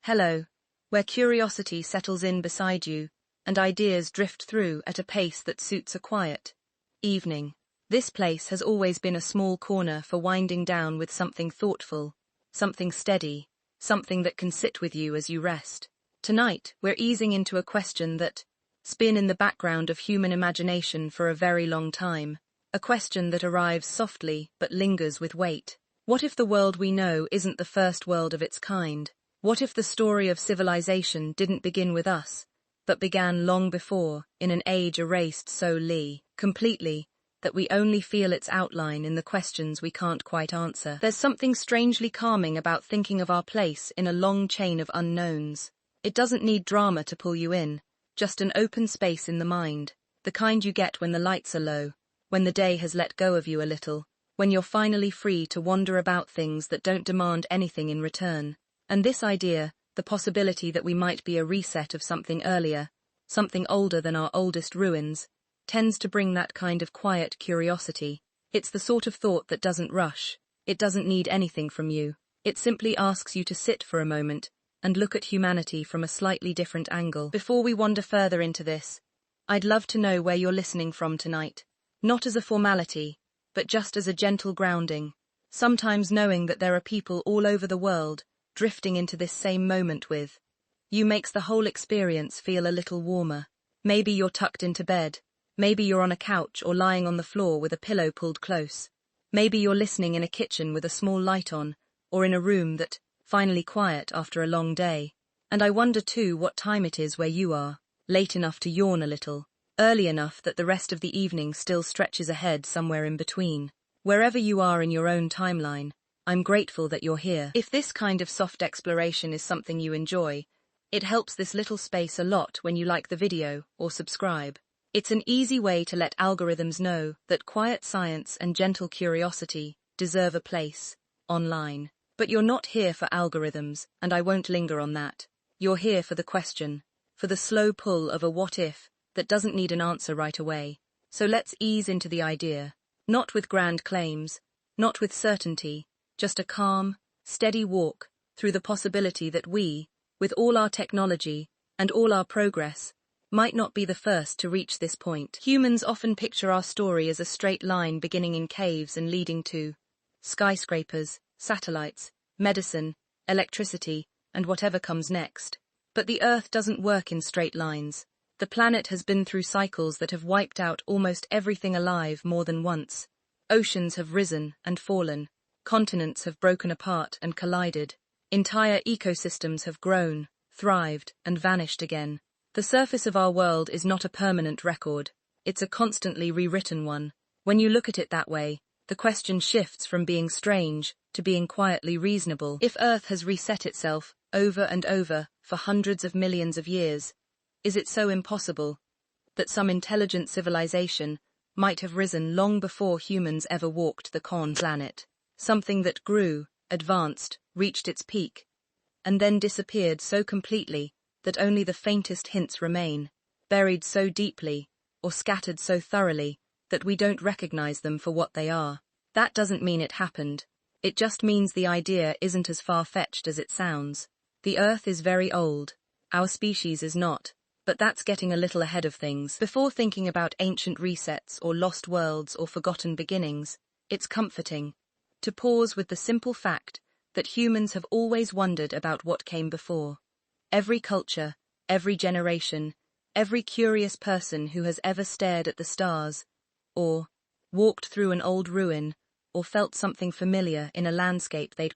Hello, where curiosity settles in beside you, and ideas drift through at a pace that suits a quiet evening. This place has always been a small corner for winding down with something thoughtful, something steady, something that can sit with you as you rest. Tonight, we're easing into a question that's been in the background of human imagination for a very long time, a question that arrives softly but lingers with weight. What if the world we know isn't the first world of its kind? What if the story of civilization didn't begin with us, but began long before, in an age erased so completely, that we only feel its outline in the questions we can't quite answer? There's something strangely calming about thinking of our place in a long chain of unknowns. It doesn't need drama to pull you in, just an open space in the mind, the kind you get when the lights are low, when the day has let go of you a little, when you're finally free to wander about things that don't demand anything in return. And this idea, the possibility that we might be a reset of something earlier, something older than our oldest ruins, tends to bring that kind of quiet curiosity. It's the sort of thought that doesn't rush, it doesn't need anything from you. It simply asks you to sit for a moment and look at humanity from a slightly different angle. Before we wander further into this, I'd love to know where you're listening from tonight. Not as a formality, but just as a gentle grounding, sometimes knowing that there are people all over the world drifting into this same moment with you makes the whole experience feel a little warmer. Maybe you're tucked into bed, maybe you're on a couch or lying on the floor with a pillow pulled close. Maybe you're listening in a kitchen with a small light on, or in a room that's finally quiet after a long day. And I wonder too what time it is where you are, late enough to yawn a little, early enough that the rest of the evening still stretches ahead somewhere in between. Wherever you are in your own timeline, I'm grateful that you're here. If this kind of soft exploration is something you enjoy, it helps this little space a lot when you like the video or subscribe. It's an easy way to let algorithms know that quiet science and gentle curiosity deserve a place online. But you're not here for algorithms, and I won't linger on that. You're here for the question, for the slow pull of a what if that doesn't need an answer right away. So let's ease into the idea, not with grand claims, not with certainty, just a calm, steady walk through the possibility that we, with all our technology and all our progress, might not be the first to reach this point. Humans often picture our story as a straight line beginning in caves and leading to skyscrapers, satellites, medicine, electricity, and whatever comes next. But the Earth doesn't work in straight lines. The planet has been through cycles that have wiped out almost everything alive more than once. Oceans have risen and fallen. Continents have broken apart and collided. Entire ecosystems have grown, thrived, and vanished again. The surface of our world is not a permanent record. It's a constantly rewritten one. When you look at it that way, the question shifts from being strange to being quietly reasonable. If Earth has reset itself over and over for hundreds of millions of years, is it so impossible that some intelligent civilization might have risen long before humans ever walked the planet? Something that grew, advanced, reached its peak, and then disappeared so completely that only the faintest hints remain, buried so deeply or scattered so thoroughly that we don't recognize them for what they are. That doesn't mean it happened. It just means the idea isn't as far-fetched as it sounds. The Earth is very old. Our species is not. But that's getting a little ahead of things. Before thinking about ancient resets or lost worlds or forgotten beginnings, it's comforting to pause with the simple fact that humans have always wondered about what came before. Every culture, every generation, every curious person who has ever stared at the stars, or walked through an old ruin, or felt something familiar in a landscape they'd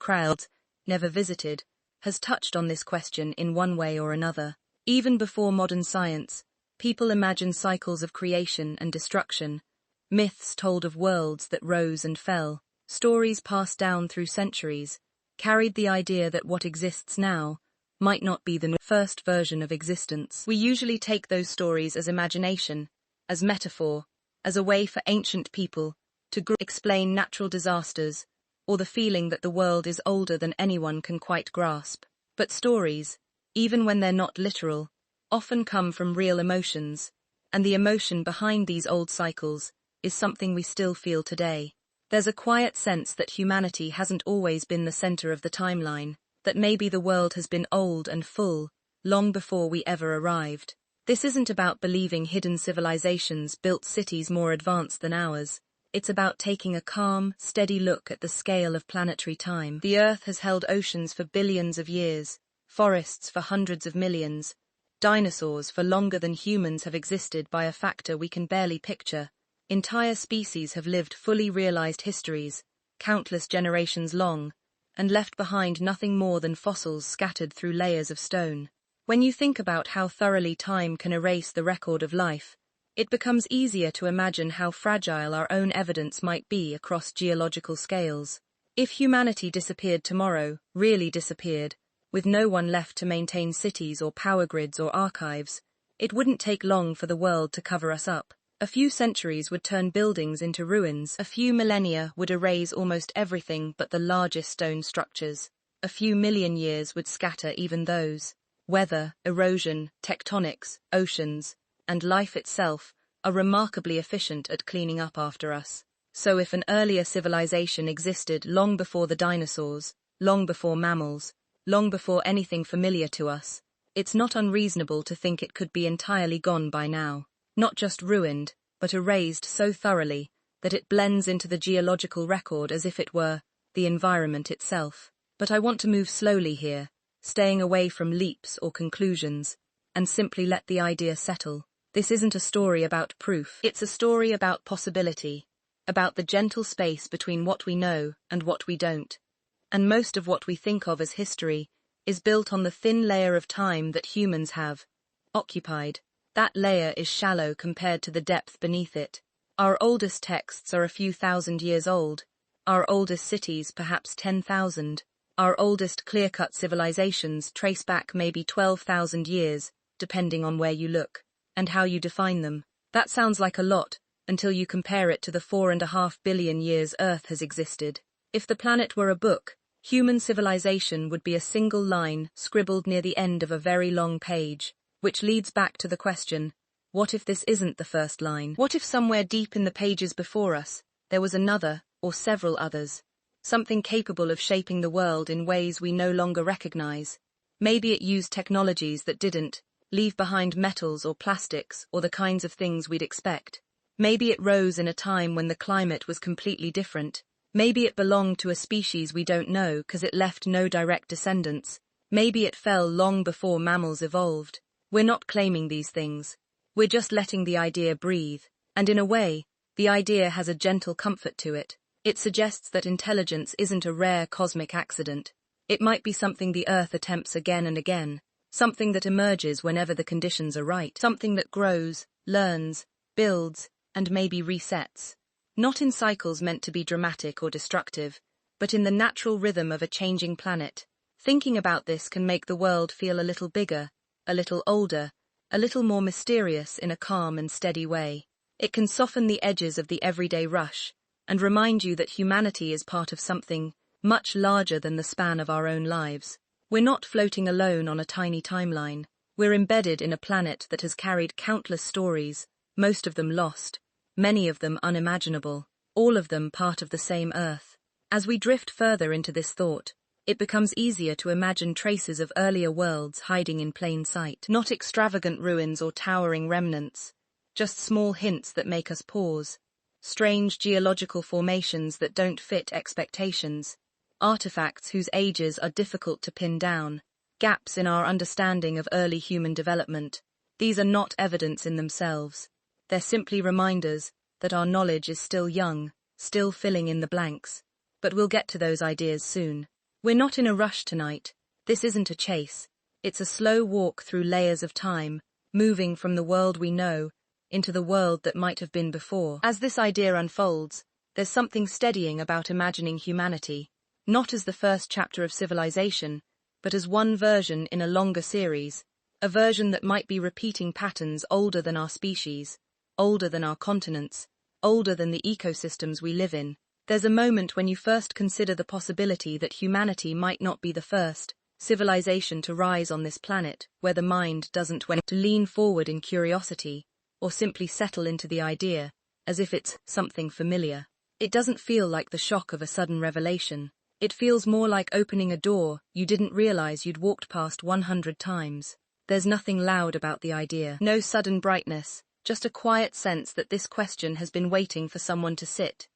never visited, has touched on this question in one way or another. Even before modern science, people imagined cycles of creation and destruction, myths told of worlds that rose and fell, stories passed down through centuries, carried the idea that what exists now might not be the first version of existence. We usually take those stories as imagination, as metaphor, as a way for ancient people to explain natural disasters, or the feeling that the world is older than anyone can quite grasp. But stories, even when they're not literal, often come from real emotions, and the emotion behind these old cycles is something we still feel today. There's a quiet sense that humanity hasn't always been the center of the timeline. that maybe the world has been old and full, long before we ever arrived. This isn't about believing hidden civilizations built cities more advanced than ours. It's about taking a calm, steady look at the scale of planetary time. The Earth has held oceans for billions of years, forests for hundreds of millions, dinosaurs for longer than humans have existed by a factor we can barely picture. Entire species have lived fully realized histories, countless generations long, and left behind nothing more than fossils scattered through layers of stone. When you think about how thoroughly time can erase the record of life, it becomes easier to imagine how fragile our own evidence might be across geological scales. If humanity disappeared tomorrow, really disappeared, with no one left to maintain cities or power grids or archives, it wouldn't take long for the world to cover us up. A few centuries would turn buildings into ruins. A few millennia would erase almost everything but the largest stone structures. A few million years would scatter even those. Weather, erosion, tectonics, oceans, and life itself are remarkably efficient at cleaning up after us. So if an earlier civilization existed long before the dinosaurs, long before mammals, long before anything familiar to us, it's not unreasonable to think it could be entirely gone by now. Not just ruined, but erased so thoroughly that it blends into the geological record as if it were the environment itself. But I want to move slowly here, staying away from leaps or conclusions, and simply let the idea settle. This isn't a story about proof. It's a story about possibility, about the gentle space between what we know and what we don't. And most of what we think of as history is built on the thin layer of time that humans have occupied. That layer is shallow compared to the depth beneath it. Our oldest texts are a few thousand years old, our oldest cities perhaps 10,000. Our oldest clear-cut civilizations trace back maybe 12,000 years, depending on where you look and how you define them. That sounds like a lot, until you compare it to the 4.5 billion years Earth has existed. If the planet were a book, human civilization would be a single line scribbled near the end of a very long page, which leads back to the question, what if this isn't the first line? What if somewhere deep in the pages before us, there was another, or several others? Something capable of shaping the world in ways we no longer recognize. Maybe it used technologies that didn't leave behind metals or plastics or the kinds of things we'd expect. Maybe it rose in a time when the climate was completely different. Maybe it belonged to a species we don't know because it left no direct descendants. Maybe it fell long before mammals evolved. We're not claiming these things. We're just letting the idea breathe. And in a way, the idea has a gentle comfort to it. It suggests that intelligence isn't a rare cosmic accident. It might be something the Earth attempts again and again, something that emerges whenever the conditions are right, something that grows, learns, builds, and maybe resets. Not in cycles meant to be dramatic or destructive, but in the natural rhythm of a changing planet. Thinking about this can make the world feel a little bigger, a little older, a little more mysterious in a calm and steady way. It can soften the edges of the everyday rush, and remind you that humanity is part of something much larger than the span of our own lives. We're not floating alone on a tiny timeline. We're embedded in a planet that has carried countless stories, most of them lost, many of them unimaginable, all of them part of the same Earth. As we drift further into this thought, it becomes easier to imagine traces of earlier worlds hiding in plain sight. Not extravagant ruins or towering remnants, just small hints that make us pause. Strange geological formations that don't fit expectations. Artifacts whose ages are difficult to pin down, gaps in our understanding of early human development. These are not evidence in themselves. They're simply reminders that our knowledge is still young, still filling in the blanks. But we'll get to those ideas soon. We're not in a rush tonight. This isn't a chase. It's a slow walk through layers of time, moving from the world we know into the world that might have been before. As this idea unfolds, there's something steadying about imagining humanity, not as the first chapter of civilization, but as one version in a longer series, a version that might be repeating patterns older than our species, older than our continents, older than the ecosystems we live in. There's a moment when you first consider the possibility that humanity might not be the first civilization to rise on this planet, where the mind doesn't want to lean forward in curiosity, or simply settle into the idea, as if it's something familiar. It doesn't feel like the shock of a sudden revelation. It feels more like opening a door you didn't realize you'd walked past 100 times. There's nothing loud about the idea. No sudden brightness, just a quiet sense that this question has been waiting for someone to sit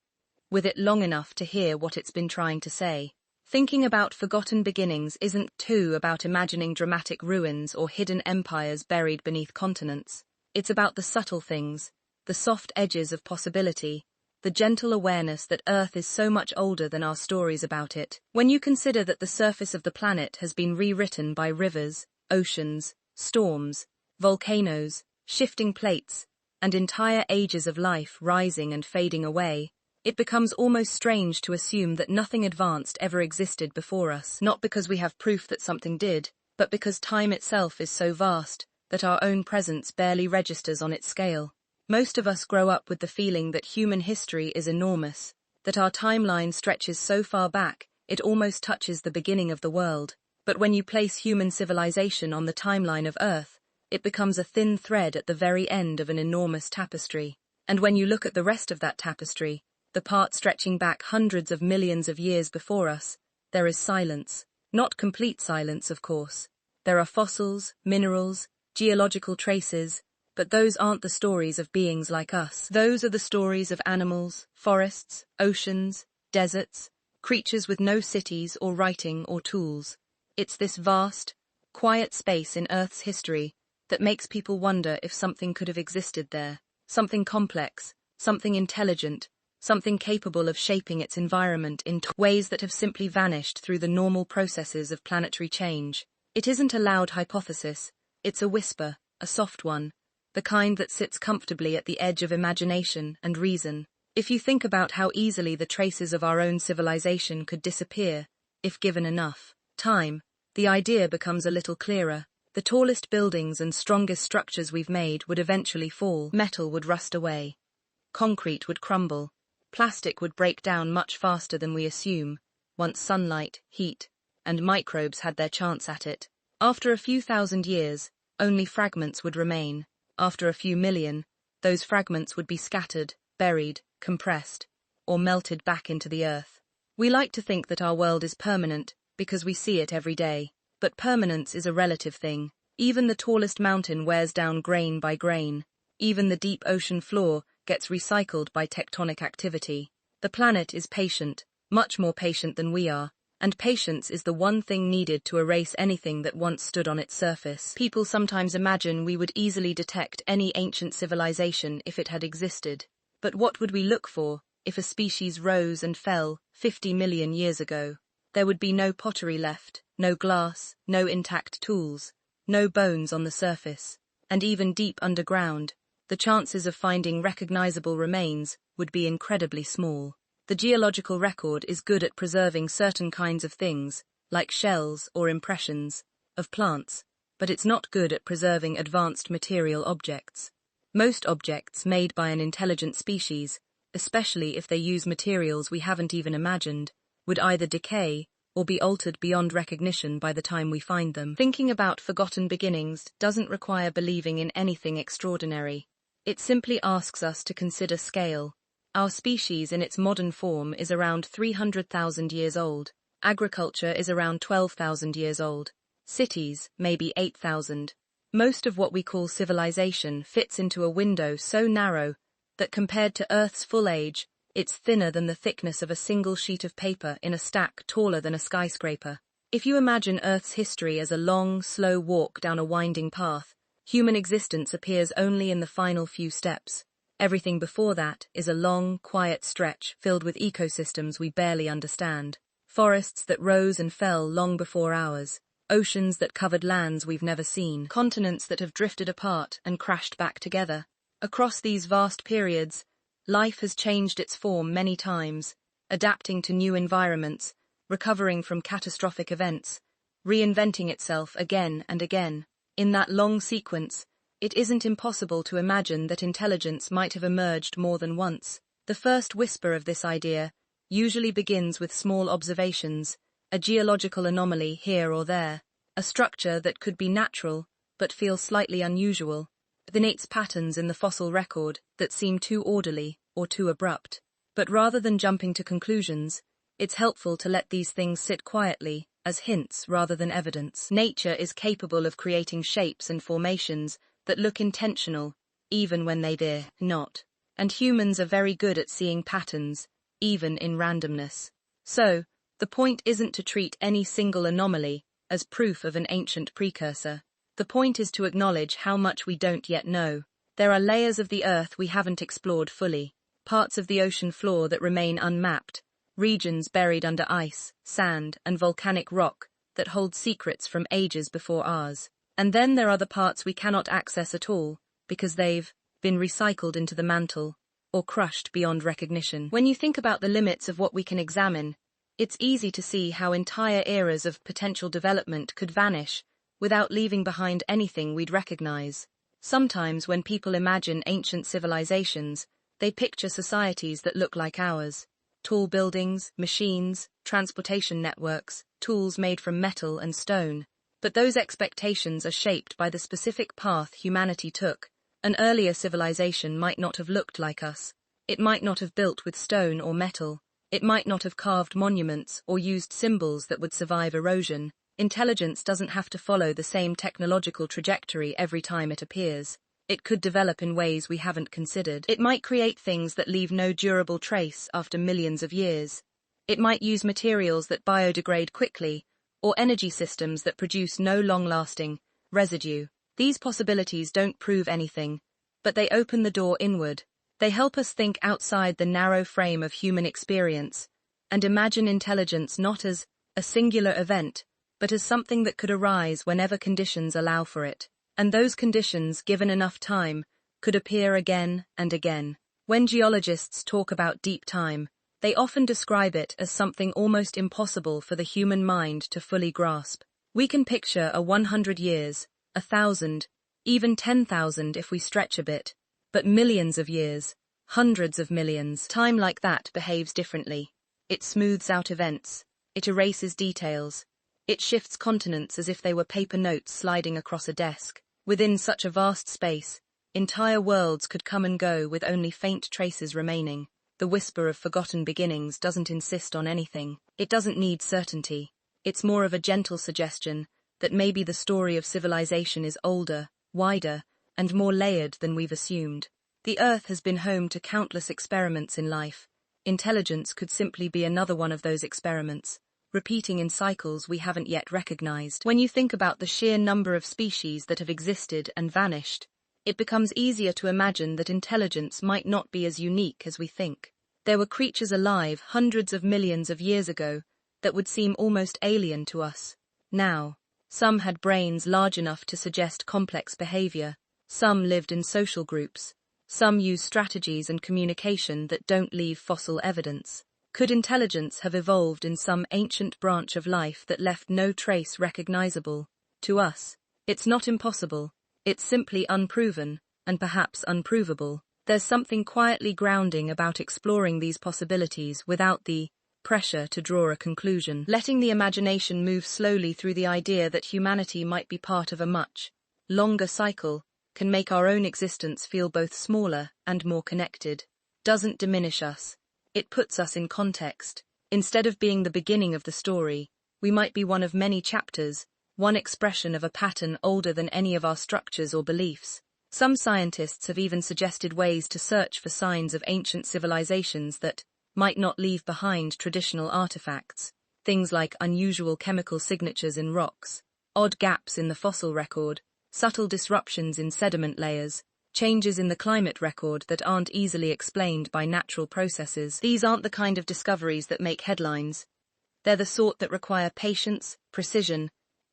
with it long enough to hear what it's been trying to say. Thinking about forgotten beginnings isn't too about imagining dramatic ruins or hidden empires buried beneath continents. It's about the subtle things, the soft edges of possibility, the gentle awareness that Earth is so much older than our stories about it. When you consider that the surface of the planet has been rewritten by rivers, oceans, storms, volcanoes, shifting plates, and entire ages of life rising and fading away, it becomes almost strange to assume that nothing advanced ever existed before us, not because we have proof that something did, but because time itself is so vast that our own presence barely registers on its scale. Most of us grow up with the feeling that human history is enormous, that our timeline stretches so far back it almost touches the beginning of the world. But when you place human civilization on the timeline of Earth, it becomes a thin thread at the very end of an enormous tapestry. And when you look at the rest of that tapestry, the part stretching back hundreds of millions of years before us, there is silence. Not complete silence, of course. There are fossils, minerals, geological traces, but those aren't the stories of beings like us. Those are the stories of animals, forests, oceans, deserts, creatures with no cities or writing or tools. It's this vast, quiet space in Earth's history that makes people wonder if something could have existed there. Something complex, something intelligent, something capable of shaping its environment in ways that have simply vanished through the normal processes of planetary change. It isn't a loud hypothesis, it's a whisper, a soft one, the kind that sits comfortably at the edge of imagination and reason. If you think about how easily the traces of our own civilization could disappear, if given enough time, the idea becomes a little clearer. The tallest buildings and strongest structures we've made would eventually fall. Metal would rust away. Concrete would crumble. Plastic would break down much faster than we assume, once sunlight, heat, and microbes had their chance at it. After a few thousand years, only fragments would remain. After a few million, those fragments would be scattered, buried, compressed, or melted back into the earth. We like to think that our world is permanent because we see it every day. But permanence is a relative thing. Even the tallest mountain wears down grain by grain. Even the deep ocean floor gets recycled by tectonic activity. The planet is patient, much more patient than we are, and patience is the one thing needed to erase anything that once stood on its surface. People sometimes imagine we would easily detect any ancient civilization if it had existed. But what would we look for if a species rose and fell 50 million years ago? There would be no pottery left, no glass, no intact tools, no bones on the surface, and even deep underground, the chances of finding recognizable remains would be incredibly small. The geological record is good at preserving certain kinds of things, like shells or impressions, of plants, but it's not good at preserving advanced material objects. Most objects made by an intelligent species, especially if they use materials we haven't even imagined, would either decay or be altered beyond recognition by the time we find them. Thinking about forgotten beginnings doesn't require believing in anything extraordinary. It simply asks us to consider scale. Our species in its modern form is around 300,000 years old. Agriculture is around 12,000 years old. Cities, maybe 8,000. Most of what we call civilization fits into a window so narrow that compared to Earth's full age, it's thinner than the thickness of a single sheet of paper in a stack taller than a skyscraper. If you imagine Earth's history as a long, slow walk down a winding path, human existence appears only in the final few steps. Everything before that is a long, quiet stretch filled with ecosystems we barely understand. Forests that rose and fell long before ours. Oceans that covered lands we've never seen. Continents that have drifted apart and crashed back together. Across these vast periods, life has changed its form many times, adapting to new environments, recovering from catastrophic events, reinventing itself again and again. In that long sequence, it isn't impossible to imagine that intelligence might have emerged more than once. The first whisper of this idea usually begins with small observations, a geological anomaly here or there, a structure that could be natural but feels slightly unusual, innate patterns in the fossil record that seem too orderly or too abrupt. But rather than jumping to conclusions, It's helpful to let these things sit quietly, as hints rather than evidence. Nature is capable of creating shapes and formations that look intentional, even when they're not. And humans are very good at seeing patterns, even in randomness. So, the point isn't to treat any single anomaly as proof of an ancient precursor. The point is to acknowledge how much we don't yet know. There are layers of the Earth we haven't explored fully, parts of the ocean floor that remain unmapped, regions buried under ice, sand, and volcanic rock that hold secrets from ages before ours. And then there are the parts we cannot access at all, because they've been recycled into the mantle, or crushed beyond recognition. When you think about the limits of what we can examine, it's easy to see how entire eras of potential development could vanish without leaving behind anything we'd recognize. Sometimes when people imagine ancient civilizations, they picture societies that look like ours. Tall buildings, machines, transportation networks, tools made from metal and stone. But those expectations are shaped by the specific path humanity took. An earlier civilization might not have looked like us. It might not have built with stone or metal. It might not have carved monuments or used symbols that would survive erosion. Intelligence doesn't have to follow the same technological trajectory every time it appears. It could develop in ways we haven't considered. It might create things that leave no durable trace after millions of years. It might use materials that biodegrade quickly, or energy systems that produce no long-lasting residue. These possibilities don't prove anything, but they open the door inward. They help us think outside the narrow frame of human experience and imagine intelligence not as a singular event, but as something that could arise whenever conditions allow for it. And those conditions, given enough time, could appear again and again. When geologists talk about deep time, they often describe it as something almost impossible for the human mind to fully grasp. We can picture a 100 years, 1,000, even 10,000 if we stretch a bit, but millions of years, hundreds of millions. Time like that behaves differently. It smooths out events. It erases details. It shifts continents as if they were paper notes sliding across a desk. Within such a vast space, entire worlds could come and go with only faint traces remaining. The whisper of forgotten beginnings doesn't insist on anything. It doesn't need certainty. It's more of a gentle suggestion that maybe the story of civilization is older, wider, and more layered than we've assumed. The Earth has been home to countless experiments in life. Intelligence could simply be another one of those experiments, repeating in cycles we haven't yet recognized. When you think about the sheer number of species that have existed and vanished, it becomes easier to imagine that intelligence might not be as unique as we think. There were creatures alive hundreds of millions of years ago that would seem almost alien to us. Now, some had brains large enough to suggest complex behavior. Some lived in social groups. Some used strategies and communication that don't leave fossil evidence. Could intelligence have evolved in some ancient branch of life that left no trace recognizable? To us, it's not impossible. It's simply unproven, and perhaps unprovable. There's something quietly grounding about exploring these possibilities without the pressure to draw a conclusion. Letting the imagination move slowly through the idea that humanity might be part of a much longer cycle can make our own existence feel both smaller and more connected. Doesn't diminish us. It puts us in context. Instead of being the beginning of the story, we might be one of many chapters, one expression of a pattern older than any of our structures or beliefs. Some scientists have even suggested ways to search for signs of ancient civilizations that might not leave behind traditional artifacts, things like unusual chemical signatures in rocks, odd gaps in the fossil record, subtle disruptions in sediment layers, changes in the climate record that aren't easily explained by natural processes. These aren't the kind of discoveries that make headlines. They're the sort that require patience, precision,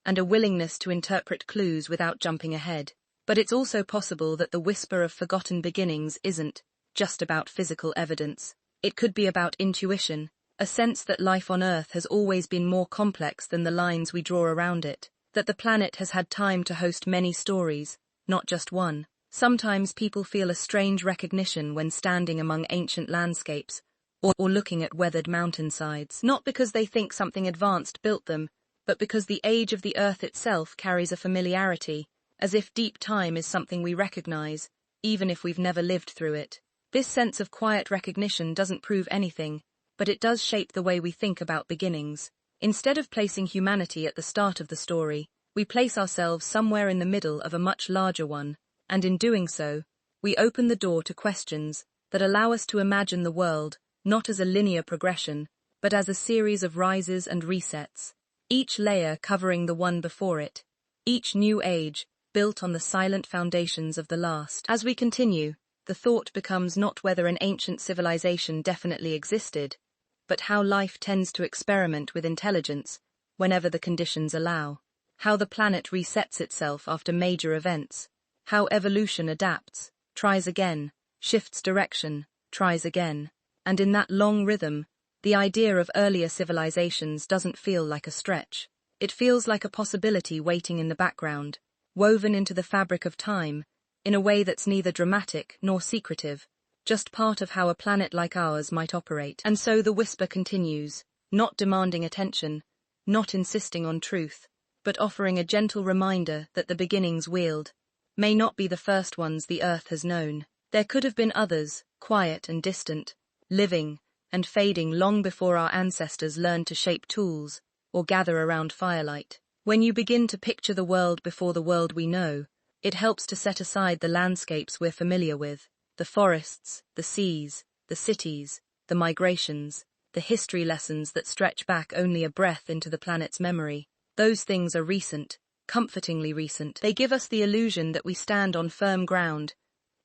and a willingness to interpret clues without jumping ahead. But it's also possible that the whisper of forgotten beginnings isn't just about physical evidence. It could be about intuition, a sense that life on Earth has always been more complex than the lines we draw around it, that the planet has had time to host many stories, not just one. Sometimes people feel a strange recognition when standing among ancient landscapes or looking at weathered mountainsides, not because they think something advanced built them, but because the age of the Earth itself carries a familiarity, as if deep time is something we recognize, even if we've never lived through it. This sense of quiet recognition doesn't prove anything. but it does shape the way we think about beginnings. Instead of placing humanity at the start of the story, we place ourselves somewhere in the middle of a much larger one, and in doing so, we open the door to questions that allow us to imagine the world not as a linear progression, but as a series of rises and resets, each layer covering the one before it, each new age built on the silent foundations of the last. As we continue, the thought becomes not whether an ancient civilization definitely existed, but how life tends to experiment with intelligence whenever the conditions allow, how the planet resets itself after major events, how evolution adapts, tries again, shifts direction, tries again. And in that long rhythm, the idea of earlier civilizations doesn't feel like a stretch. It feels like a possibility waiting in the background, woven into the fabric of time, in a way that's neither dramatic nor secretive, just part of how a planet like ours might operate. And so the whisper continues, not demanding attention, not insisting on truth, but offering a gentle reminder that the beginnings wield may not be the first ones the Earth has known. There could have been others, quiet and distant, living and fading long before our ancestors learned to shape tools or gather around firelight. When you begin to picture the world before the world we know, it helps to set aside the landscapes we're familiar with, the forests, the seas, the cities, the migrations, the history lessons that stretch back only a breath into the planet's memory. Those things are recent, comfortingly recent. They give us the illusion that we stand on firm ground,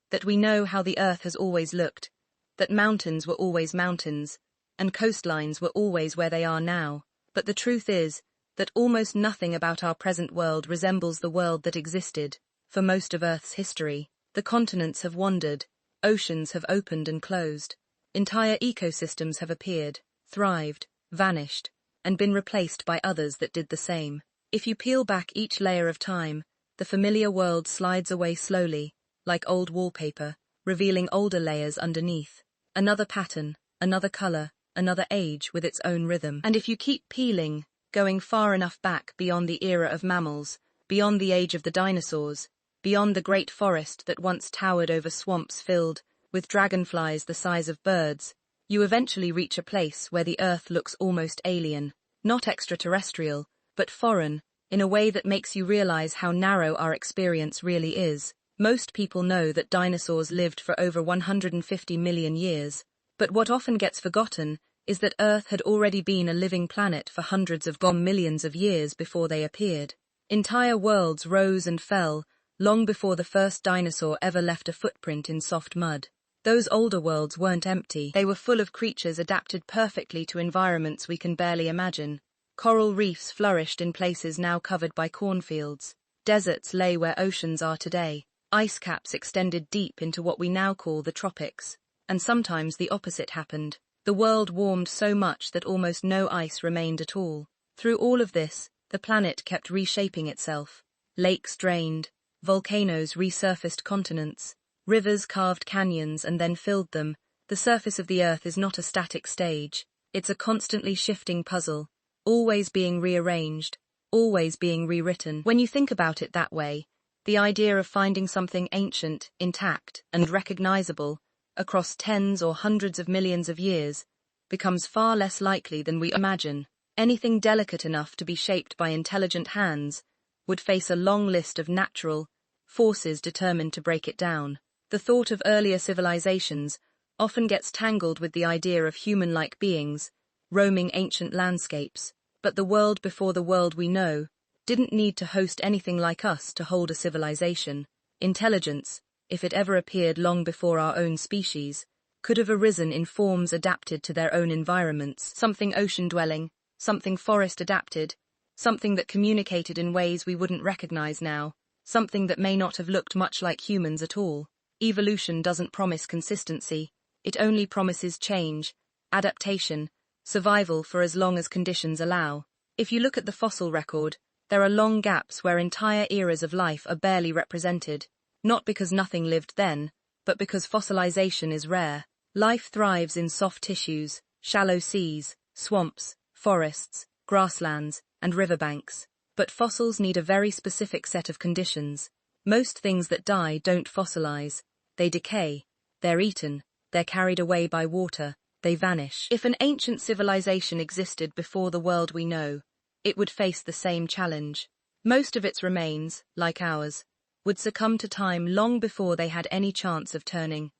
that we know how the Earth has always looked, that mountains were always mountains, and coastlines were always where they are now. But the truth is that almost nothing about our present world resembles the world that existed. For most of Earth's history, the continents have wandered, oceans have opened and closed, entire ecosystems have appeared, thrived, vanished, and been replaced by others that did the same. If you peel back each layer of time, the familiar world slides away slowly, like old wallpaper, revealing older layers underneath. Another pattern, another color, another age with its own rhythm. And if you keep peeling, going far enough back beyond the era of mammals, beyond the age of the dinosaurs, beyond the great forest that once towered over swamps filled with dragonflies the size of birds, you eventually reach a place where the Earth looks almost alien, not extraterrestrial, but foreign, in a way that makes you realize how narrow our experience really is. Most people know that dinosaurs lived for over 150 million years, but what often gets forgotten is that Earth had already been a living planet for hundreds of millions of years before they appeared. Entire worlds rose and fell long before the first dinosaur ever left a footprint in soft mud. Those older worlds weren't empty. They were full of creatures adapted perfectly to environments we can barely imagine. Coral reefs flourished in places now covered by cornfields. Deserts lay where oceans are today. Ice caps extended deep into what we now call the tropics. And sometimes the opposite happened. The world warmed so much that almost no ice remained at all. Through all of this, the planet kept reshaping itself. Lakes drained, volcanoes resurfaced continents, rivers carved canyons and then filled them. The surface of the Earth is not a static stage. It's a constantly shifting puzzle, always being rearranged, always being rewritten. When you think about it that way, the idea of finding something ancient, intact, and recognizable across tens or hundreds of millions of years becomes far less likely than we imagine. Anything delicate enough to be shaped by intelligent hands would face a long list of natural forces determined to break it down. The thought of earlier civilizations often gets tangled with the idea of human-like beings roaming ancient landscapes, but the world before the world we know didn't need to host anything like us to hold a civilization. Intelligence, if it ever appeared long before our own species, could have arisen in forms adapted to their own environments, something ocean-dwelling, something forest-adapted, something that communicated in ways we wouldn't recognize now, something that may not have looked much like humans at all. Evolution doesn't promise consistency, it only promises change, adaptation, survival for as long as conditions allow. If you look at the fossil record, there are long gaps where entire eras of life are barely represented, not because nothing lived then, but because fossilization is rare. Life thrives in soft tissues, shallow seas, swamps, forests, grasslands, and riverbanks. But fossils need a very specific set of conditions. Most things that die don't fossilize. They decay, they're eaten, they're carried away by water, they vanish. If an ancient civilization existed before the world we know, it would face the same challenge. Most of its remains, like ours, would succumb to time long before they had any chance of turning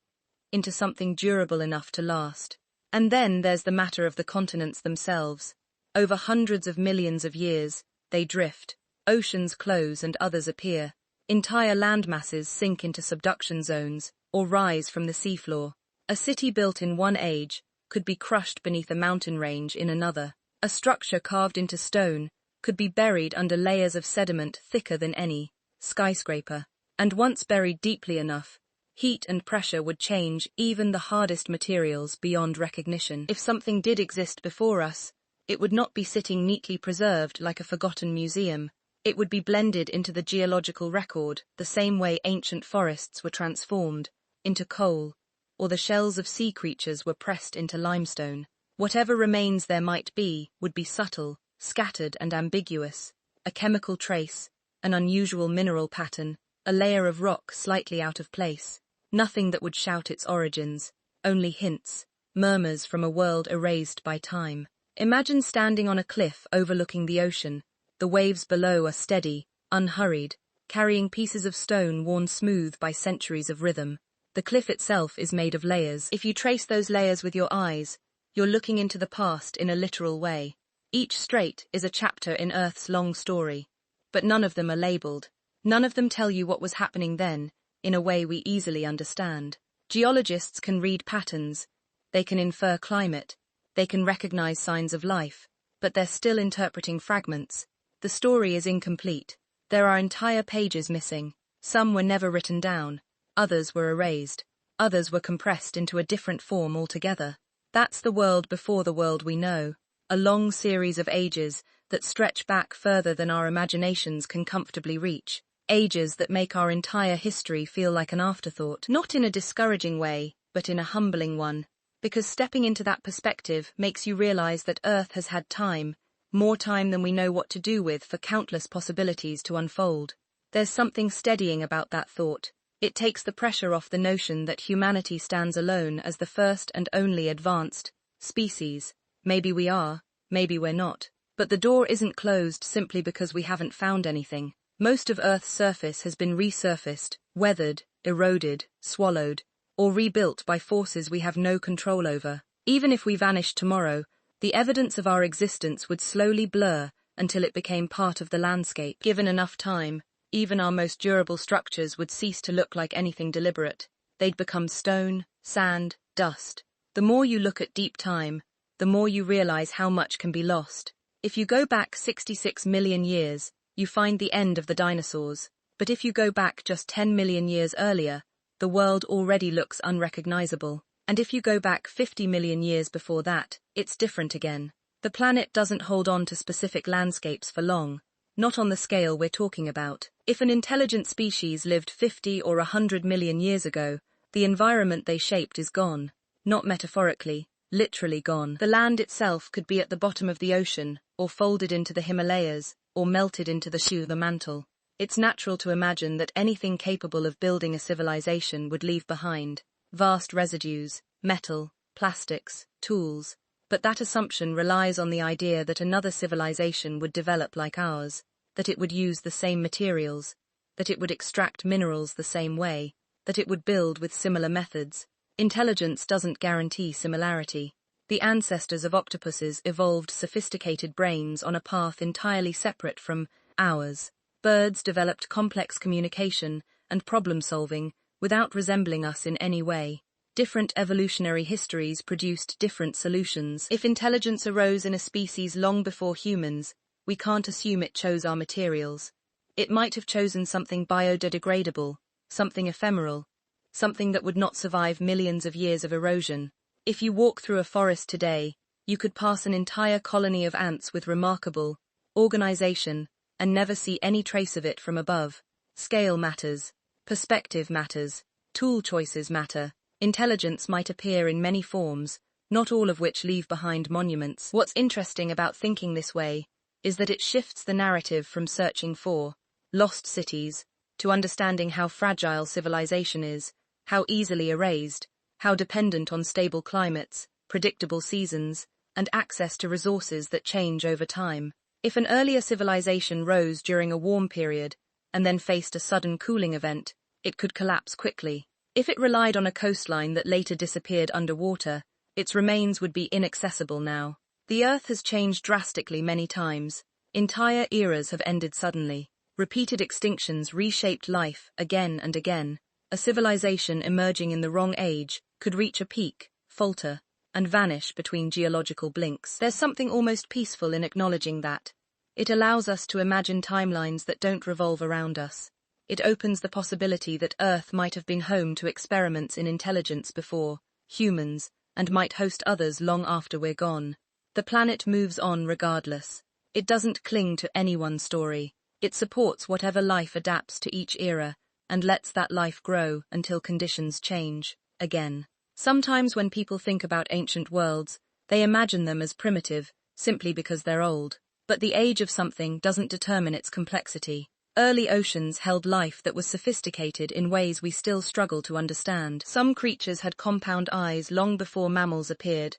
into something durable enough to last. And then there's the matter of the continents themselves. Over hundreds of millions of years, they drift, oceans close and others appear. Entire landmasses sink into subduction zones or rise from the seafloor. A city built in one age could be crushed beneath a mountain range in another. A structure carved into stone could be buried under layers of sediment thicker than any skyscraper. And once buried deeply enough, heat and pressure would change even the hardest materials beyond recognition. If something did exist before us, it would not be sitting neatly preserved like a forgotten museum. It would be blended into the geological record, the same way ancient forests were transformed into coal, or the shells of sea creatures were pressed into limestone. Whatever remains there might be would be subtle, scattered and ambiguous. A chemical trace, an unusual mineral pattern, a layer of rock slightly out of place. Nothing that would shout its origins, only hints, murmurs from a world erased by time. Imagine standing on a cliff overlooking the ocean. The waves below are steady, unhurried, carrying pieces of stone worn smooth by centuries of rhythm. The cliff itself is made of layers. If you trace those layers with your eyes, you're looking into the past in a literal way. Each strait is a chapter in Earth's long story, but none of them are labeled. None of them tell you what was happening then, in a way we easily understand. Geologists can read patterns, they can infer climate, they can recognize signs of life, but they're still interpreting fragments. The story is incomplete. There are entire pages missing. Some were never written down, others were erased, others were compressed into a different form altogether. That's the world before the world we know, a long series of ages that stretch back further than our imaginations can comfortably reach. Ages that make our entire history feel like an afterthought, not in a discouraging way, but in a humbling one, because stepping into that perspective makes you realize that Earth has had time, more time than we know what to do with for countless possibilities to unfold. There's something steadying about that thought. It takes the pressure off the notion that humanity stands alone as the first and only advanced species. Maybe we are, maybe we're not. But the door isn't closed simply because we haven't found anything. Most of Earth's surface has been resurfaced, weathered, eroded, swallowed, or rebuilt by forces we have no control over. Even if we vanished tomorrow, the evidence of our existence would slowly blur until it became part of the landscape. Given enough time, even our most durable structures would cease to look like anything deliberate. They'd become stone, sand, dust. The more you look at deep time, the more you realize how much can be lost. If you go back 66 million years, you find the end of the dinosaurs. But if you go back just 10 million years earlier, the world already looks unrecognizable. And if you go back 50 million years before that, it's different again. The planet doesn't hold on to specific landscapes for long, not on the scale we're talking about. If an intelligent species lived 50 or 100 million years ago, the environment they shaped is gone. Not metaphorically, literally gone. The land itself could be at the bottom of the ocean, or folded into the Himalayas, or melted into the mantle. It's natural to imagine that anything capable of building a civilization would leave behind vast residues, metal, plastics, tools, but that assumption relies on the idea that another civilization would develop like ours, that it would use the same materials, that it would extract minerals the same way, that it would build with similar methods. Intelligence doesn't guarantee similarity. The ancestors of octopuses evolved sophisticated brains on a path entirely separate from ours. Birds developed complex communication and problem-solving without resembling us in any way. Different evolutionary histories produced different solutions. If intelligence arose in a species long before humans, we can't assume it chose our materials. It might have chosen something biodegradable, something ephemeral, something that would not survive millions of years of erosion. If you walk through a forest today, you could pass an entire colony of ants with remarkable organization and never see any trace of it from above. Scale matters, perspective matters, tool choices matter. Intelligence might appear in many forms, not all of which leave behind monuments. What's interesting about thinking this way is that it shifts the narrative from searching for lost cities to understanding how fragile civilization is, how easily erased, how dependent on stable climates, predictable seasons, and access to resources that change over time. If an earlier civilization rose during a warm period and then faced a sudden cooling event, it could collapse quickly. If it relied on a coastline that later disappeared underwater, its remains would be inaccessible now. The Earth has changed drastically many times. Entire eras have ended suddenly. Repeated extinctions reshaped life again and again. A civilization emerging in the wrong age could reach a peak, falter, and vanish between geological blinks. There's something almost peaceful in acknowledging that. It allows us to imagine timelines that don't revolve around us. It opens the possibility that Earth might have been home to experiments in intelligence before humans, and might host others long after we're gone. The planet moves on regardless. It doesn't cling to any one story. It supports whatever life adapts to each era, and lets that life grow until conditions change again. Sometimes when people think about ancient worlds, they imagine them as primitive, simply because they're old. But the age of something doesn't determine its complexity. Early oceans held life that was sophisticated in ways we still struggle to understand. Some creatures had compound eyes long before mammals appeared.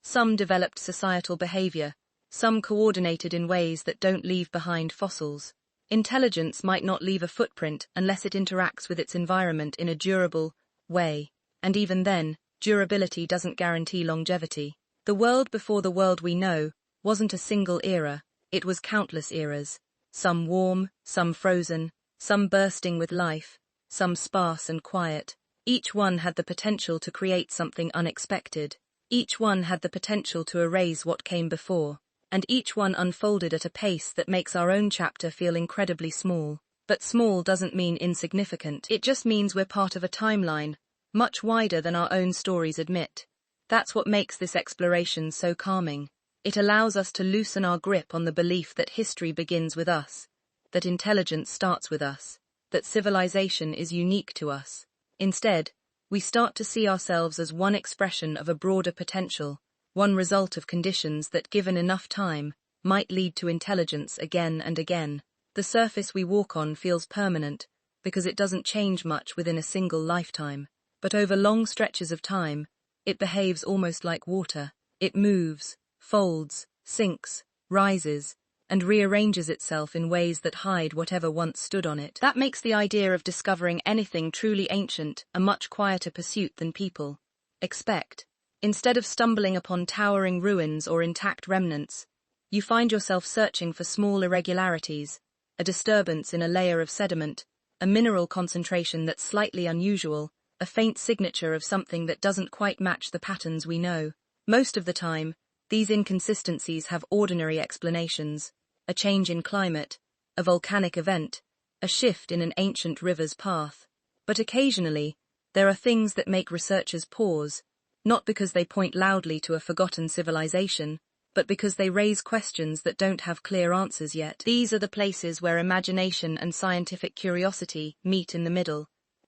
Some developed societal behavior. Some coordinated in ways that don't leave behind fossils. Intelligence might not leave a footprint unless it interacts with its environment in a durable way. And even then, durability doesn't guarantee longevity. The world before the world we know wasn't a single era, it was countless eras. Some warm, some frozen, some bursting with life, some sparse and quiet. Each one had the potential to create something unexpected. Each one had the potential to erase what came before. And each one unfolded at a pace that makes our own chapter feel incredibly small. But small doesn't mean insignificant. It just means we're part of a timeline, much wider than our own stories admit. That's what makes this exploration so calming. It allows us to loosen our grip on the belief that history begins with us, that intelligence starts with us, that civilization is unique to us. Instead, we start to see ourselves as one expression of a broader potential, one result of conditions that, given enough time, might lead to intelligence again and again. The surface we walk on feels permanent, because it doesn't change much within a single lifetime. But over long stretches of time, it behaves almost like water. It moves, folds, sinks, rises, and rearranges itself in ways that hide whatever once stood on it. That makes the idea of discovering anything truly ancient a much quieter pursuit than people expect. Instead of stumbling upon towering ruins or intact remnants, you find yourself searching for small irregularities, a disturbance in a layer of sediment, a mineral concentration that's slightly unusual, a faint signature of something that doesn't quite match the patterns we know. Most of the time, these inconsistencies have ordinary explanations: a change in climate, a volcanic event, a shift in an ancient river's path. But occasionally, there are things that make researchers pause, not because they point loudly to a forgotten civilization, but because they raise questions that don't have clear answers yet. These are the places where imagination and scientific curiosity meet in the middle,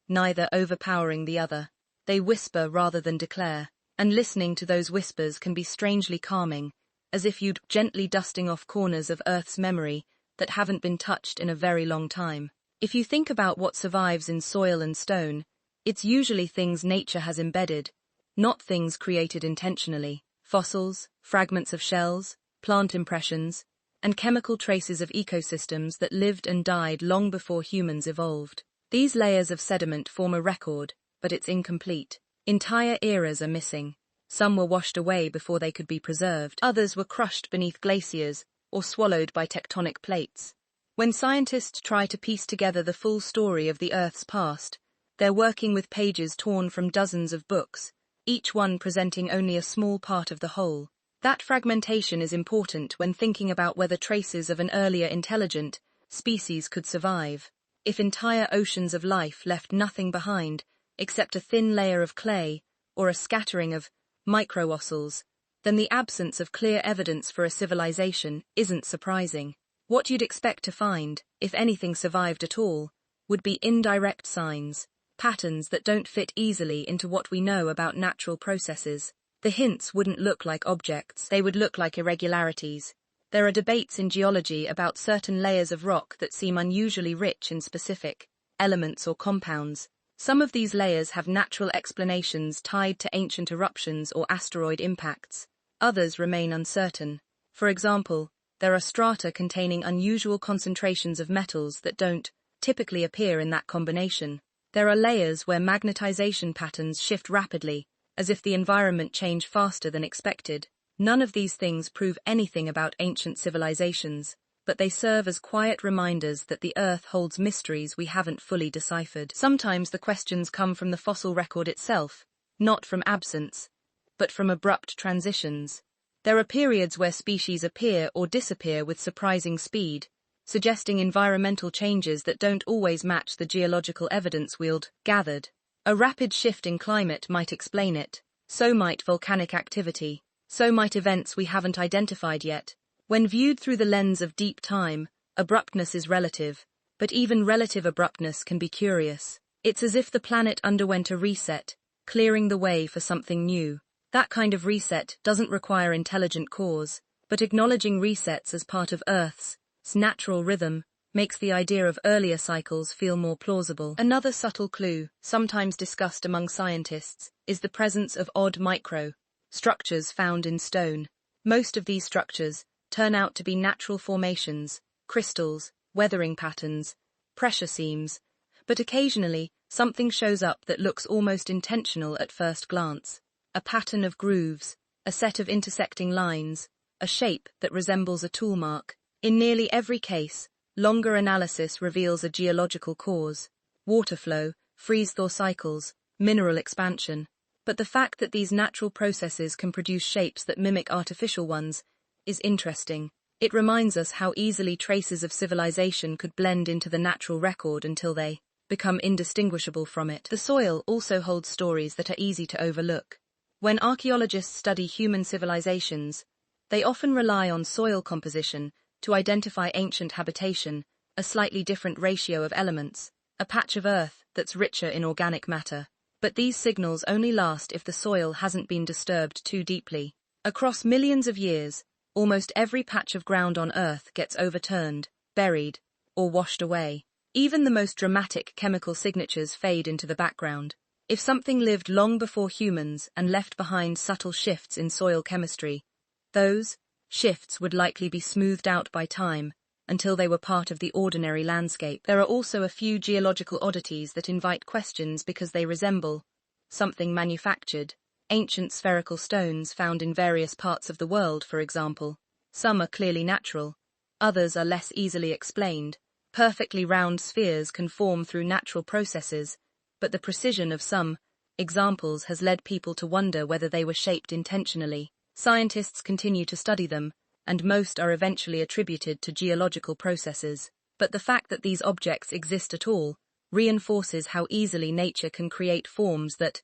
neither overpowering the other. They whisper rather than declare. And listening to those whispers can be strangely calming, as if you'd gently dusting off corners of Earth's memory that haven't been touched in a very long time. If you think about what survives in soil and stone, it's usually things nature has embedded, not things created intentionally. Fossils, fragments of shells, plant impressions, and chemical traces of ecosystems that lived and died long before humans evolved. These layers of sediment form a record, but it's incomplete. Entire eras are missing. Some were washed away before they could be preserved. Others were crushed beneath glaciers or swallowed by tectonic plates. When scientists try to piece together the full story of the Earth's past, they're working with pages torn from dozens of books, each one presenting only a small part of the whole. That fragmentation is important when thinking about whether traces of an earlier intelligent species could survive. If entire oceans of life left nothing behind, except a thin layer of clay or a scattering of microossils, then the absence of clear evidence for a civilization isn't surprising. What you'd expect to find, if anything survived at all, would be indirect signs, patterns that don't fit easily into what we know about natural processes. The hints wouldn't look like objects, they would look like irregularities. There are debates in geology about certain layers of rock that seem unusually rich in specific elements or compounds, Some of these layers have natural explanations tied to ancient eruptions or asteroid impacts. Others remain uncertain. For example, there are strata containing unusual concentrations of metals that don't typically appear in that combination. There are layers where magnetization patterns shift rapidly, as if the environment changed faster than expected. None of these things prove anything about ancient civilizations, but they serve as quiet reminders that the Earth holds mysteries we haven't fully deciphered. Sometimes the questions come from the fossil record itself, not from absence, but from abrupt transitions. There are periods where species appear or disappear with surprising speed, suggesting environmental changes that don't always match the geological evidence we'd gathered. A rapid shift in climate might explain it. So might volcanic activity. So might events we haven't identified yet. When viewed through the lens of deep time, abruptness is relative, but even relative abruptness can be curious. It's as if the planet underwent a reset, clearing the way for something new. That kind of reset doesn't require intelligent cause, but acknowledging resets as part of Earth's natural rhythm makes the idea of earlier cycles feel more plausible. Another subtle clue, sometimes discussed among scientists, is the presence of odd structures found in stone. Most of these structures turn out to be natural formations, crystals, weathering patterns, pressure seams, but occasionally something shows up that looks almost intentional at first glance. A pattern of grooves, a set of intersecting lines, a shape that resembles a tool mark. In nearly every case, longer analysis reveals a geological cause: water flow, freeze-thaw cycles, mineral expansion. But the fact that these natural processes can produce shapes that mimic artificial ones is interesting. It reminds us how easily traces of civilization could blend into the natural record until they become indistinguishable from it. The soil also holds stories that are easy to overlook. When archaeologists study human civilizations, they often rely on soil composition to identify ancient habitation, a slightly different ratio of elements, a patch of earth that's richer in organic matter. But these signals only last if the soil hasn't been disturbed too deeply. Across millions of years, almost every patch of ground on Earth gets overturned, buried, or washed away. Even the most dramatic chemical signatures fade into the background. If something lived long before humans and left behind subtle shifts in soil chemistry, those shifts would likely be smoothed out by time until they were part of the ordinary landscape. There are also a few geological oddities that invite questions because they resemble something manufactured. Ancient spherical stones found in various parts of the world, for example. Some are clearly natural, others are less easily explained. Perfectly round spheres can form through natural processes, but the precision of some examples has led people to wonder whether they were shaped intentionally. Scientists continue to study them, and most are eventually attributed to geological processes. But the fact that these objects exist at all reinforces how easily nature can create forms that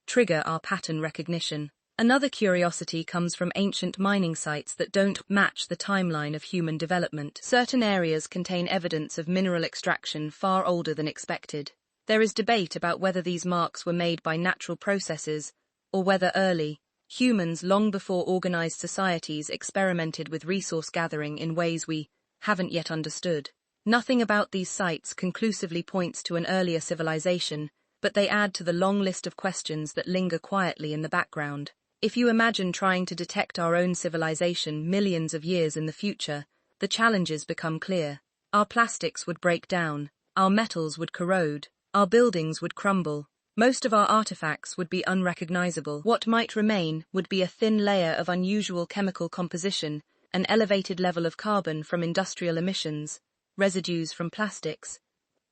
trigger our pattern recognition. Another curiosity comes from ancient mining sites that don't match the timeline of human development. Certain areas contain evidence of mineral extraction far older than expected. There is debate about whether these marks were made by natural processes or whether early humans, long before organized societies, experimented with resource gathering in ways we haven't yet understood. Nothing about these sites conclusively points to an earlier civilization, but they add to the long list of questions that linger quietly in the background. If you imagine trying to detect our own civilization millions of years in the future, the challenges become clear. Our plastics would break down, our metals would corrode, our buildings would crumble. Most of our artifacts would be unrecognizable. What might remain would be a thin layer of unusual chemical composition, an elevated level of carbon from industrial emissions, residues from plastics,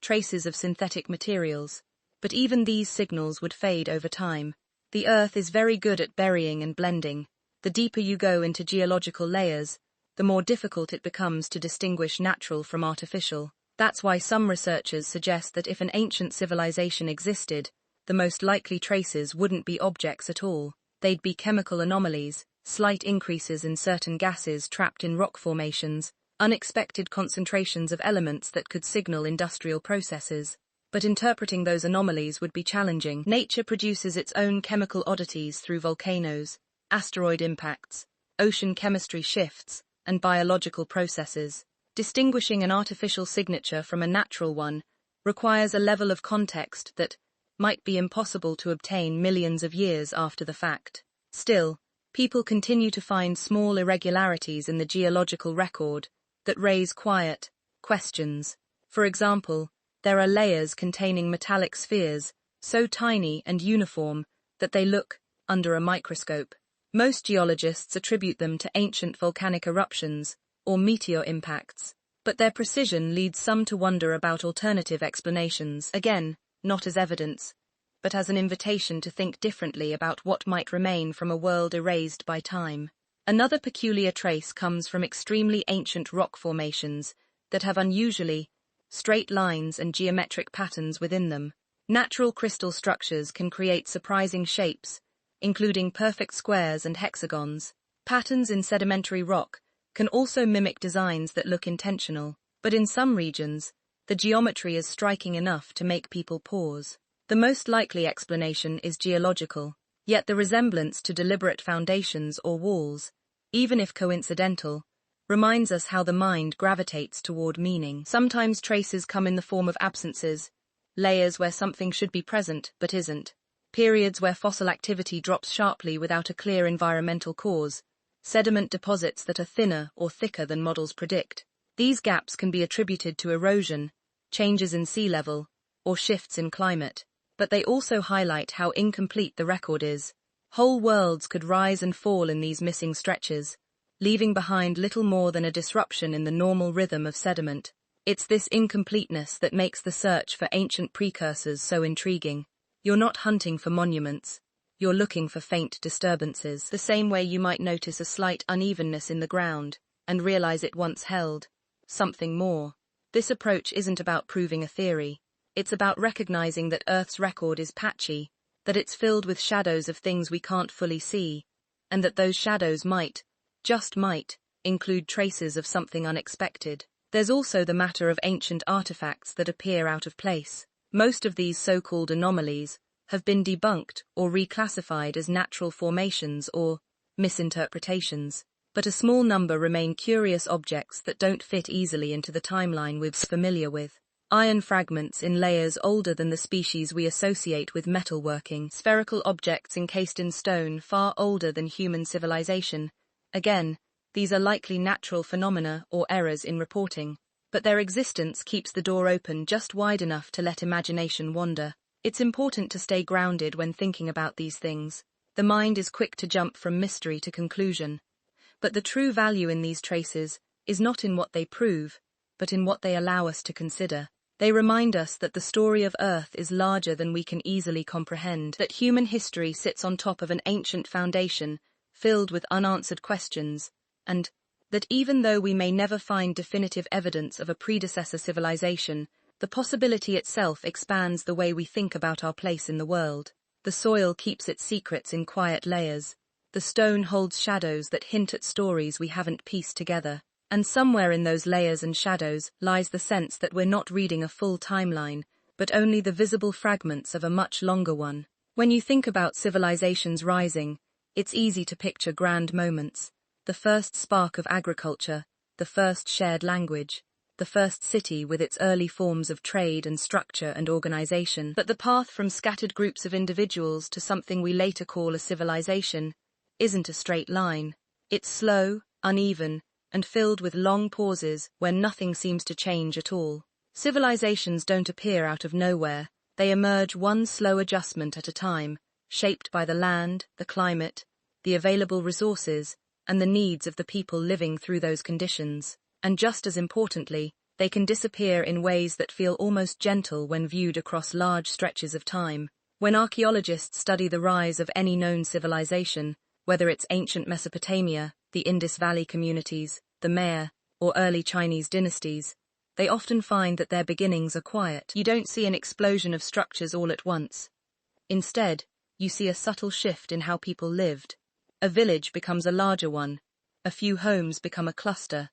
traces of synthetic materials. But even these signals would fade over time. The Earth is very good at burying and blending. The deeper you go into geological layers, the more difficult it becomes to distinguish natural from artificial. That's why some researchers suggest that if an ancient civilization existed, the most likely traces wouldn't be objects at all. They'd be chemical anomalies, slight increases in certain gases trapped in rock formations, unexpected concentrations of elements that could signal industrial processes. But interpreting those anomalies would be challenging. Nature produces its own chemical oddities through volcanoes, asteroid impacts, ocean chemistry shifts, and biological processes. Distinguishing an artificial signature from a natural one requires a level of context that might be impossible to obtain millions of years after the fact. Still, people continue to find small irregularities in the geological record that raise quiet questions. For example, there are layers containing metallic spheres, so tiny and uniform that they look under a microscope. Most geologists attribute them to ancient volcanic eruptions or meteor impacts, but their precision leads some to wonder about alternative explanations, again, not as evidence, but as an invitation to think differently about what might remain from a world erased by time. Another peculiar trace comes from extremely ancient rock formations that have unusually straight lines and geometric patterns within them. Natural crystal structures can create surprising shapes, including perfect squares and hexagons. Patterns in sedimentary rock can also mimic designs that look intentional, but in some regions, the geometry is striking enough to make people pause. The most likely explanation is geological, yet the resemblance to deliberate foundations or walls, even if coincidental, reminds us how the mind gravitates toward meaning. Sometimes traces come in the form of absences, layers where something should be present but isn't, periods where fossil activity drops sharply without a clear environmental cause, sediment deposits that are thinner or thicker than models predict. These gaps can be attributed to erosion, changes in sea level, or shifts in climate, but they also highlight how incomplete the record is. Whole worlds could rise and fall in these missing stretches, leaving behind little more than a disruption in the normal rhythm of sediment. It's this incompleteness that makes the search for ancient precursors so intriguing. You're not hunting for monuments, you're looking for faint disturbances, the same way you might notice a slight unevenness in the ground and realize it once held something more. This approach isn't about proving a theory, it's about recognizing that Earth's record is patchy, that it's filled with shadows of things we can't fully see, and that those shadows might, just might, include traces of something unexpected. There's also the matter of ancient artifacts that appear out of place. Most of these so-called anomalies have been debunked or reclassified as natural formations or misinterpretations, but a small number remain curious objects that don't fit easily into the timeline we're familiar with. Iron fragments in layers older than the species we associate with metalworking, spherical objects encased in stone far older than human civilization. Again, these are likely natural phenomena or errors in reporting, but their existence keeps the door open just wide enough to let imagination wander. It's important to stay grounded when thinking about these things. The mind is quick to jump from mystery to conclusion, but the true value in these traces is not in what they prove, but in what they allow us to consider. They remind us that the story of Earth is larger than we can easily comprehend, that human history sits on top of an ancient foundation filled with unanswered questions, and that even though we may never find definitive evidence of a predecessor civilization, the possibility itself expands the way we think about our place in the world. The soil keeps its secrets in quiet layers. The stone holds shadows that hint at stories we haven't pieced together. And somewhere in those layers and shadows lies the sense that we're not reading a full timeline, but only the visible fragments of a much longer one. When you think about civilizations rising, it's easy to picture grand moments. The first spark of agriculture, the first shared language, the first city with its early forms of trade and structure and organization. But the path from scattered groups of individuals to something we later call a civilization isn't a straight line. It's slow, uneven, and filled with long pauses where nothing seems to change at all. Civilizations don't appear out of nowhere, they emerge one slow adjustment at a time, shaped by the land, the climate, the available resources, and the needs of the people living through those conditions. And just as importantly, they can disappear in ways that feel almost gentle when viewed across large stretches of time. When archaeologists study the rise of any known civilization, whether it's ancient Mesopotamia, the Indus Valley communities, the Maya, or early Chinese dynasties, they often find that their beginnings are quiet. You don't see an explosion of structures all at once. Instead, you see a subtle shift in how people lived. A village becomes a larger one, a few homes become a cluster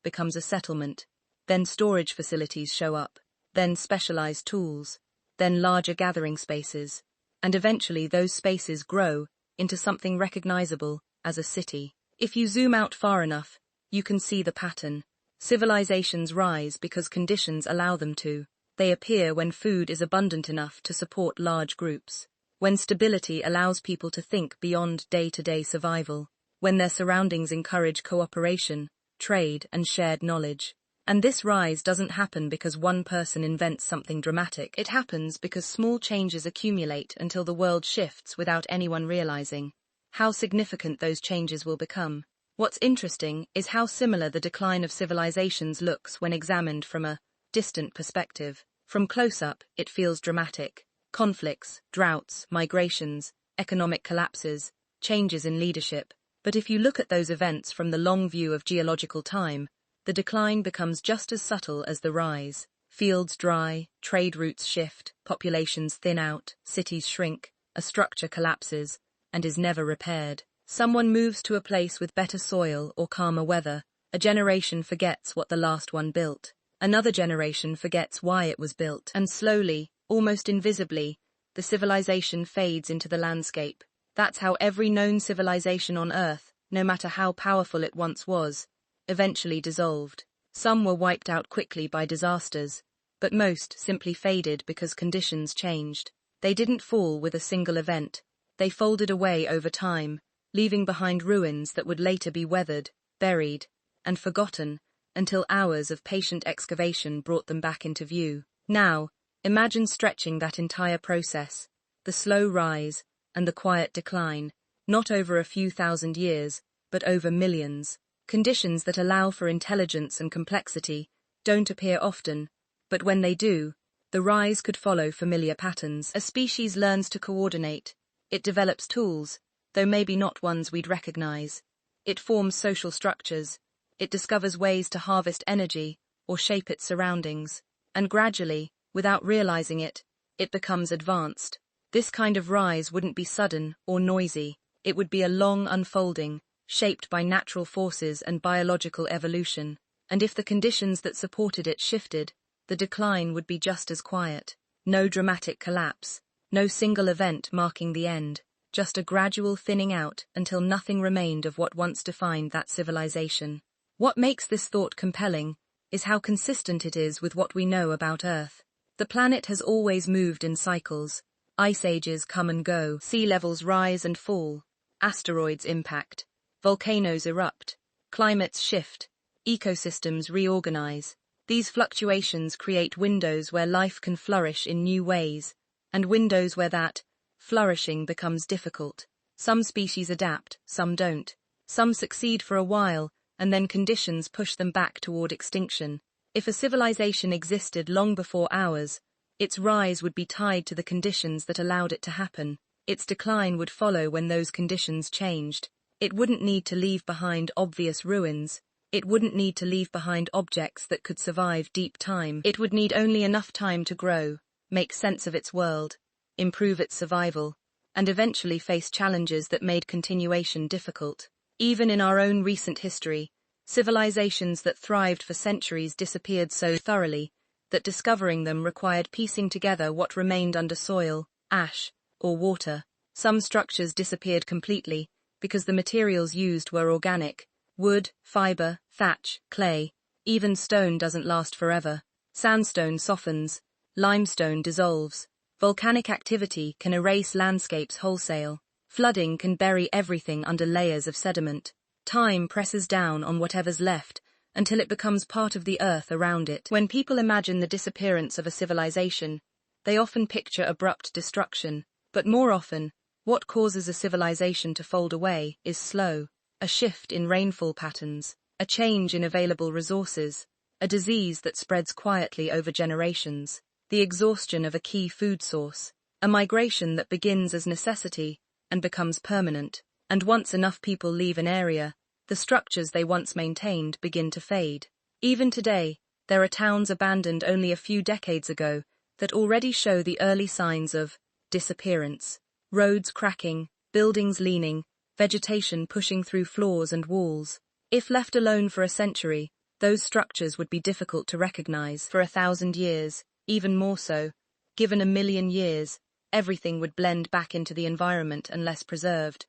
becomes a settlement, then storage facilities show up, then specialized tools, then larger gathering spaces, and eventually those spaces grow into something recognizable as a city. If you zoom out far enough, you can see the pattern. Civilizations rise because conditions allow them to. They appear when food is abundant enough to support large groups, when stability allows people to think beyond day-to-day survival, when their surroundings encourage cooperation, trade, and shared knowledge. And this rise doesn't happen because one person invents something dramatic. It happens because small changes accumulate until the world shifts without anyone realizing how significant those changes will become. What's interesting is how similar the decline of civilizations looks when examined from a distant perspective. From close-up, it feels dramatic. Conflicts, droughts, migrations, economic collapses, changes in leadership. But if you look at those events from the long view of geological time, the decline becomes just as subtle as the rise. Fields dry, trade routes shift, populations thin out, cities shrink, a structure collapses, and is never repaired. Someone moves to a place with better soil or calmer weather. A generation forgets what the last one built. Another generation forgets why it was built. And slowly, almost invisibly, the civilization fades into the landscape. That's how every known civilization on Earth, no matter how powerful it once was, eventually dissolved. Some were wiped out quickly by disasters, but most simply faded because conditions changed. They didn't fall with a single event. They folded away over time, leaving behind ruins that would later be weathered, buried, and forgotten until hours of patient excavation brought them back into view. Now, imagine stretching that entire process, the slow rise and the quiet decline, not over a few thousand years, but over millions. Conditions that allow for intelligence and complexity don't appear often, but when they do, the rise could follow familiar patterns. A species learns to coordinate. It develops tools, though maybe not ones we'd recognize. It forms social structures. It discovers ways to harvest energy or shape its surroundings. And gradually, without realizing it, it becomes advanced. This kind of rise wouldn't be sudden or noisy. It would be a long unfolding, shaped by natural forces and biological evolution, and if the conditions that supported it shifted, the decline would be just as quiet. No dramatic collapse, no single event marking the end, just a gradual thinning out until nothing remained of what once defined that civilization. What makes this thought compelling is how consistent it is with what we know about Earth. The planet has always moved in cycles. Ice ages come and go, sea levels rise and fall, asteroids impact, volcanoes erupt, climates shift, ecosystems reorganize. These fluctuations create windows where life can flourish in new ways, and windows where that flourishing becomes difficult. Some species adapt, some don't. Some succeed for a while, and then conditions push them back toward extinction. If a civilization existed long before ours, its rise would be tied to the conditions that allowed it to happen. Its decline would follow when those conditions changed. It wouldn't need to leave behind obvious ruins. It wouldn't need to leave behind objects that could survive deep time. It would need only enough time to grow, make sense of its world, improve its survival, and eventually face challenges that made continuation difficult. Even in our own recent history, civilizations that thrived for centuries disappeared so thoroughly that discovering them required piecing together what remained under soil, ash, or water. Some structures disappeared completely because the materials used were organic: wood, fiber, thatch, clay. Even stone doesn't last forever. Sandstone softens, limestone dissolves. Volcanic activity can erase landscapes wholesale. Flooding can bury everything under layers of sediment. Time presses down on whatever's left until it becomes part of the earth around it. When people imagine the disappearance of a civilization, they often picture abrupt destruction. But more often, what causes a civilization to fold away is slow. A shift in rainfall patterns, a change in available resources, a disease that spreads quietly over generations, the exhaustion of a key food source, a migration that begins as necessity and becomes permanent. And once enough people leave an area, the structures they once maintained begin to fade. Even today, there are towns abandoned only a few decades ago that already show the early signs of disappearance. Roads cracking, buildings leaning, vegetation pushing through floors and walls. If left alone for a century, those structures would be difficult to recognize. For 1,000 years, even more so. Given 1,000,000 years, everything would blend back into the environment unless preserved,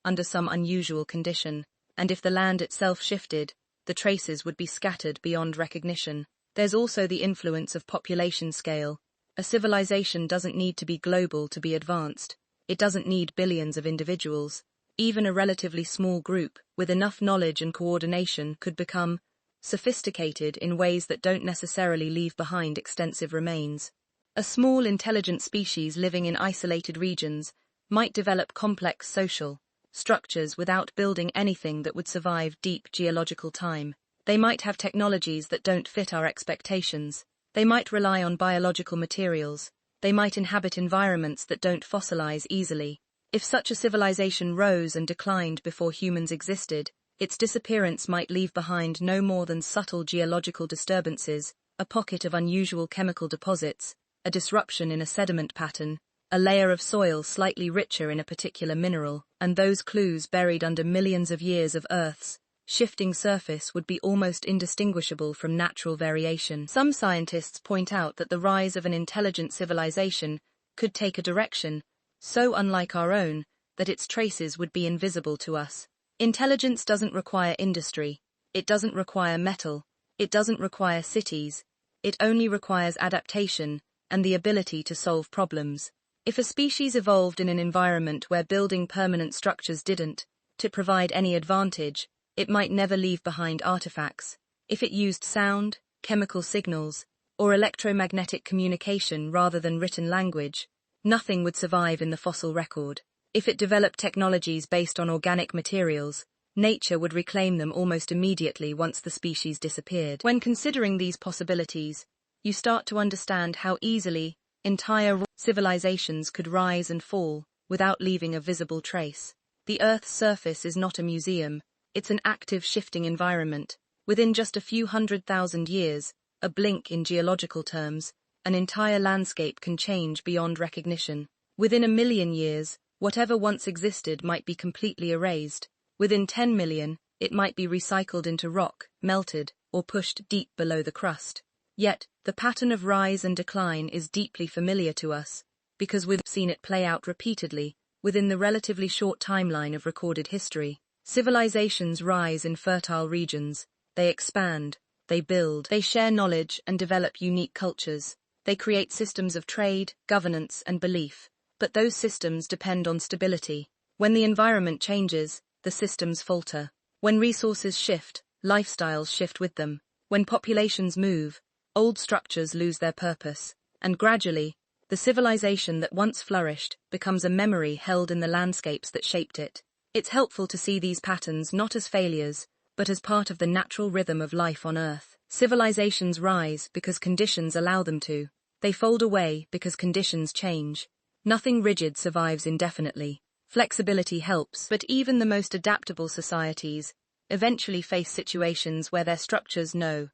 under some unusual condition. And if the land itself shifted, the traces would be scattered beyond recognition. There's also the influence of population scale. A civilization doesn't need to be global to be advanced. It doesn't need billions of individuals. Even a relatively small group, with enough knowledge and coordination, could become sophisticated in ways that don't necessarily leave behind extensive remains. A small, intelligent species living in isolated regions might develop complex social structures without building anything that would survive deep geological time. They might have technologies that don't fit our expectations. They might rely on biological materials. They might inhabit environments that don't fossilize easily. If such a civilization rose and declined before humans existed, its disappearance might leave behind no more than subtle geological disturbances, a pocket of unusual chemical deposits, a disruption in a sediment pattern, a layer of soil slightly richer in a particular mineral, and those clues buried under millions of years of Earth's shifting surface would be almost indistinguishable from natural variation. Some scientists point out that the rise of an intelligent civilization could take a direction so unlike our own that its traces would be invisible to us. Intelligence doesn't require industry. It doesn't require metal. It doesn't require cities. It only requires adaptation and the ability to solve problems. If a species evolved in an environment where building permanent structures didn't to provide any advantage, it might never leave behind artifacts. If it used sound, chemical signals, or electromagnetic communication rather than written language, nothing would survive in the fossil record. If it developed technologies based on organic materials, nature would reclaim them almost immediately once the species disappeared. When considering these possibilities, you start to understand how easily entire civilizations could rise and fall without leaving a visible trace. The Earth's surface is not a museum. It's an active, shifting environment. Within just a few 100,000 years, a blink in geological terms, an entire landscape can change beyond recognition. Within 1,000,000 years, whatever once existed might be completely erased. Within 10 million, it might be recycled into rock, melted, or pushed deep below the crust. Yet, the pattern of rise and decline is deeply familiar to us, because we've seen it play out repeatedly within the relatively short timeline of recorded history. Civilizations rise in fertile regions. They expand, they build, they share knowledge and develop unique cultures. They create systems of trade, governance, and belief. But those systems depend on stability. When the environment changes, the systems falter. When resources shift, lifestyles shift with them. When populations move, old structures lose their purpose. And gradually, the civilization that once flourished becomes a memory held in the landscapes that shaped it. It's helpful to see these patterns not as failures, but as part of the natural rhythm of life on Earth. Civilizations rise because conditions allow them to. They fold away because conditions change. Nothing rigid survives indefinitely. Flexibility helps, but even the most adaptable societies eventually face situations where their structures no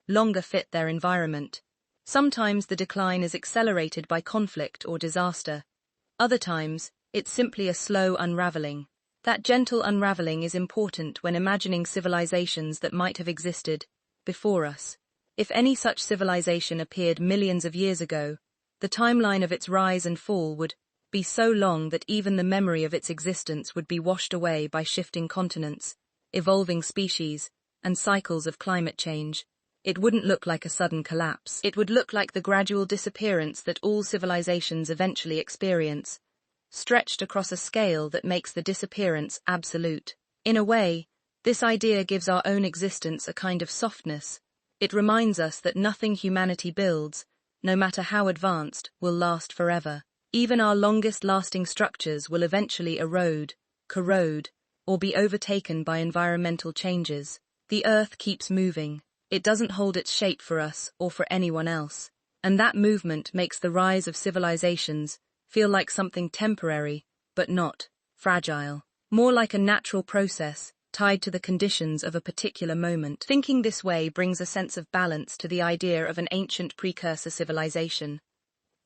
longer fit their environment. Sometimes the decline is accelerated by conflict or disaster. Other times, it's simply a slow unraveling. That gentle unraveling is important when imagining civilizations that might have existed before us. If any such civilization appeared millions of years ago, the timeline of its rise and fall would be so long that even the memory of its existence would be washed away by shifting continents, evolving species, and cycles of climate change. It wouldn't look like a sudden collapse. It would look like the gradual disappearance that all civilizations eventually experience, stretched across a scale that makes the disappearance absolute. In a way, this idea gives our own existence a kind of softness. It reminds us that nothing humanity builds, no matter how advanced, will last forever. Even our longest-lasting structures will eventually erode, corrode, or be overtaken by environmental changes. The Earth keeps moving. It doesn't hold its shape for us or for anyone else. And that movement makes the rise of civilizations feel like something temporary, but not fragile. More like a natural process, tied to the conditions of a particular moment. Thinking this way brings a sense of balance to the idea of an ancient precursor civilization.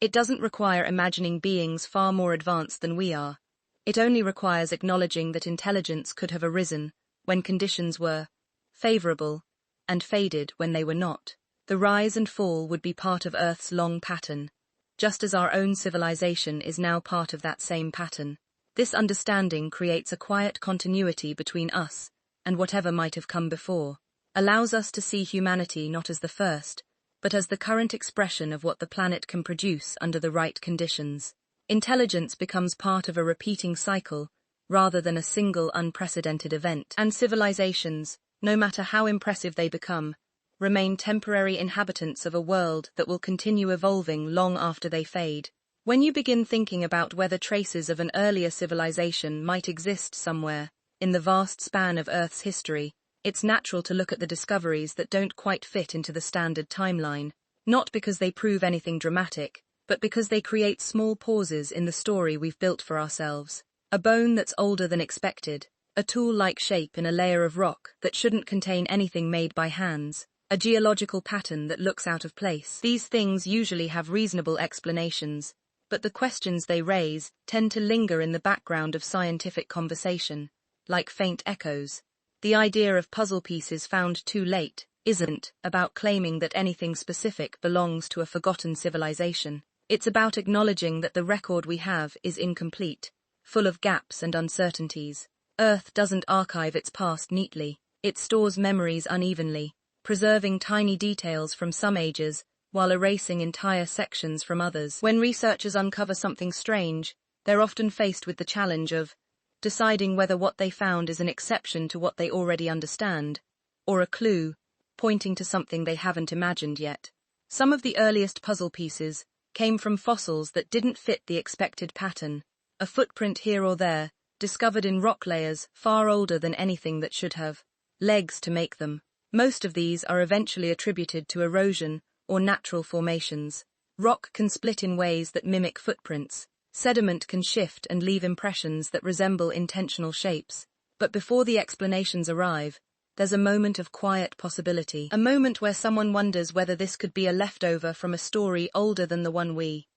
It doesn't require imagining beings far more advanced than we are. It only requires acknowledging that intelligence could have arisen when conditions were favorable and faded when they were not. The rise and fall would be part of Earth's long pattern, just as our own civilization is now part of that same pattern. This understanding creates a quiet continuity between us and whatever might have come before, allows us to see humanity not as the first, but as the current expression of what the planet can produce under the right conditions. Intelligence becomes part of a repeating cycle, rather than a single unprecedented event. And civilizations, no matter how impressive they become, remain temporary inhabitants of a world that will continue evolving long after they fade. When you begin thinking about whether traces of an earlier civilization might exist somewhere in the vast span of Earth's history, it's natural to look at the discoveries that don't quite fit into the standard timeline, not because they prove anything dramatic, but because they create small pauses in the story we've built for ourselves. A bone that's older than expected, a tool-like shape in a layer of rock that shouldn't contain anything made by hands, a geological pattern that looks out of place. These things usually have reasonable explanations, but the questions they raise tend to linger in the background of scientific conversation, like faint echoes. The idea of puzzle pieces found too late isn't about claiming that anything specific belongs to a forgotten civilization. It's about acknowledging that the record we have is incomplete, full of gaps and uncertainties. Earth doesn't archive its past neatly. It stores memories unevenly, preserving tiny details from some ages while erasing entire sections from others. When researchers uncover something strange, they're often faced with the challenge of deciding whether what they found is an exception to what they already understand, or a clue pointing to something they haven't imagined yet. Some of the earliest puzzle pieces came from fossils that didn't fit the expected pattern, a footprint here or there, discovered in rock layers far older than anything that should have legs to make them. Most of these are eventually attributed to erosion or natural formations. Rock can split in ways that mimic footprints. Sediment can shift and leave impressions that resemble intentional shapes. But before the explanations arrive, there's a moment of quiet possibility, a moment where someone wonders whether this could be a leftover from a story older than the one we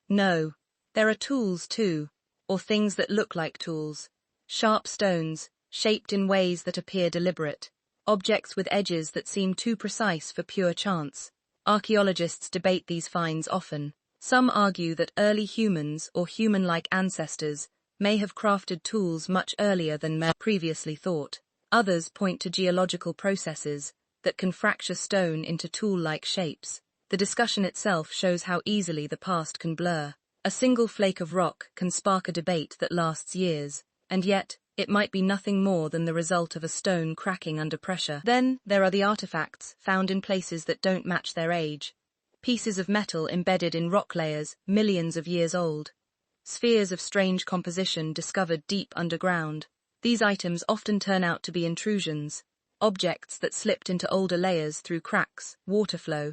know. There are tools too, or things that look like tools. Sharp stones, shaped in ways that appear deliberate. Objects with edges that seem too precise for pure chance. Archaeologists debate these finds often. Some argue that early humans or human-like ancestors may have crafted tools much earlier than men previously thought. Others point to geological processes that can fracture stone into tool-like shapes. The discussion itself shows how easily the past can blur. A single flake of rock can spark a debate that lasts years, and yet it might be nothing more than the result of a stone cracking under pressure. Then there are the artifacts found in places that don't match their age. Pieces of metal embedded in rock layers millions of years old. Spheres of strange composition discovered deep underground. These items often turn out to be intrusions, objects that slipped into older layers through cracks, water flow,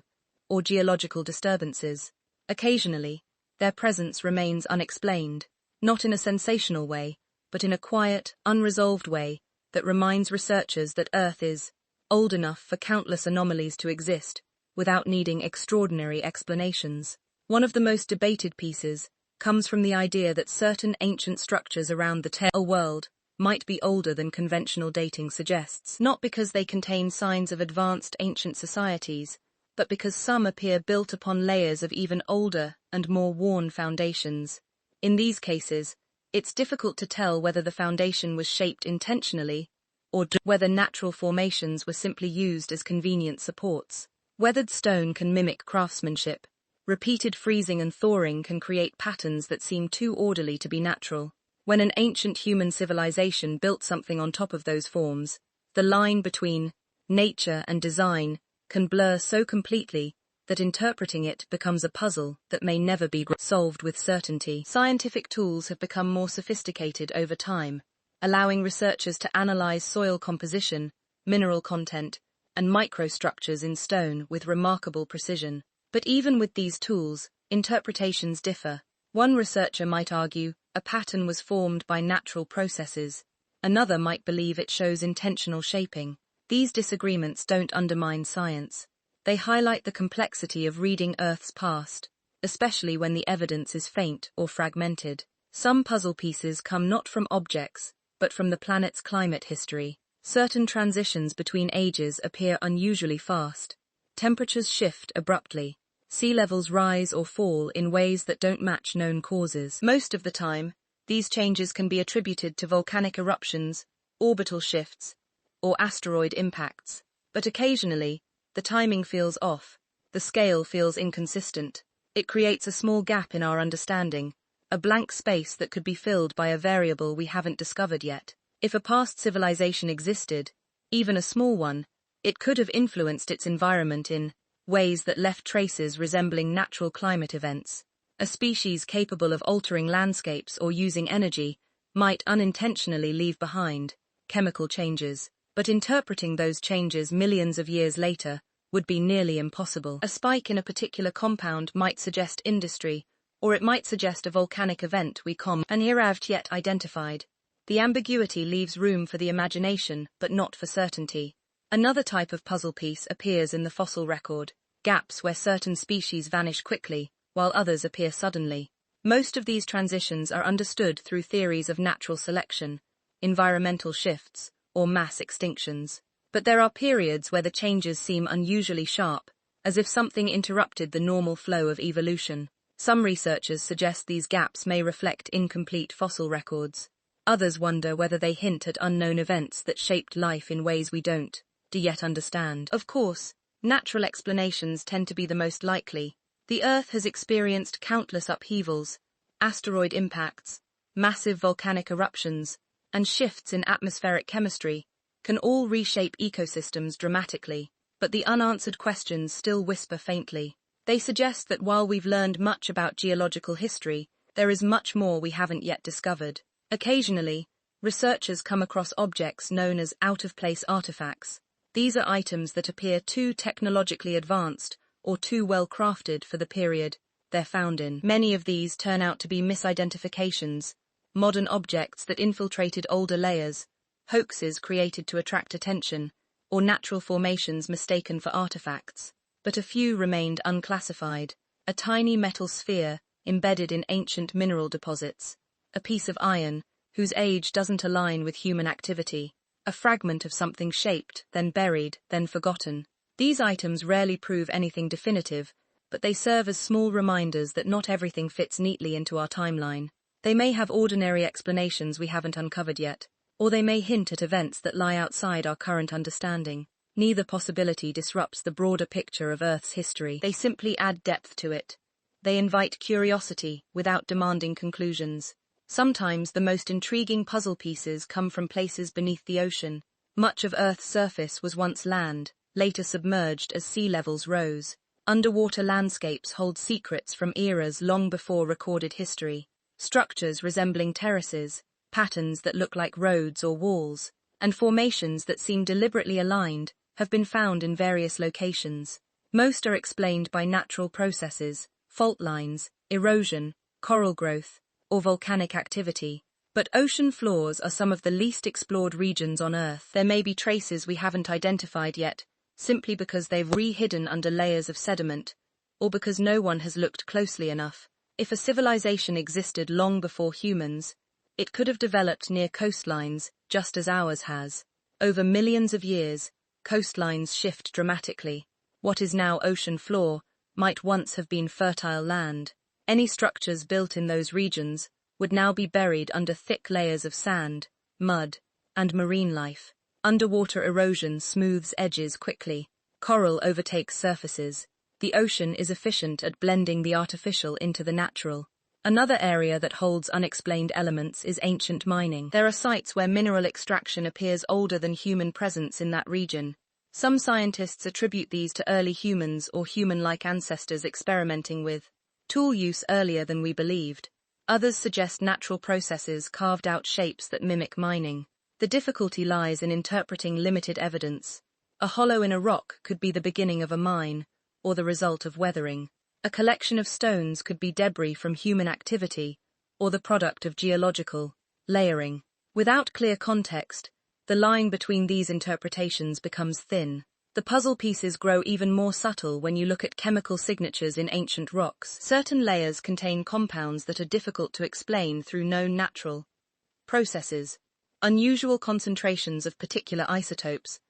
or geological disturbances. Occasionally, their presence remains unexplained, not in a sensational way, but in a quiet, unresolved way that reminds researchers that Earth is old enough for countless anomalies to exist, without needing extraordinary explanations. One of the most debated pieces comes from the idea that certain ancient structures around the world might be older than conventional dating suggests, not because they contain signs of advanced ancient societies, but because some appear built upon layers of even older and more worn foundations. In these cases, it's difficult to tell whether the foundation was shaped intentionally or whether natural formations were simply used as convenient supports. Weathered stone can mimic craftsmanship. Repeated freezing and thawing can create patterns that seem too orderly to be natural. When an ancient human civilization built something on top of those forms, the line between nature and design can blur so completely that interpreting it becomes a puzzle that may never be solved with certainty. Scientific tools have become more sophisticated over time, allowing researchers to analyze soil composition, mineral content, and microstructures in stone with remarkable precision. But even with these tools, interpretations differ. One researcher might argue a pattern was formed by natural processes. Another might believe it shows intentional shaping. These disagreements don't undermine science. They highlight the complexity of reading Earth's past, especially when the evidence is faint or fragmented. Some puzzle pieces come not from objects, but from the planet's climate history. Certain transitions between ages appear unusually fast. Temperatures shift abruptly. Sea levels rise or fall in ways that don't match known causes. Most of the time, these changes can be attributed to volcanic eruptions, orbital shifts, or asteroid impacts. But occasionally, the timing feels off. the scale feels inconsistent. It creates a small gap in our understanding, a blank space that could be filled by a variable we haven't discovered yet. If a past civilization existed, even a small one, it could have influenced its environment in ways that left traces resembling natural climate events. A species capable of altering landscapes or using energy might unintentionally leave behind chemical changes, but interpreting those changes millions of years later would be nearly impossible. A spike in a particular compound might suggest industry, or it might suggest a volcanic event we haven't yet identified. The ambiguity leaves room for the imagination, but not for certainty. Another type of puzzle piece appears in the fossil record, gaps where certain species vanish quickly, while others appear suddenly. Most of these transitions are understood through theories of natural selection, environmental shifts, or mass extinctions. But there are periods where the changes seem unusually sharp, as if something interrupted the normal flow of evolution. Some researchers suggest these gaps may reflect incomplete fossil records. Others wonder whether they hint at unknown events that shaped life in ways we don't yet understand. Of course, natural explanations tend to be the most likely. The Earth has experienced countless upheavals, asteroid impacts, massive volcanic eruptions, and shifts in atmospheric chemistry can all reshape ecosystems dramatically, but the unanswered questions still whisper faintly. They suggest that while we've learned much about geological history, there is much more we haven't yet discovered. Occasionally, researchers come across objects known as out-of-place artifacts. These are items that appear too technologically advanced or too well-crafted for the period they're found in. Many of these turn out to be misidentifications, modern objects that infiltrated older layers, hoaxes created to attract attention, or natural formations mistaken for artifacts. But a few remained unclassified: a tiny metal sphere embedded in ancient mineral deposits, a piece of iron whose age doesn't align with human activity, a fragment of something shaped, then buried, then forgotten. These items rarely prove anything definitive, but they serve as small reminders that not everything fits neatly into our timeline. They may have ordinary explanations we haven't uncovered yet, or they may hint at events that lie outside our current understanding. Neither possibility disrupts the broader picture of Earth's history. They simply add depth to it. They invite curiosity without demanding conclusions. Sometimes the most intriguing puzzle pieces come from places beneath the ocean. Much of Earth's surface was once land, later submerged as sea levels rose. Underwater landscapes hold secrets from eras long before recorded history. Structures resembling terraces, patterns that look like roads or walls, and formations that seem deliberately aligned have been found in various locations. Most are explained by natural processes, fault lines, erosion, coral growth, or volcanic activity. But ocean floors are some of the least explored regions on Earth. There may be traces we haven't identified yet, simply because they've hidden under layers of sediment, or because no one has looked closely enough. If a civilization existed long before humans, it could have developed near coastlines, just as ours has. Over millions of years, coastlines shift dramatically. What is now ocean floor might once have been fertile land. Any structures built in those regions would now be buried under thick layers of sand, mud, and marine life. Underwater erosion smooths edges quickly. Coral overtakes surfaces. The ocean is efficient at blending the artificial into the natural. Another area that holds unexplained elements is ancient mining. There are sites where mineral extraction appears older than human presence in that region. Some scientists attribute these to early humans or human-like ancestors experimenting with tool use earlier than we believed. Others suggest natural processes carved out shapes that mimic mining. The difficulty lies in interpreting limited evidence. A hollow in a rock could be the beginning of a mine, or the result of weathering. A collection of stones could be debris from human activity, or the product of geological layering. Without clear context, the line between these interpretations becomes thin. The puzzle pieces grow even more subtle when you look at chemical signatures in ancient rocks. Certain layers contain compounds that are difficult to explain through known natural processes. Unusual concentrations of particular isotopes,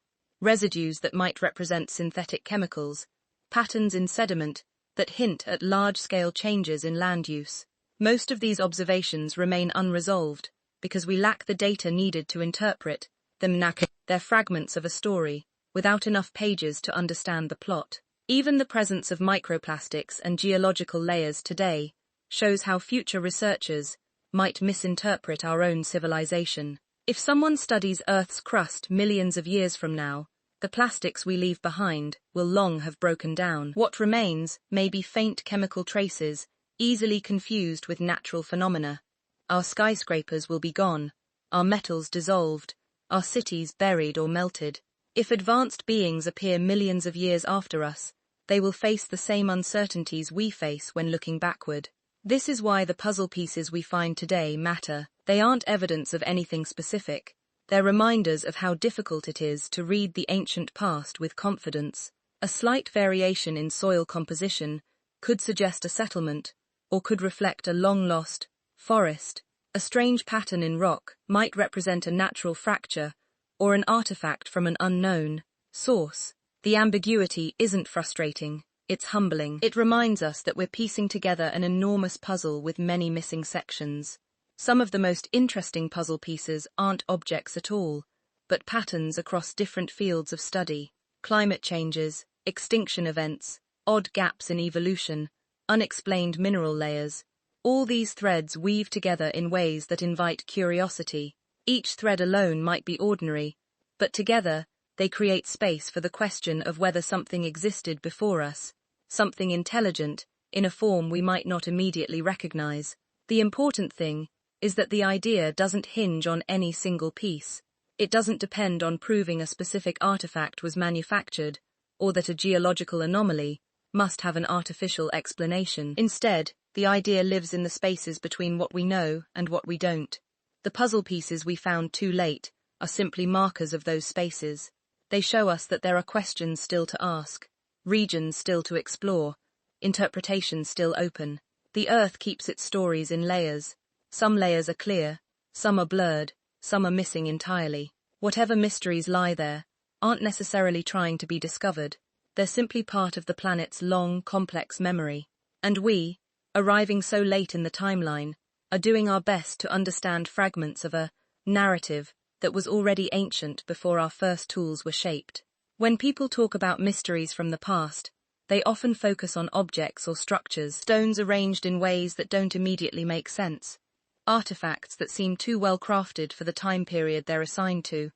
residues that might represent synthetic chemicals, patterns in sediment that hint at large-scale changes in land use. Most of these observations remain unresolved because we lack the data needed to interpret them. They're fragments of a story, without enough pages to understand the plot. Even the presence of microplastics and geological layers today shows how future researchers might misinterpret our own civilization. If someone studies Earth's crust millions of years from now, the plastics we leave behind will long have broken down. What remains may be faint chemical traces, easily confused with natural phenomena. Our skyscrapers will be gone, our metals dissolved, our cities buried or melted. If advanced beings appear millions of years after us, they will face the same uncertainties we face when looking backward. This is why the puzzle pieces we find today matter. They aren't evidence of anything specific. They're reminders of how difficult it is to read the ancient past with confidence. A slight variation in soil composition could suggest a settlement, or could reflect a long-lost forest. A strange pattern in rock might represent a natural fracture or an artifact from an unknown source. The ambiguity isn't frustrating, it's humbling. It reminds us that we're piecing together an enormous puzzle with many missing sections. Some of the most interesting puzzle pieces aren't objects at all, but patterns across different fields of study. Climate changes, extinction events, odd gaps in evolution, unexplained mineral layers. All these threads weave together in ways that invite curiosity. Each thread alone might be ordinary, but together they create space for the question of whether something existed before us, something intelligent, in a form we might not immediately recognize. The important thing is that the idea doesn't hinge on any single piece. It doesn't depend on proving a specific artifact was manufactured, or that a geological anomaly must have an artificial explanation. Instead, the idea lives in the spaces between what we know and what we don't. The puzzle pieces we found too late are simply markers of those spaces. They show us that there are questions still to ask, regions still to explore, interpretations still open. The Earth keeps its stories in layers. Some layers are clear, some are blurred, some are missing entirely. Whatever mysteries lie there aren't necessarily trying to be discovered. They're simply part of the planet's long, complex memory. And we, arriving so late in the timeline, are doing our best to understand fragments of a narrative that was already ancient before our first tools were shaped. When people talk about mysteries from the past, they often focus on objects or structures, stones arranged in ways that don't immediately make sense, artifacts that seem too well crafted for the time period they're assigned to,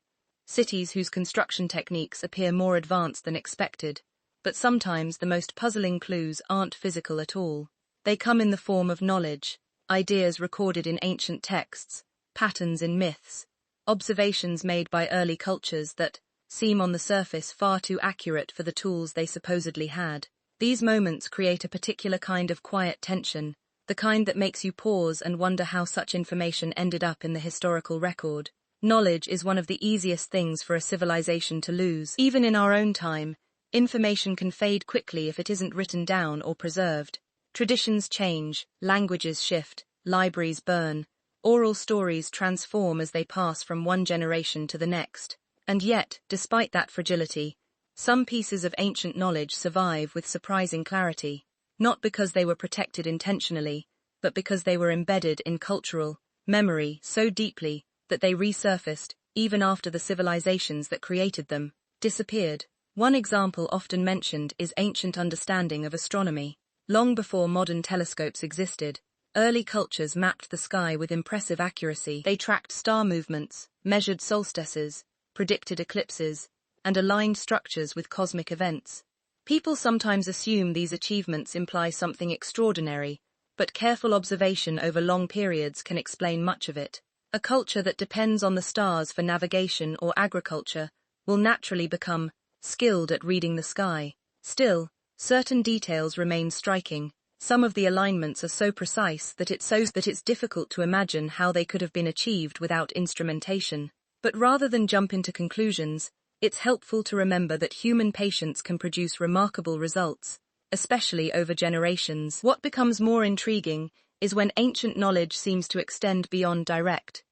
cities whose construction techniques appear more advanced than expected. But sometimes the most puzzling clues aren't physical at all. They come in the form of knowledge, ideas recorded in ancient texts, patterns in myths, observations made by early cultures that seem on the surface far too accurate for the tools they supposedly had. These moments create a particular kind of quiet tension, the kind that makes you pause and wonder how such information ended up in the historical record. Knowledge is one of the easiest things for a civilization to lose. Even in our own time, information can fade quickly if it isn't written down or preserved. Traditions change, languages shift, libraries burn, oral stories transform as they pass from one generation to the next. And yet, despite that fragility, some pieces of ancient knowledge survive with surprising clarity, not because they were protected intentionally, but because they were embedded in cultural memory so deeply that they resurfaced, even after the civilizations that created them disappeared. One example often mentioned is ancient understanding of astronomy. Long before modern telescopes existed, early cultures mapped the sky with impressive accuracy. They tracked star movements, measured solstices, predicted eclipses, and aligned structures with cosmic events. People sometimes assume these achievements imply something extraordinary, but careful observation over long periods can explain much of it. A culture that depends on the stars for navigation or agriculture will naturally become skilled at reading the sky. Still, certain details remain striking. Some of the alignments are so precise that it's difficult to imagine how they could have been achieved without instrumentation. But rather than jump into conclusions, it's helpful to remember that human patience can produce remarkable results, especially over generations. What becomes more intriguing is when ancient knowledge seems to extend beyond direct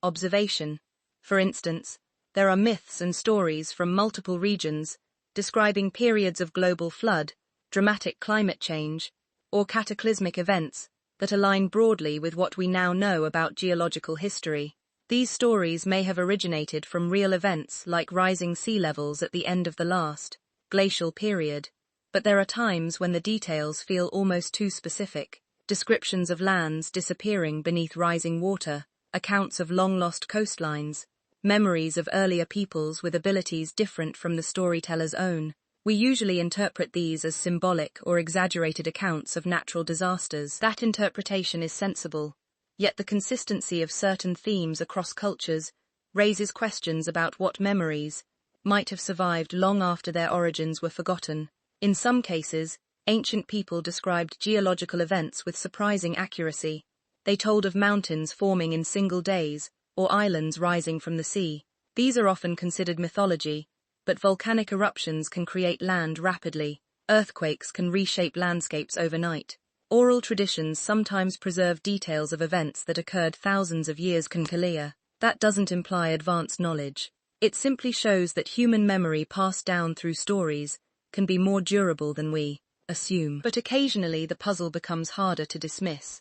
observation. For instance, there are myths and stories from multiple regions describing periods of global flood, dramatic climate change, or cataclysmic events that align broadly with what we now know about geological history. These stories may have originated from real events like rising sea levels at the end of the last glacial period, But there are times when the details feel almost too specific. Descriptions of lands disappearing beneath rising water, accounts of long-lost coastlines, memories of earlier peoples with abilities different from the storyteller's own. We usually interpret these as symbolic or exaggerated accounts of natural disasters. That interpretation is sensible, yet the consistency of certain themes across cultures raises questions about what memories might have survived long after their origins were forgotten. In some cases, ancient people described geological events with surprising accuracy. They told of mountains forming in single days, or islands rising from the sea. These are often considered mythology, but volcanic eruptions can create land rapidly. Earthquakes can reshape landscapes overnight. Oral traditions sometimes preserve details of events that occurred thousands of years ago. That doesn't imply advanced knowledge. It simply shows that human memory passed down through stories can be more durable than we assume. But occasionally the puzzle becomes harder to dismiss.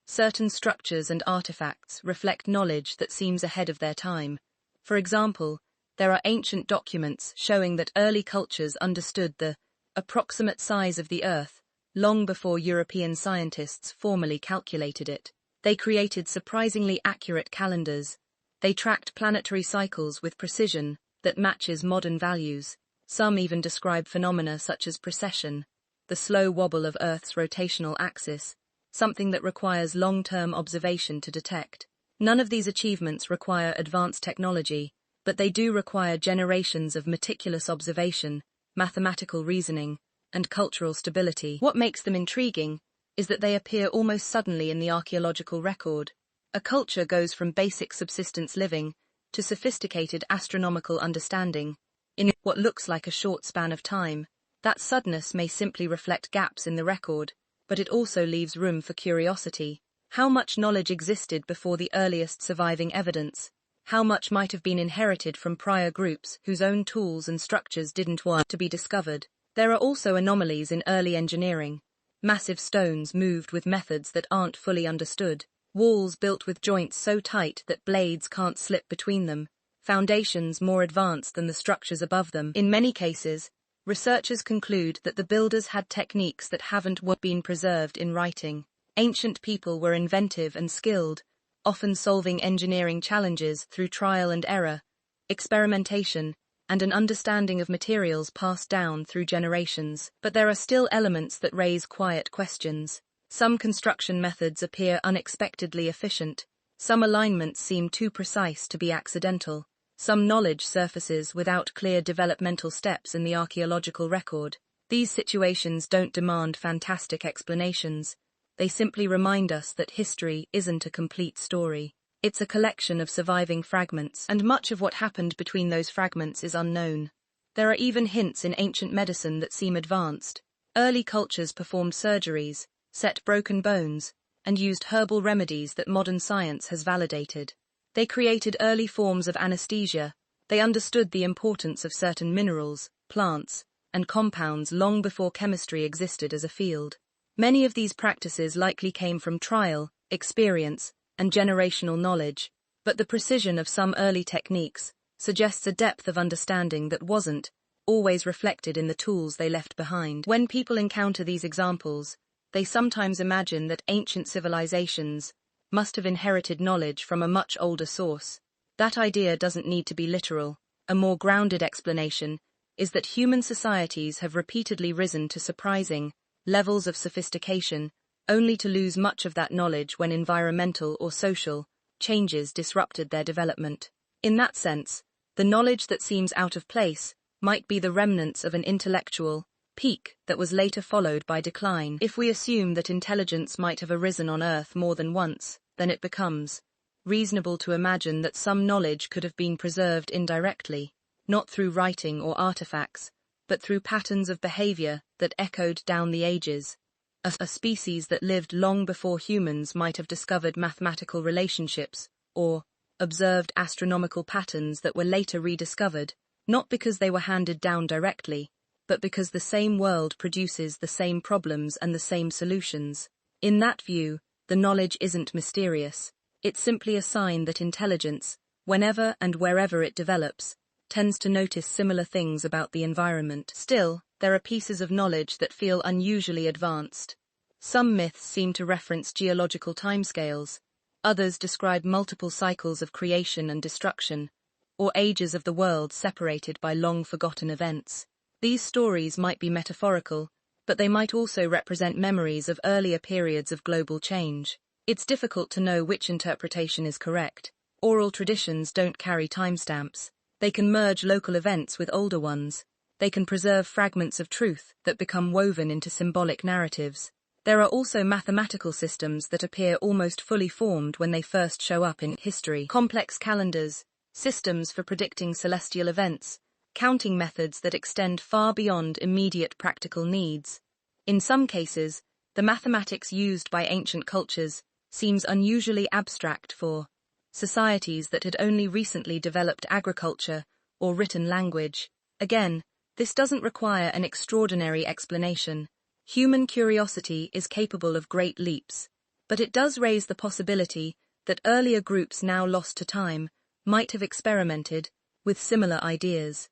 Certain structures and artifacts reflect knowledge that seems ahead of their time. For example, there are ancient documents showing that early cultures understood the approximate size of the Earth long before European scientists formally calculated it. They created surprisingly accurate calendars. They tracked planetary cycles with precision that matches modern values. Some even describe phenomena such as precession, the slow wobble of Earth's rotational axis, something that requires long-term observation to detect. None of these achievements require advanced technology, but they do require generations of meticulous observation, mathematical reasoning, and cultural stability. What makes them intriguing is that they appear almost suddenly in the archaeological record. A culture goes from basic subsistence living to sophisticated astronomical understanding in what looks like a short span of time. That suddenness may simply reflect gaps in the record, but it also leaves room for curiosity. How much knowledge existed before the earliest surviving evidence? How much might have been inherited from prior groups whose own tools and structures didn't want to be discovered? There are also anomalies in early engineering. Massive stones moved with methods that aren't fully understood. Walls built with joints so tight that blades can't slip between them. Foundations more advanced than the structures above them. In many cases, researchers conclude that the builders had techniques that haven't been preserved in writing. Ancient people were inventive and skilled, often solving engineering challenges through trial and error, experimentation, and an understanding of materials passed down through generations. But there are still elements that raise quiet questions. Some construction methods appear unexpectedly efficient. Some alignments seem too precise to be accidental. Some knowledge surfaces without clear developmental steps in the archaeological record. These situations don't demand fantastic explanations. They simply remind us that history isn't a complete story. It's a collection of surviving fragments, and much of what happened between those fragments is unknown. There are even hints in ancient medicine that seem advanced. Early cultures performed surgeries, set broken bones, and used herbal remedies that modern science has validated. They created early forms of anesthesia. They understood the importance of certain minerals, plants, and compounds long before chemistry existed as a field. Many of these practices likely came from trial, experience, and generational knowledge, but the precision of some early techniques suggests a depth of understanding that wasn't always reflected in the tools they left behind. When people encounter these examples, they sometimes imagine that ancient civilizations must have inherited knowledge from a much older source. That idea doesn't need to be literal. A more grounded explanation is that human societies have repeatedly risen to surprising levels of sophistication, only to lose much of that knowledge when environmental or social changes disrupted their development. In that sense, the knowledge that seems out of place might be the remnants of an intellectual peak that was later followed by decline. If we assume that intelligence might have arisen on Earth more than once, then it becomes reasonable to imagine that some knowledge could have been preserved indirectly, not through writing or artifacts, but through patterns of behavior that echoed down the ages. A species that lived long before humans might have discovered mathematical relationships or observed astronomical patterns that were later rediscovered, not because they were handed down directly, but because the same world produces the same problems and the same solutions. In that view, the knowledge isn't mysterious. It's simply a sign that intelligence, whenever and wherever it develops, tends to notice similar things about the environment. Still, there are pieces of knowledge that feel unusually advanced. Some myths seem to reference geological timescales, others describe multiple cycles of creation and destruction, or ages of the world separated by long-forgotten events. These stories might be metaphorical, but they might also represent memories of earlier periods of global change. It's difficult to know which interpretation is correct. Oral traditions don't carry timestamps. They can merge local events with older ones. They can preserve fragments of truth that become woven into symbolic narratives. There are also mathematical systems that appear almost fully formed when they first show up in history. Complex calendars, systems for predicting celestial events, counting methods that extend far beyond immediate practical needs. In some cases, the mathematics used by ancient cultures seems unusually abstract for societies that had only recently developed agriculture or written language. Again, this doesn't require an extraordinary explanation. Human curiosity is capable of great leaps, but it does raise the possibility that earlier groups now lost to time might have experimented with similar ideas,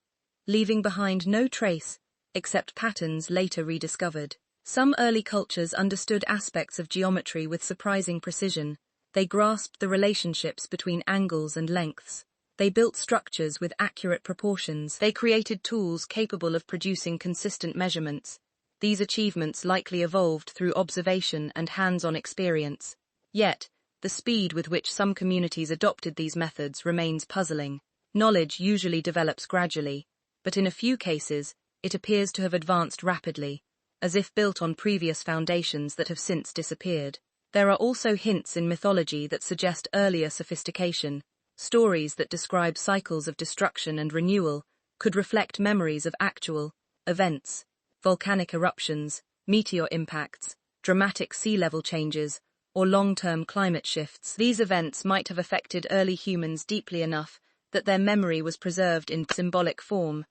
leaving behind no trace except patterns later rediscovered. Some early cultures understood aspects of geometry with surprising precision. They grasped the relationships between angles and lengths. They built structures with accurate proportions. They created tools capable of producing consistent measurements. These achievements likely evolved through observation and hands-on experience. Yet, the speed with which some communities adopted these methods remains puzzling. Knowledge usually develops gradually, but in a few cases, it appears to have advanced rapidly, as if built on previous foundations that have since disappeared. There are also hints in mythology that suggest earlier sophistication. Stories that describe cycles of destruction and renewal could reflect memories of actual events, volcanic eruptions, meteor impacts, dramatic sea level changes, or long-term climate shifts. These events might have affected early humans deeply enough that their memory was preserved in symbolic form,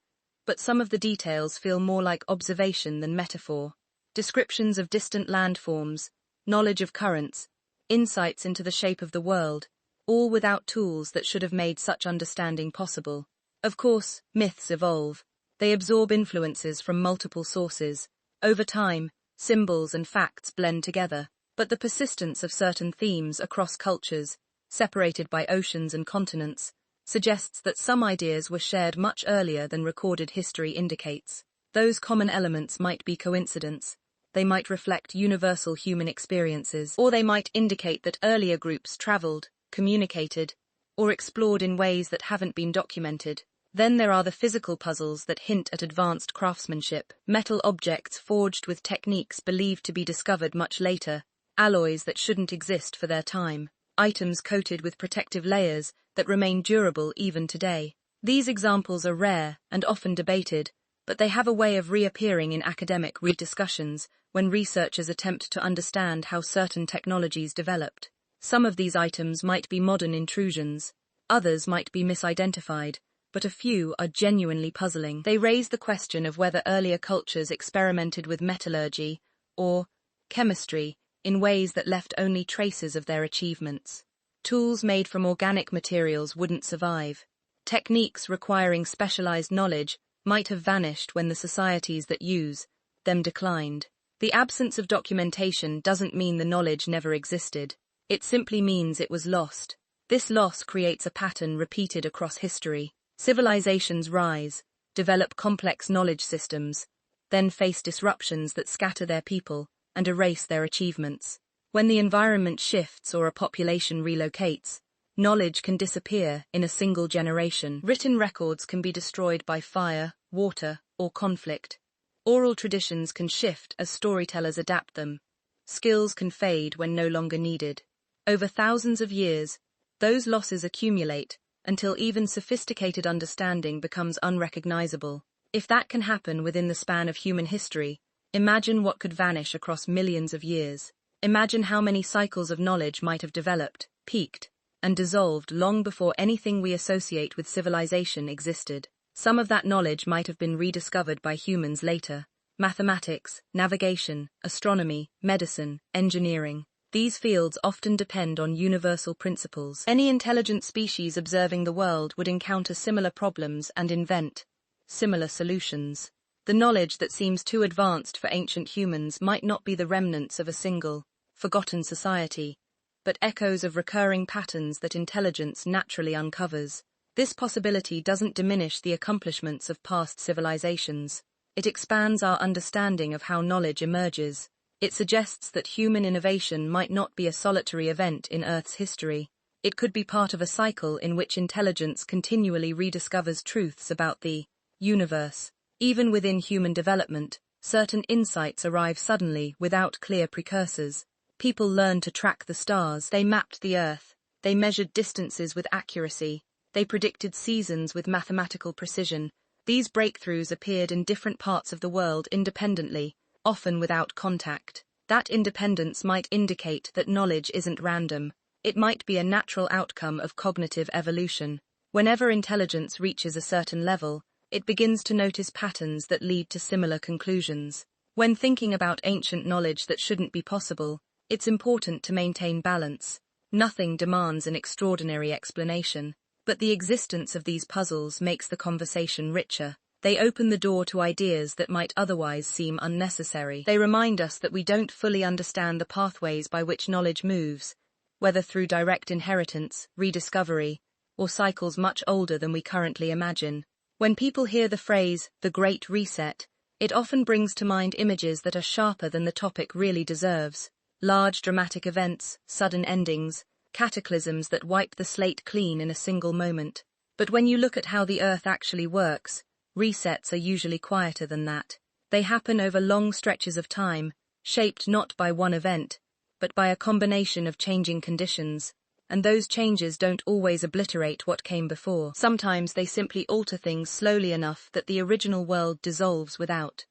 but some of the details feel more like observation than metaphor. Descriptions of distant landforms, knowledge of currents, insights into the shape of the world, all without tools that should have made such understanding possible. Of course, myths evolve. They absorb influences from multiple sources. Over time, symbols and facts blend together, but the persistence of certain themes across cultures, separated by oceans and continents, suggests that some ideas were shared much earlier than recorded history indicates. Those common elements might be coincidence. They might reflect universal human experiences, or they might indicate that earlier groups traveled, communicated, or explored in ways that haven't been documented. Then there are the physical puzzles that hint at advanced craftsmanship, metal objects forged with techniques believed to be discovered much later, alloys that shouldn't exist for their time, items coated with protective layers that remain durable even today. These examples are rare and often debated, but they have a way of reappearing in academic discussions when researchers attempt to understand how certain technologies developed. Some of these items might be modern intrusions, others might be misidentified, but a few are genuinely puzzling. They raise the question of whether earlier cultures experimented with metallurgy or chemistry in ways that left only traces of their achievements. Tools made from organic materials wouldn't survive. Techniques requiring specialized knowledge might have vanished when the societies that use them declined. The absence of documentation doesn't mean the knowledge never existed. It simply means it was lost. This loss creates a pattern repeated across history. Civilizations rise, develop complex knowledge systems, then face disruptions that scatter their people and erase their achievements. When the environment shifts or a population relocates, knowledge can disappear in a single generation. Written records can be destroyed by fire, water, or conflict. Oral traditions can shift as storytellers adapt them. Skills can fade when no longer needed. Over thousands of years, those losses accumulate until even sophisticated understanding becomes unrecognizable. If that can happen within the span of human history, imagine what could vanish across millions of years. Imagine how many cycles of knowledge might have developed, peaked, and dissolved long before anything we associate with civilization existed. Some of that knowledge might have been rediscovered by humans later. Mathematics, navigation, astronomy, medicine, engineering. These fields often depend on universal principles. Any intelligent species observing the world would encounter similar problems and invent similar solutions. The knowledge that seems too advanced for ancient humans might not be the remnants of a single, forgotten society, but echoes of recurring patterns that intelligence naturally uncovers. This possibility doesn't diminish the accomplishments of past civilizations. It expands our understanding of how knowledge emerges. It suggests that human innovation might not be a solitary event in Earth's history. It could be part of a cycle in which intelligence continually rediscovers truths about the universe. Even within human development, certain insights arrive suddenly without clear precursors. People learned to track the stars, they mapped the Earth, they measured distances with accuracy, they predicted seasons with mathematical precision. These breakthroughs appeared in different parts of the world independently, often without contact. That independence might indicate that knowledge isn't random. It might be a natural outcome of cognitive evolution. Whenever intelligence reaches a certain level, it begins to notice patterns that lead to similar conclusions. When thinking about ancient knowledge that shouldn't be possible, it's important to maintain balance. Nothing demands an extraordinary explanation, but the existence of these puzzles makes the conversation richer. They open the door to ideas that might otherwise seem unnecessary. They remind us that we don't fully understand the pathways by which knowledge moves, whether through direct inheritance, rediscovery, or cycles much older than we currently imagine. When people hear the phrase, the Great Reset, it often brings to mind images that are sharper than the topic really deserves. Large dramatic events, sudden endings, cataclysms that wipe the slate clean in a single moment. But when you look at how the Earth actually works, resets are usually quieter than that. They happen over long stretches of time, shaped not by one event, but by a combination of changing conditions, and those changes don't always obliterate what came before. Sometimes they simply alter things slowly enough that the original world dissolves without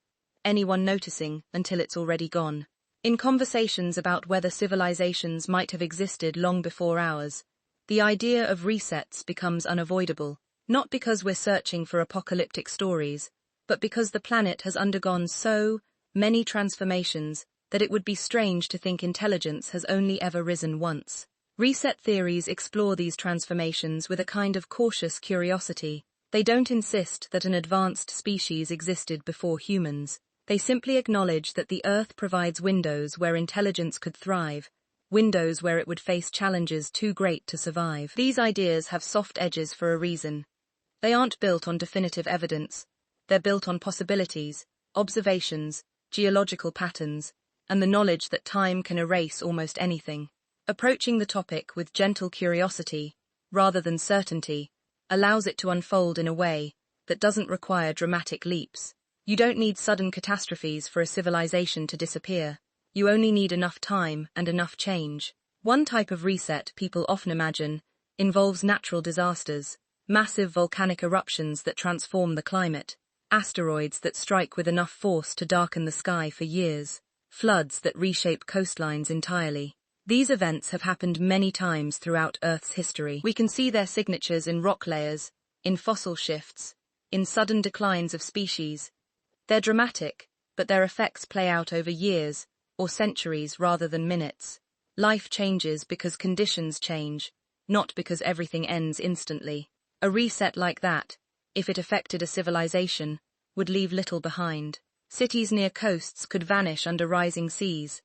anyone noticing until it's already gone. In conversations about whether civilizations might have existed long before ours, the idea of resets becomes unavoidable, not because we're searching for apocalyptic stories, but because the planet has undergone so many transformations that it would be strange to think intelligence has only ever risen once. Reset theories explore these transformations with a kind of cautious curiosity. They don't insist that an advanced species existed before humans. They simply acknowledge that the Earth provides windows where intelligence could thrive, windows where it would face challenges too great to survive. These ideas have soft edges for a reason. They aren't built on definitive evidence. They're built on possibilities, observations, geological patterns, and the knowledge that time can erase almost anything. Approaching the topic with gentle curiosity, rather than certainty, allows it to unfold in a way that doesn't require dramatic leaps. You don't need sudden catastrophes for a civilization to disappear. You only need enough time and enough change. One type of reset people often imagine involves natural disasters, massive volcanic eruptions that transform the climate, asteroids that strike with enough force to darken the sky for years, floods that reshape coastlines entirely. These events have happened many times throughout Earth's history. We can see their signatures in rock layers, in fossil shifts, in sudden declines of species. They're dramatic, but their effects play out over years, or centuries rather than minutes. Life changes because conditions change, not because everything ends instantly. A reset like that, if it affected a civilization, would leave little behind. Cities near coasts could vanish under rising seas.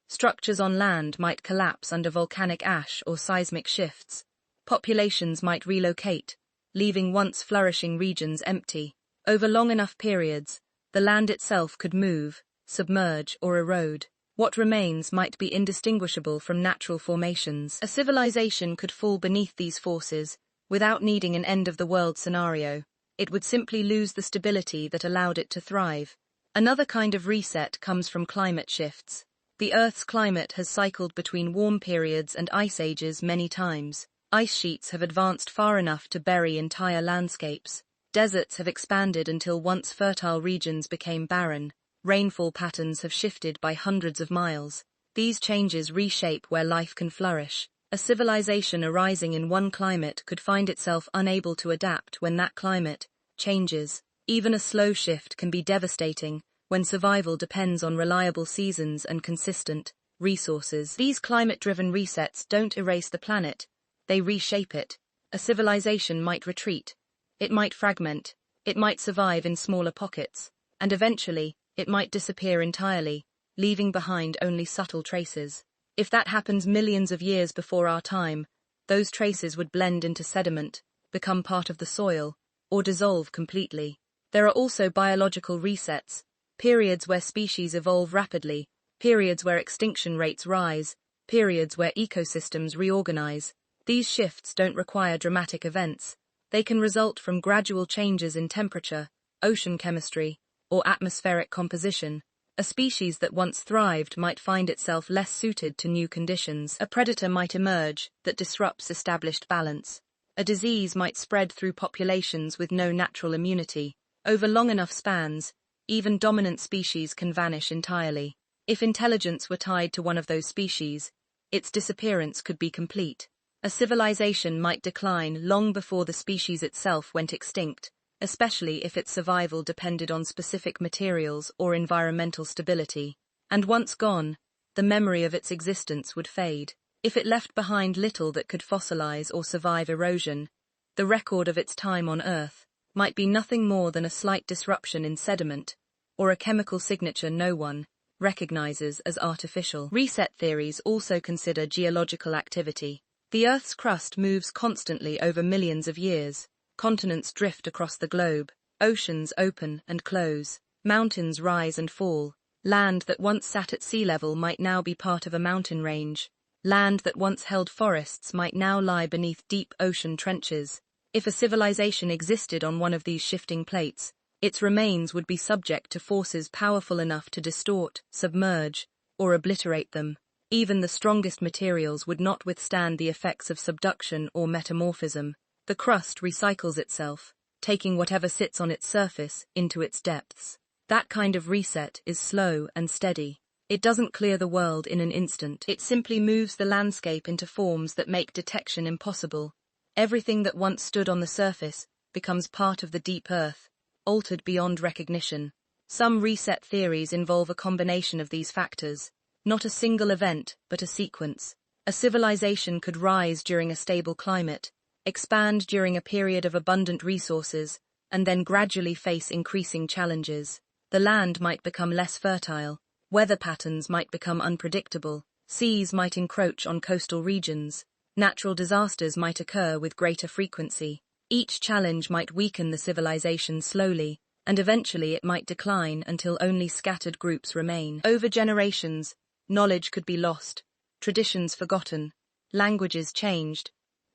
Structures on land might collapse under volcanic ash or seismic shifts. Populations might relocate, leaving once flourishing regions empty. Over long enough periods, the land itself could move, submerge, or erode. What remains might be indistinguishable from natural formations. A civilization could fall beneath these forces without needing an end-of-the-world scenario. It would simply lose the stability that allowed it to thrive. Another kind of reset comes from climate shifts. The Earth's climate has cycled between warm periods and ice ages many times. Ice sheets have advanced far enough to bury entire landscapes. Deserts have expanded until once fertile regions became barren. Rainfall patterns have shifted by hundreds of miles. These changes reshape where life can flourish. A civilization arising in one climate could find itself unable to adapt when that climate changes. Even a slow shift can be devastating when survival depends on reliable seasons and consistent resources. These climate-driven resets don't erase the planet, they reshape it. A civilization might retreat, it might fragment, it might survive in smaller pockets, and eventually, it might disappear entirely, leaving behind only subtle traces. If that happens millions of years before our time, those traces would blend into sediment, become part of the soil, or dissolve completely. There are also biological resets, periods where species evolve rapidly, periods where extinction rates rise, periods where ecosystems reorganize. These shifts don't require dramatic events. They can result from gradual changes in temperature, ocean chemistry, or atmospheric composition. A species that once thrived might find itself less suited to new conditions. A predator might emerge that disrupts established balance. A disease might spread through populations with no natural immunity. Over long enough spans, even dominant species can vanish entirely. If intelligence were tied to one of those species, its disappearance could be complete. A civilization might decline long before the species itself went extinct, especially if its survival depended on specific materials or environmental stability. And once gone, the memory of its existence would fade. If it left behind little that could fossilize or survive erosion, the record of its time on Earth might be nothing more than a slight disruption in sediment, or a chemical signature no one recognizes as artificial. Reset theories also consider geological activity. The Earth's crust moves constantly over millions of years. Continents drift across the globe, oceans open and close, mountains rise and fall. Land that once sat at sea level might now be part of a mountain range. Land that once held forests might now lie beneath deep ocean trenches. If a civilization existed on one of these shifting plates, its remains would be subject to forces powerful enough to distort, submerge, or obliterate them. Even the strongest materials would not withstand the effects of subduction or metamorphism. The crust recycles itself, taking whatever sits on its surface into its depths. That kind of reset is slow and steady. It doesn't clear the world in an instant. It simply moves the landscape into forms that make detection impossible. Everything that once stood on the surface becomes part of the deep earth, altered beyond recognition. Some reset theories involve a combination of these factors, not a single event, but a sequence. A civilization could rise during a stable climate, expand during a period of abundant resources, and then gradually face increasing challenges. The land might become less fertile, weather patterns might become unpredictable, seas might encroach on coastal regions, natural disasters might occur with greater frequency. Each challenge might weaken the civilization slowly, and eventually it might decline until only scattered groups remain. Over generations, knowledge could be lost, traditions forgotten, languages changed,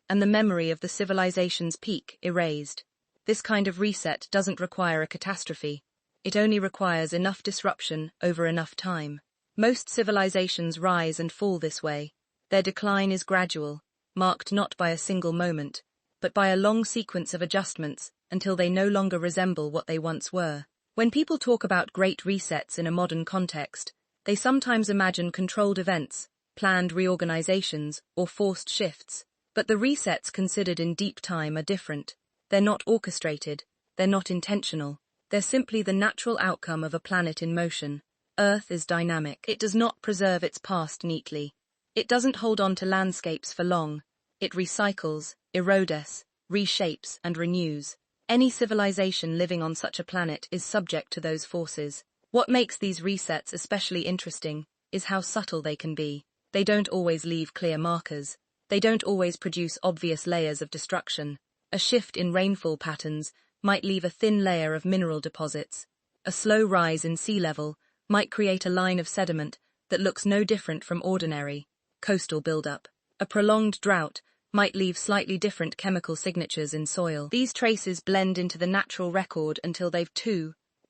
and the memory of the civilization's peak erased. This kind of reset doesn't require a catastrophe. It only requires enough disruption over enough time. Most civilizations rise and fall this way. Their decline is gradual, marked not by a single moment, but by a long sequence of adjustments until they no longer resemble what they once were. When people talk about great resets in a modern context, they sometimes imagine controlled events, planned reorganizations, or forced shifts. But the resets considered in deep time are different. They're not orchestrated, they're not intentional. They're simply the natural outcome of a planet in motion. Earth is dynamic. It does not preserve its past neatly. It doesn't hold on to landscapes for long. It recycles, erodes, reshapes, and renews. Any civilization living on such a planet is subject to those forces. What makes these resets especially interesting is how subtle they can be. They don't always leave clear markers. They don't always produce obvious layers of destruction. A shift in rainfall patterns might leave a thin layer of mineral deposits. A slow rise in sea level might create a line of sediment that looks no different from ordinary coastal buildup. A prolonged drought might leave slightly different chemical signatures in soil. These traces blend into the natural record until they've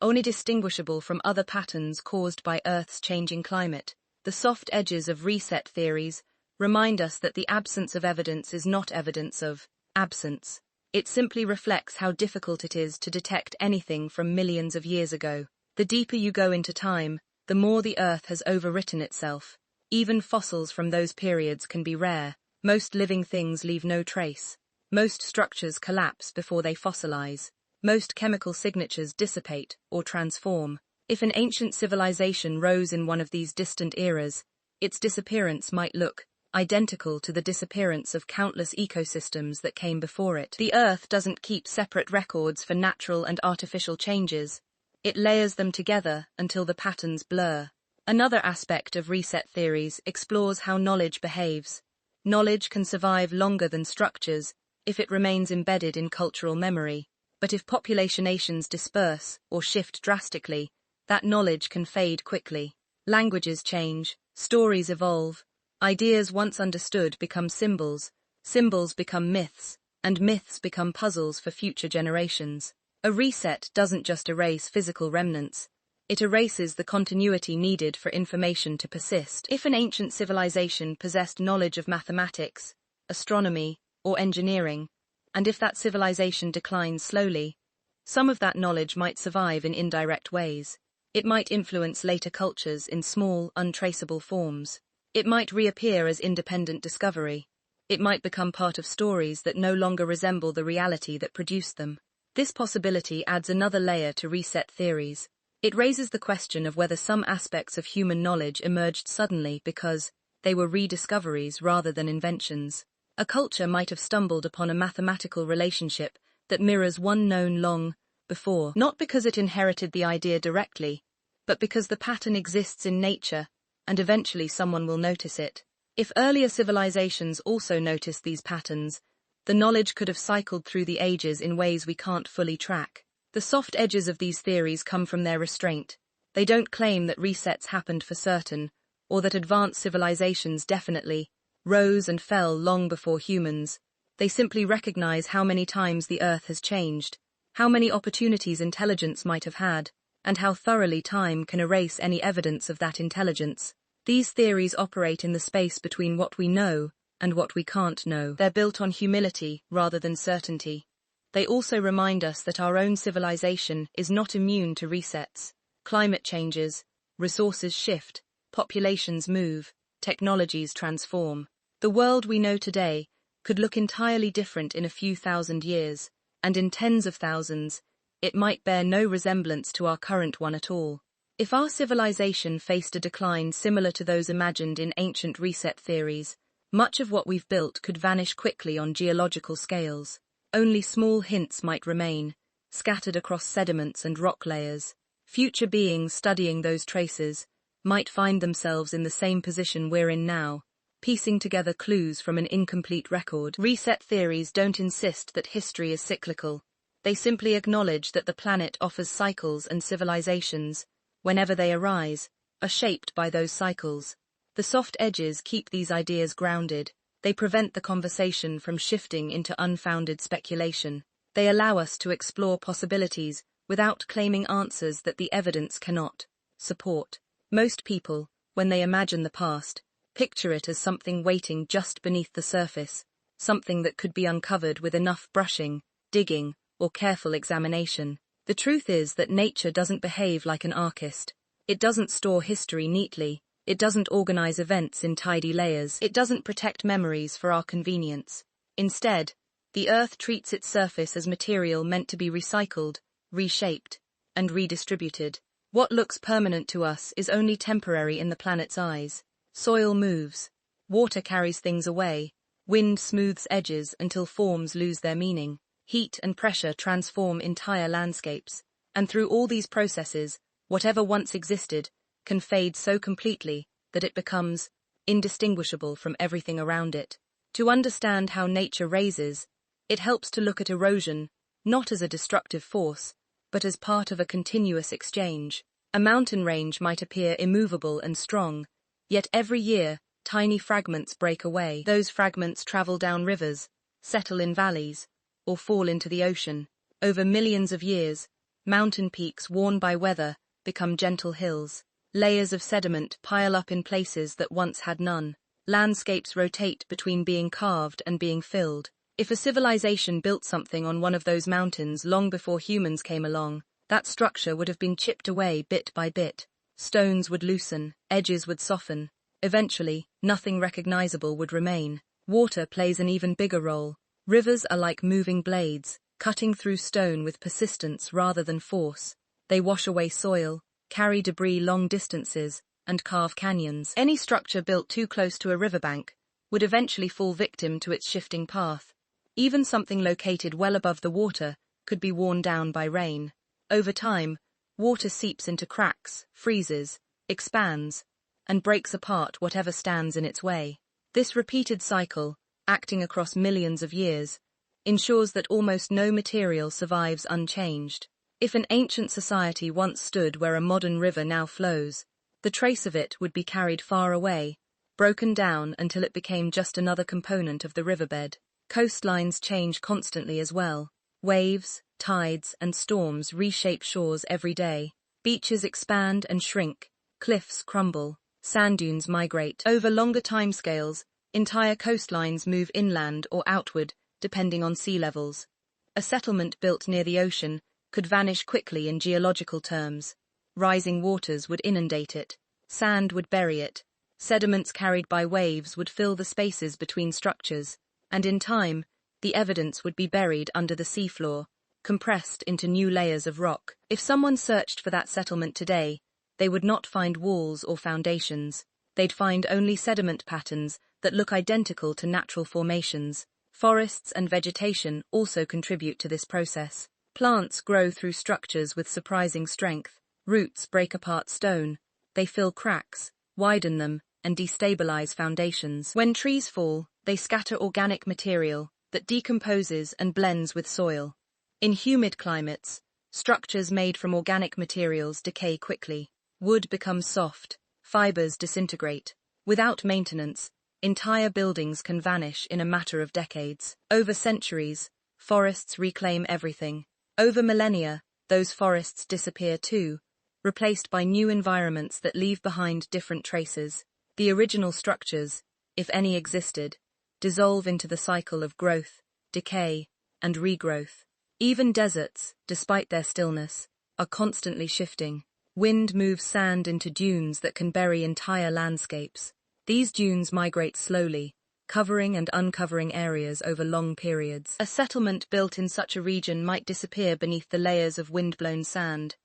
only distinguishable from other patterns caused by Earth's changing climate. The soft edges of reset theories remind us that the absence of evidence is not evidence of absence. It simply reflects how difficult it is to detect anything from millions of years ago. The deeper you go into time, the more the Earth has overwritten itself. Even fossils from those periods can be rare. Most living things leave no trace. Most structures collapse before they fossilize. Most chemical signatures dissipate or transform. If an ancient civilization rose in one of these distant eras, its disappearance might look identical to the disappearance of countless ecosystems that came before it. The Earth doesn't keep separate records for natural and artificial changes. It layers them together until the patterns blur. Another aspect of reset theories explores how knowledge behaves. Knowledge can survive longer than structures if it remains embedded in cultural memory. But if populations disperse or shift drastically, that knowledge can fade quickly. Languages change, stories evolve, ideas once understood become symbols, symbols become myths, and myths become puzzles for future generations. A reset doesn't just erase physical remnants, it erases the continuity needed for information to persist. If an ancient civilization possessed knowledge of mathematics, astronomy, or engineering, and if that civilization declines slowly, some of that knowledge might survive in indirect ways. It might influence later cultures in small, untraceable forms. It might reappear as independent discovery. It might become part of stories that no longer resemble the reality that produced them. This possibility adds another layer to reset theories. It raises the question of whether some aspects of human knowledge emerged suddenly because they were rediscoveries rather than inventions. A culture might have stumbled upon a mathematical relationship that mirrors one known long before, not because it inherited the idea directly, but because the pattern exists in nature, and eventually someone will notice it. If earlier civilizations also noticed these patterns, the knowledge could have cycled through the ages in ways we can't fully track. The soft edges of these theories come from their restraint. They don't claim that resets happened for certain, or that advanced civilizations definitely rose and fell long before humans. They simply recognize how many times the Earth has changed, how many opportunities intelligence might have had, and how thoroughly time can erase any evidence of that intelligence. These theories operate in the space between what we know and what we can't know. They're built on humility rather than certainty. They also remind us that our own civilization is not immune to resets. Climate changes, resources shift, populations move, technologies transform. The world we know today could look entirely different in a few thousand years, and in tens of thousands, it might bear no resemblance to our current one at all. If our civilization faced a decline similar to those imagined in ancient reset theories, much of what we've built could vanish quickly on geological scales. Only small hints might remain, scattered across sediments and rock layers. Future beings studying those traces might find themselves in the same position we're in now, piecing together clues from an incomplete record. Reset theories don't insist that history is cyclical. They simply acknowledge that the planet offers cycles, and civilizations, whenever they arise, are shaped by those cycles. The soft edges keep these ideas grounded. They prevent the conversation from shifting into unfounded speculation. They allow us to explore possibilities without claiming answers that the evidence cannot support. Most people, when they imagine the past, picture it as something waiting just beneath the surface, something that could be uncovered with enough brushing, digging, or careful examination. The truth is that nature doesn't behave like an archist. It doesn't store history neatly. It doesn't organize events in tidy layers. It doesn't protect memories for our convenience. Instead, the Earth treats its surface as material meant to be recycled, reshaped, and redistributed. What looks permanent to us is only temporary in the planet's eyes. Soil moves. Water carries things away. Wind smooths edges until forms lose their meaning. Heat and pressure transform entire landscapes. And through all these processes, whatever once existed can fade so completely that it becomes indistinguishable from everything around it. To understand how nature raises, it helps to look at erosion not as a destructive force, but as part of a continuous exchange. A mountain range might appear immovable and strong, yet every year, tiny fragments break away. Those fragments travel down rivers, settle in valleys, or fall into the ocean. Over millions of years, mountain peaks worn by weather become gentle hills. Layers of sediment pile up in places that once had none. Landscapes rotate between being carved and being filled. If a civilization built something on one of those mountains long before humans came along, that structure would have been chipped away bit by bit. Stones would loosen, edges would soften. Eventually, nothing recognizable would remain. Water plays an even bigger role. Rivers are like moving blades, cutting through stone with persistence rather than force. They wash away soil, carry debris long distances, and carve canyons. Any structure built too close to a riverbank would eventually fall victim to its shifting path. Even something located well above the water could be worn down by rain. Over time, Water seeps into cracks, freezes, expands, and breaks apart whatever stands in its way. This repeated cycle, acting across millions of years, ensures that almost no material survives unchanged. If an ancient society once stood where a modern river now flows, the trace of it would be carried far away, broken down until it became just another component of the riverbed. Coastlines change constantly as well. Waves, tides, and storms reshape shores every day. Beaches expand and shrink, cliffs crumble, sand dunes migrate. Over longer timescales, entire coastlines move inland or outward, depending on sea levels. A settlement built near the ocean could vanish quickly in geological terms. Rising waters would inundate it, sand would bury it, sediments carried by waves would fill the spaces between structures, and in time, the evidence would be buried under the seafloor, compressed into new layers of rock. If someone searched for that settlement today, they would not find walls or foundations. They'd find only sediment patterns that look identical to natural formations. Forests and vegetation also contribute to this process. Plants grow through structures with surprising strength. Roots break apart stone. They fill cracks, widen them, and destabilize foundations. When trees fall, they scatter organic material that decomposes and blends with soil. In humid climates, structures made from organic materials decay quickly. Wood becomes soft, fibers disintegrate. Without maintenance, entire buildings can vanish in a matter of decades. Over centuries, forests reclaim everything. Over millennia, those forests disappear too, replaced by new environments that leave behind different traces. The original structures, if any existed, dissolve into the cycle of growth, decay, and regrowth. Even deserts, despite their stillness, are constantly shifting. Wind moves sand into dunes that can bury entire landscapes. These dunes migrate slowly, covering and uncovering areas over long periods. A settlement built in such a region might disappear beneath the layers of wind-blown sand.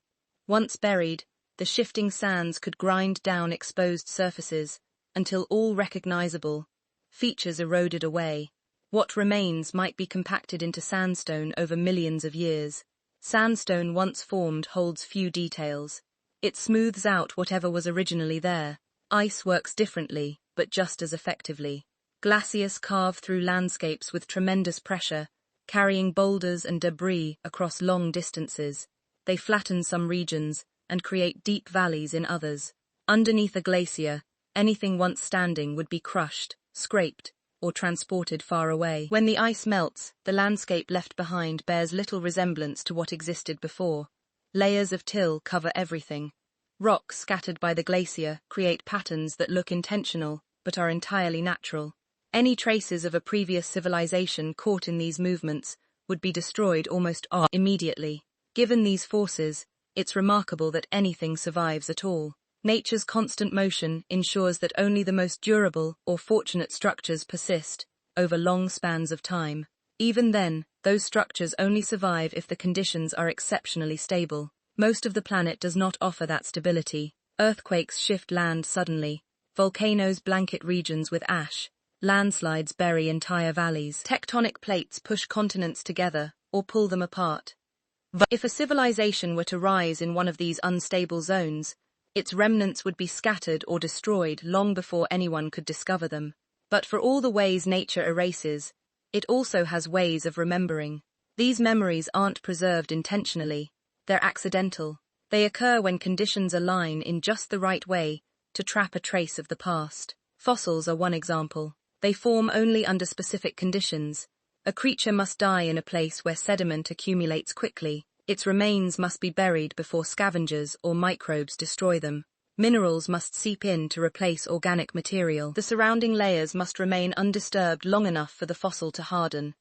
Once buried, the shifting sands could grind down exposed surfaces until all recognizable features eroded away. What remains might be compacted into sandstone over millions of years. Sandstone once formed holds few details. It smooths out whatever was originally there. Ice works differently, but just as effectively. Glaciers carve through landscapes with tremendous pressure, carrying boulders and debris across long distances. They flatten some regions and create deep valleys in others. Underneath a glacier, anything once standing would be crushed, scraped, or transported far away. When the ice melts, the landscape left behind bears little resemblance to what existed before. Layers of till cover everything. Rocks scattered by the glacier create patterns that look intentional, but are entirely natural. Any traces of a previous civilization caught in these movements would be destroyed almost immediately. Given these forces, it's remarkable that anything survives at all. Nature's constant motion ensures that only the most durable or fortunate structures persist over long spans of time. Even then, those structures only survive if the conditions are exceptionally stable. Most of the planet does not offer that stability. Earthquakes shift land suddenly. Volcanoes blanket regions with ash. Landslides bury entire valleys. Tectonic plates push continents together or pull them apart. If a civilization were to rise in one of these unstable zones, its remnants would be scattered or destroyed long before anyone could discover them. But for all the ways nature erases, it also has ways of remembering. These memories aren't preserved intentionally. They're accidental. They occur when conditions align in just the right way to trap a trace of the past. Fossils are one example. They form only under specific conditions. A creature must die in a place where sediment accumulates quickly. Its remains must be buried before scavengers or microbes destroy them. Minerals must seep in to replace organic material. The surrounding layers must remain undisturbed long enough for the fossil to harden.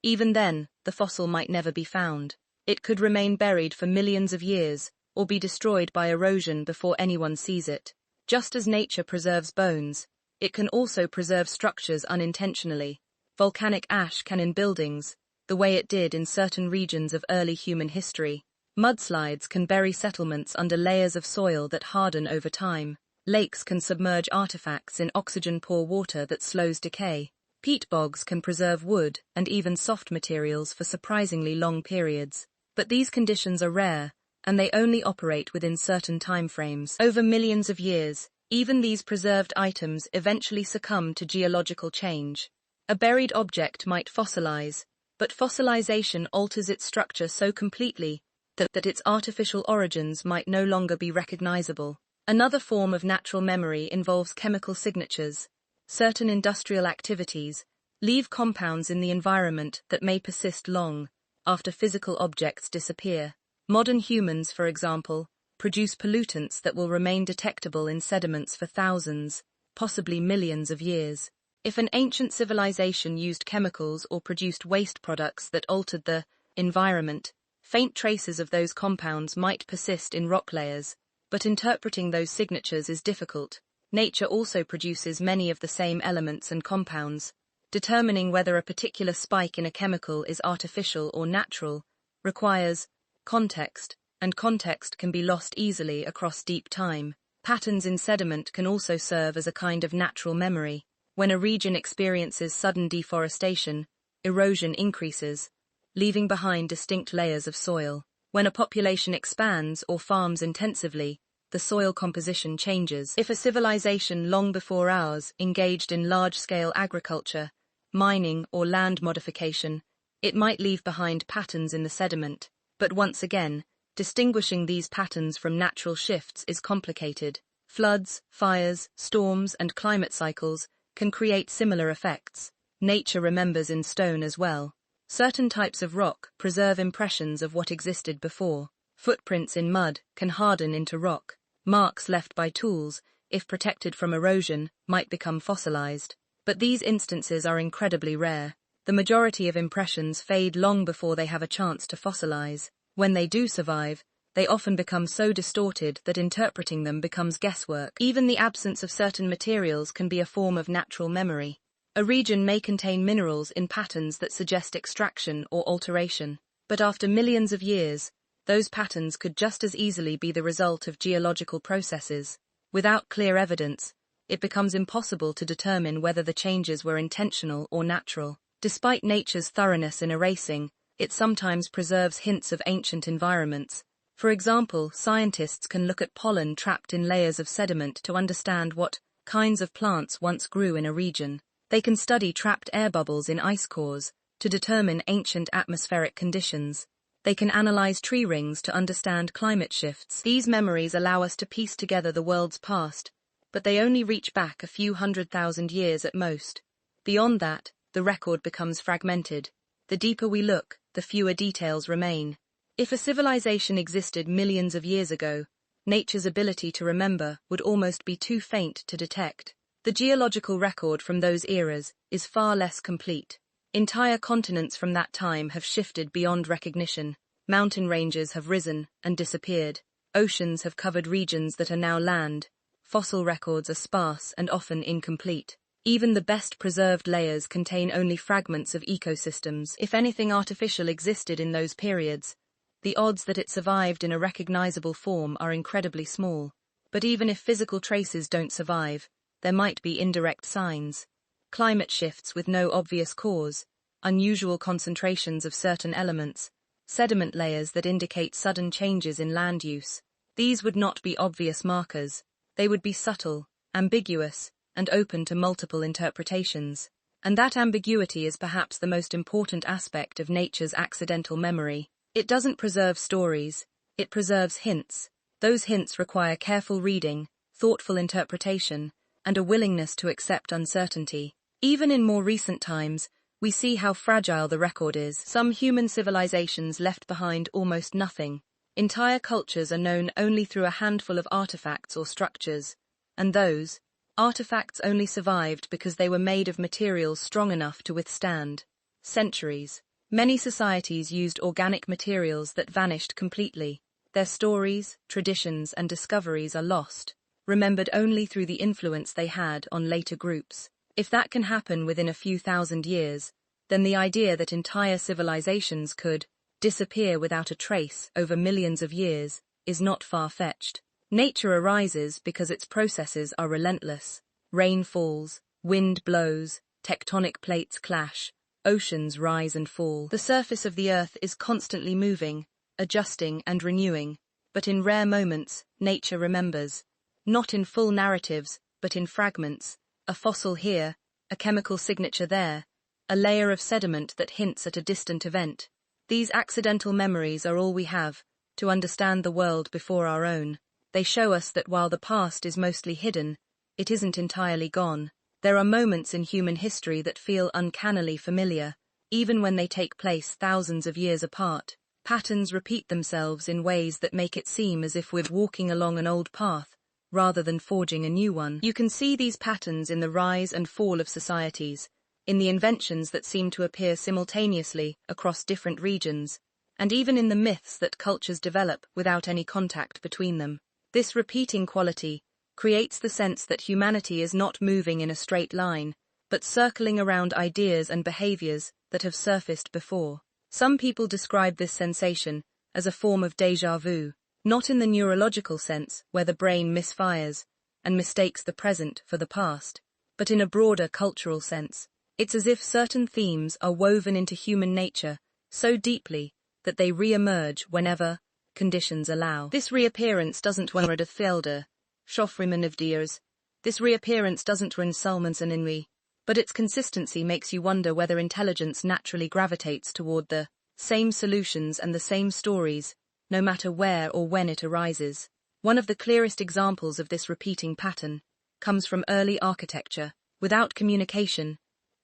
Even then, the fossil might never be found. It could remain buried for millions of years, or be destroyed by erosion before anyone sees it. Just as nature preserves bones, it can also preserve structures unintentionally. Volcanic ash can in buildings, the way it did in certain regions of early human history. Mudslides can bury settlements under layers of soil that harden over time. Lakes can submerge artifacts in oxygen-poor water that slows decay. Peat bogs can preserve wood and even soft materials for surprisingly long periods. But these conditions are rare, and they only operate within certain time frames. Over millions of years, even these preserved items eventually succumb to geological change. A buried object might fossilize, but fossilization alters its structure so completely that its artificial origins might no longer be recognizable. Another form of natural memory involves chemical signatures. Certain industrial activities leave compounds in the environment that may persist long after physical objects disappear. Modern humans, for example, produce pollutants that will remain detectable in sediments for thousands, possibly millions of years. If an ancient civilization used chemicals or produced waste products that altered the environment, faint traces of those compounds might persist in rock layers, but interpreting those signatures is difficult. Nature also produces many of the same elements and compounds. Determining whether a particular spike in a chemical is artificial or natural requires context, and context can be lost easily across deep time. Patterns in sediment can also serve as a kind of natural memory. When a region experiences sudden deforestation, erosion increases, leaving behind distinct layers of soil. When a population expands or farms intensively, the soil composition changes. If a civilization long before ours engaged in large-scale agriculture, mining, or land modification, it might leave behind patterns in the sediment. But once again, distinguishing these patterns from natural shifts is complicated. Floods, fires, storms, and climate cycles can create similar effects. Nature remembers in stone as well. Certain types of rock preserve impressions of what existed before. Footprints in mud can harden into rock. Marks left by tools, if protected from erosion, might become fossilized. But these instances are incredibly rare. The majority of impressions fade long before they have a chance to fossilize. When they do survive, they often become so distorted that interpreting them becomes guesswork. Even the absence of certain materials can be a form of natural memory. A region may contain minerals in patterns that suggest extraction or alteration, but after millions of years, those patterns could just as easily be the result of geological processes. Without clear evidence, it becomes impossible to determine whether the changes were intentional or natural. Despite nature's thoroughness in erasing, it sometimes preserves hints of ancient environments. For example, scientists can look at pollen trapped in layers of sediment to understand what kinds of plants once grew in a region. They can study trapped air bubbles in ice cores to determine ancient atmospheric conditions. They can analyze tree rings to understand climate shifts. These memories allow us to piece together the world's past, but they only reach back a few 100,000 years at most. Beyond that, the record becomes fragmented. The deeper we look, the fewer details remain. If a civilization existed millions of years ago, nature's ability to remember would almost be too faint to detect. The geological record from those eras is far less complete. Entire continents from that time have shifted beyond recognition. Mountain ranges have risen and disappeared. Oceans have covered regions that are now land. Fossil records are sparse and often incomplete. Even the best preserved layers contain only fragments of ecosystems. If anything artificial existed in those periods, the odds that it survived in a recognizable form are incredibly small. But even if physical traces don't survive, there might be indirect signs. Climate shifts with no obvious cause, unusual concentrations of certain elements, sediment layers that indicate sudden changes in land use. These would not be obvious markers. They would be subtle, ambiguous, and open to multiple interpretations. And that ambiguity is perhaps the most important aspect of nature's accidental memory. It doesn't preserve stories, it preserves hints. Those hints require careful reading, thoughtful interpretation, and a willingness to accept uncertainty. Even in more recent times, we see how fragile the record is. Some human civilizations left behind almost nothing. Entire cultures are known only through a handful of artifacts or structures, and those artifacts only survived because they were made of materials strong enough to withstand centuries. Many societies used organic materials that vanished completely. Their stories, traditions, and discoveries are lost, remembered only through the influence they had on later groups. If that can happen within a few thousand years, then the idea that entire civilizations could disappear without a trace over millions of years is not far-fetched. Nature arises because its processes are relentless. Rain falls, wind blows, tectonic plates clash, oceans rise and fall. The surface of the earth is constantly moving, adjusting and renewing. but in rare moments, nature remembers. Not in full narratives, but in fragments. A fossil here, a chemical signature there, a layer of sediment that hints at a distant event. These accidental memories are all we have to understand the world before our own. They show us that while the past is mostly hidden, it isn't entirely gone. There are moments in human history that feel uncannily familiar, even when they take place thousands of years apart. Patterns repeat themselves in ways that make it seem as if we're walking along an old path, rather than forging a new one. You can see these patterns in the rise and fall of societies, in the inventions that seem to appear simultaneously across different regions, and even in the myths that cultures develop without any contact between them. This repeating quality creates the sense that humanity is not moving in a straight line, but circling around ideas and behaviors that have surfaced before. Some people describe this sensation as a form of déjà vu, not in the neurological sense where the brain misfires and mistakes the present for the past, but in a broader cultural sense. It's as if certain themes are woven into human nature so deeply that they re-emerge whenever conditions allow. This reappearance doesn't run felder, Schoffrimanivdiers. This reappearance doesn't run Salmonson in me, but its consistency makes you wonder whether intelligence naturally gravitates toward the same solutions and the same stories, no matter where or when it arises. One of the clearest examples of this repeating pattern comes from early architecture. Without communication,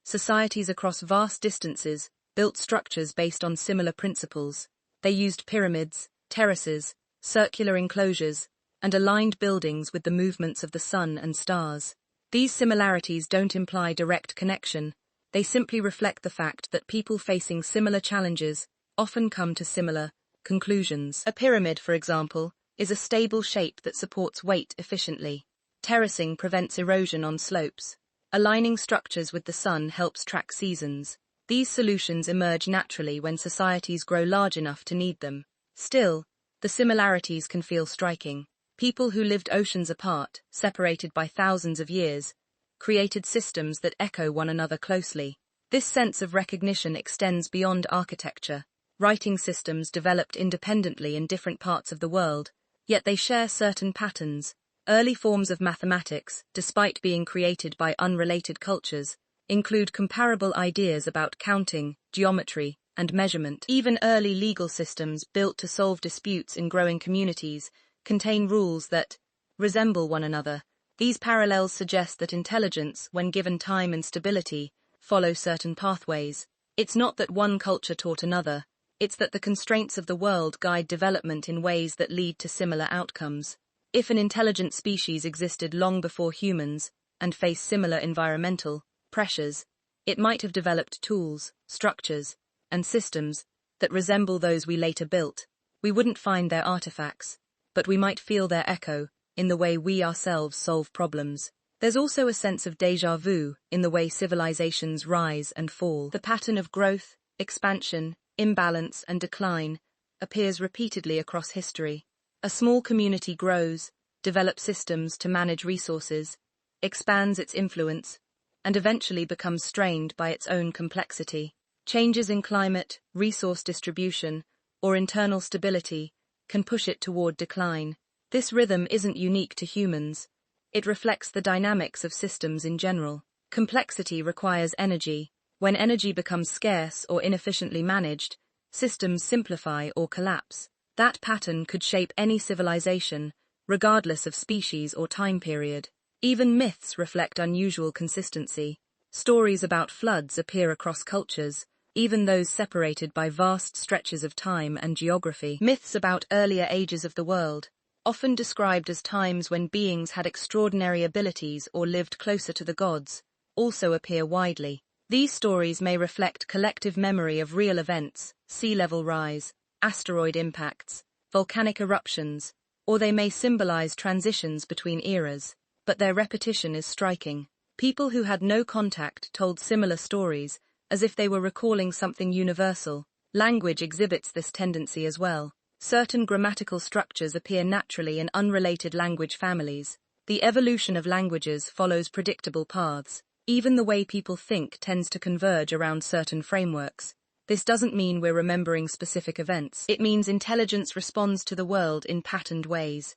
societies across vast distances built structures based on similar principles. They used pyramids, terraces, circular enclosures, and aligned buildings with the movements of the sun and stars. These similarities don't imply direct connection, they simply reflect the fact that people facing similar challenges often come to similar conclusions. A pyramid, for example, is a stable shape that supports weight efficiently. Terracing prevents erosion on slopes. Aligning structures with the sun helps track seasons. These solutions emerge naturally when societies grow large enough to need them. Still, the similarities can feel striking. People who lived oceans apart, separated by thousands of years, created systems that echo one another closely. This sense of recognition extends beyond architecture. Writing systems developed independently in different parts of the world, yet they share certain patterns. Early forms of mathematics, despite being created by unrelated cultures, include comparable ideas about counting, geometry, and measurement. Even early legal systems built to solve disputes in growing communities contain rules that resemble one another. These parallels suggest that intelligence, when given time and stability, follow certain pathways. It's not that one culture taught another, it's that the constraints of the world guide development in ways that lead to similar outcomes. If an intelligent species existed long before humans and faced similar environmental pressures, it might have developed tools, structures, and systems that resemble those we later built. We wouldn't find their artifacts, but we might feel their echo in the way we ourselves solve problems. There's also a sense of déjà vu in the way civilizations rise and fall. The pattern of growth, expansion, imbalance, and decline appears repeatedly across history. A small community grows, develops systems to manage resources, expands its influence, and eventually becomes strained by its own complexity. Changes in climate, resource distribution, or internal stability can push it toward decline. This rhythm isn't unique to humans. It reflects the dynamics of systems in general. Complexity requires energy. When energy becomes scarce or inefficiently managed, systems simplify or collapse. That pattern could shape any civilization, regardless of species or time period. Even myths reflect unusual consistency. Stories about floods appear across cultures, even those separated by vast stretches of time and geography. Myths about earlier ages of the world, often described as times when beings had extraordinary abilities or lived closer to the gods, also appear widely. These stories may reflect collective memory of real events, sea level rise, asteroid impacts, volcanic eruptions, or they may symbolize transitions between eras, but their repetition is striking. People who had no contact told similar stories, as if they were recalling something universal. Language exhibits this tendency as well. Certain grammatical structures appear naturally in unrelated language families. The evolution of languages follows predictable paths. Even the way people think tends to converge around certain frameworks. This doesn't mean we're remembering specific events. It means intelligence responds to the world in patterned ways.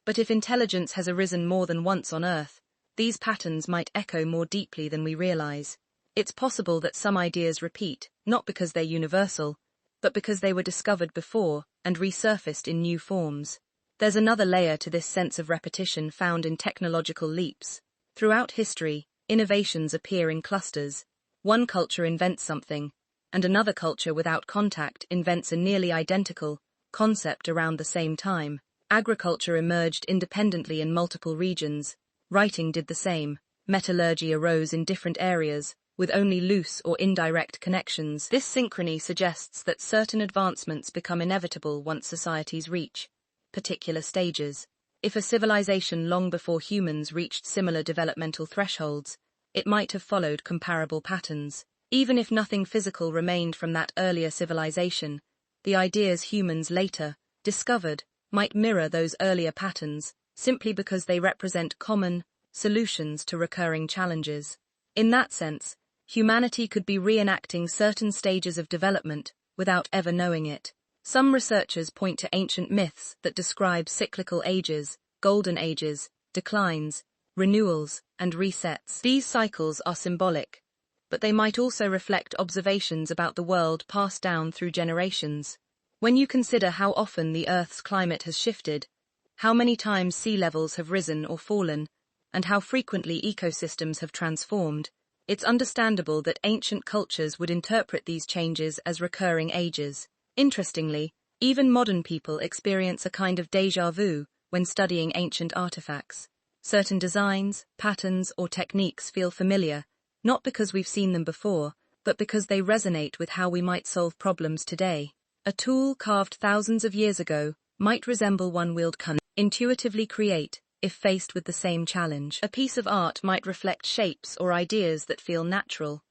But if intelligence has arisen more than once on Earth, these patterns might echo more deeply than we realize. It's possible that some ideas repeat, not because they're universal, but because they were discovered before and resurfaced in new forms. There's another layer to this sense of repetition found in technological leaps. Throughout history, innovations appear in clusters. One culture invents something, and another culture without contact invents a nearly identical concept around the same time. Agriculture emerged independently in multiple regions. Writing did the same. Metallurgy arose in different areas, with only loose or indirect connections. This synchrony suggests that certain advancements become inevitable once societies reach particular stages. If a civilization long before humans reached similar developmental thresholds, it might have followed comparable patterns. Even if nothing physical remained from that earlier civilization, the ideas humans later discovered might mirror those earlier patterns simply because they represent common solutions to recurring challenges. In that sense, humanity could be reenacting certain stages of development without ever knowing it. Some researchers point to ancient myths that describe cyclical ages, golden ages, declines, renewals, and resets. These cycles are symbolic, but they might also reflect observations about the world passed down through generations. When you consider how often the Earth's climate has shifted, how many times sea levels have risen or fallen, and how frequently ecosystems have transformed, it's understandable that ancient cultures would interpret these changes as recurring ages. Interestingly, even modern people experience a kind of déjà vu when studying ancient artifacts. Certain designs, patterns, or techniques feel familiar, not because we've seen them before, but because they resonate with how we might solve problems today. A tool carved thousands of years ago might resemble one we'll intuitively create if faced with the same challenge. A piece of art might reflect shapes or ideas that feel natural.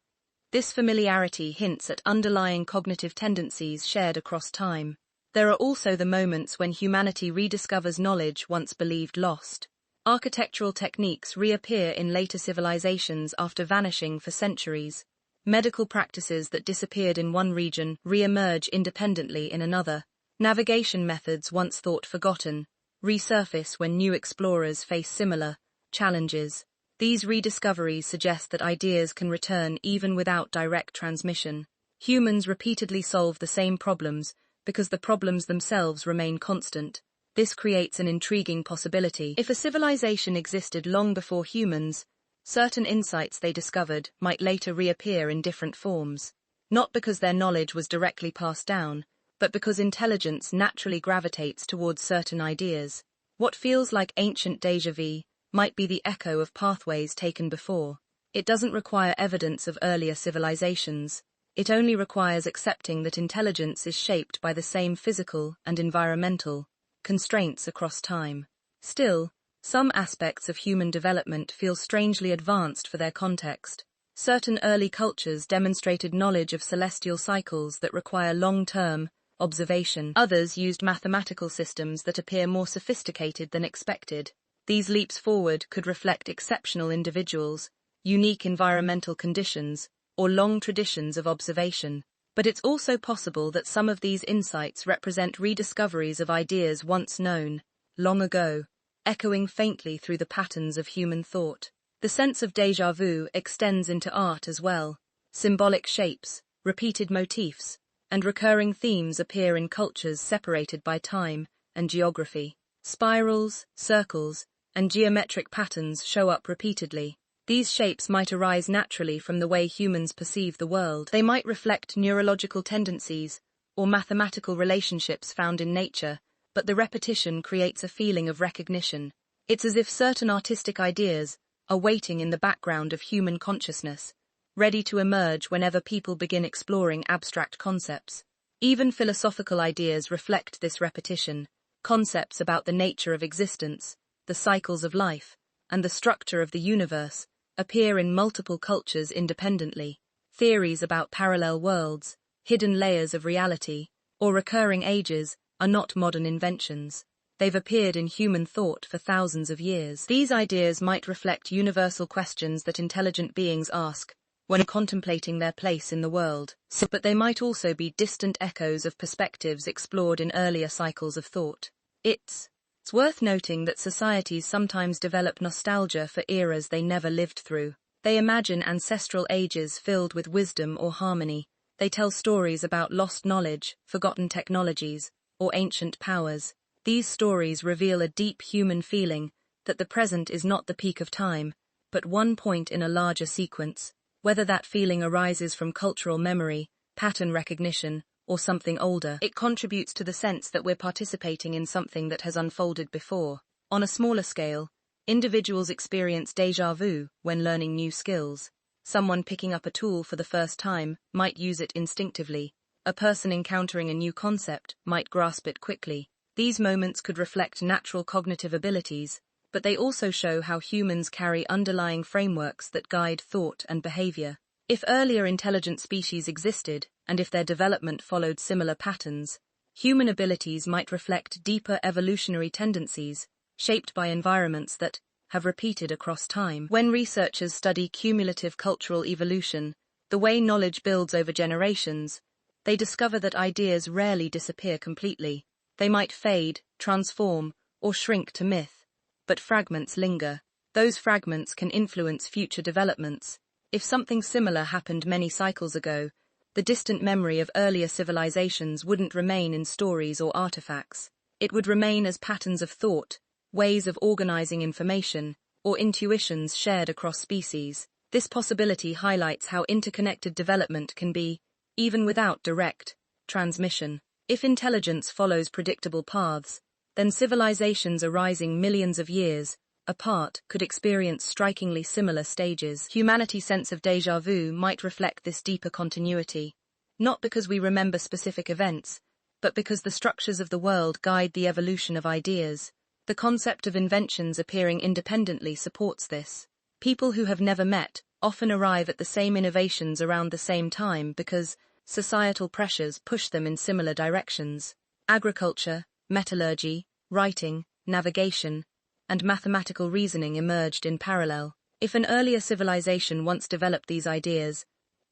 This familiarity hints at underlying cognitive tendencies shared across time. There are also the moments when humanity rediscovers knowledge once believed lost. Architectural techniques reappear in later civilizations after vanishing for centuries. Medical practices that disappeared in one region re-emerge independently in another. Navigation methods once thought forgotten resurface when new explorers face similar challenges. These rediscoveries suggest that ideas can return even without direct transmission. Humans repeatedly solve the same problems because the problems themselves remain constant. This creates an intriguing possibility. If a civilization existed long before humans, certain insights they discovered might later reappear in different forms. Not because their knowledge was directly passed down, but because intelligence naturally gravitates towards certain ideas. What feels like ancient déjà vu might be the echo of pathways taken before. It doesn't require evidence of earlier civilizations. It only requires accepting that intelligence is shaped by the same physical and environmental constraints across time. Still, some aspects of human development feel strangely advanced for their context. Certain early cultures demonstrated knowledge of celestial cycles that require long-term observation. Others used mathematical systems that appear more sophisticated than expected. These leaps forward could reflect exceptional individuals, unique environmental conditions, or long traditions of observation. But it's also possible that some of these insights represent rediscoveries of ideas once known, long ago, echoing faintly through the patterns of human thought. The sense of déjà vu extends into art as well. Symbolic shapes, repeated motifs, and recurring themes appear in cultures separated by time and geography. Spirals, circles, and geometric patterns show up repeatedly. These shapes might arise naturally from the way humans perceive the world. They might reflect neurological tendencies or mathematical relationships found in nature, but the repetition creates a feeling of recognition. It's as if certain artistic ideas are waiting in the background of human consciousness, ready to emerge whenever people begin exploring abstract concepts. Even philosophical ideas reflect this repetition. Concepts about the nature of existence, the cycles of life, and the structure of the universe appear in multiple cultures independently. Theories about parallel worlds, hidden layers of reality, or recurring ages are not modern inventions. They've appeared in human thought for thousands of years. These ideas might reflect universal questions that intelligent beings ask. when contemplating their place in the world, but they might also be distant echoes of perspectives explored in earlier cycles of thought. It's worth noting that societies sometimes develop nostalgia for eras they never lived through. They imagine ancestral ages filled with wisdom or harmony. They tell stories about lost knowledge, forgotten technologies, or ancient powers. These stories reveal a deep human feeling that the present is not the peak of time, but one point in a larger sequence. Whether that feeling arises from cultural memory, pattern recognition, or something older, it contributes to the sense that we're participating in something that has unfolded before. On a smaller scale, individuals experience déjà vu when learning new skills. Someone picking up a tool for the first time might use it instinctively. A person encountering a new concept might grasp it quickly. These moments could reflect natural cognitive abilities, but they also show how humans carry underlying frameworks that guide thought and behavior. If earlier intelligent species existed, and if their development followed similar patterns, human abilities might reflect deeper evolutionary tendencies, shaped by environments that have repeated across time. When researchers study cumulative cultural evolution, the way knowledge builds over generations, they discover that ideas rarely disappear completely. They might fade, transform, or shrink to myth, but fragments linger. Those fragments can influence future developments. If something similar happened many cycles ago, the distant memory of earlier civilizations wouldn't remain in stories or artifacts. It would remain as patterns of thought, ways of organizing information, or intuitions shared across species. This possibility highlights how interconnected development can be, even without direct transmission. If intelligence follows predictable paths, then civilizations arising millions of years apart could experience strikingly similar stages. Humanity's sense of déjà vu might reflect this deeper continuity, not because we remember specific events, but because the structures of the world guide the evolution of ideas. The concept of inventions appearing independently supports this. People who have never met often arrive at the same innovations around the same time because societal pressures push them in similar directions. Agriculture, metallurgy, writing, navigation, and mathematical reasoning emerged in parallel. If an earlier civilization once developed these ideas,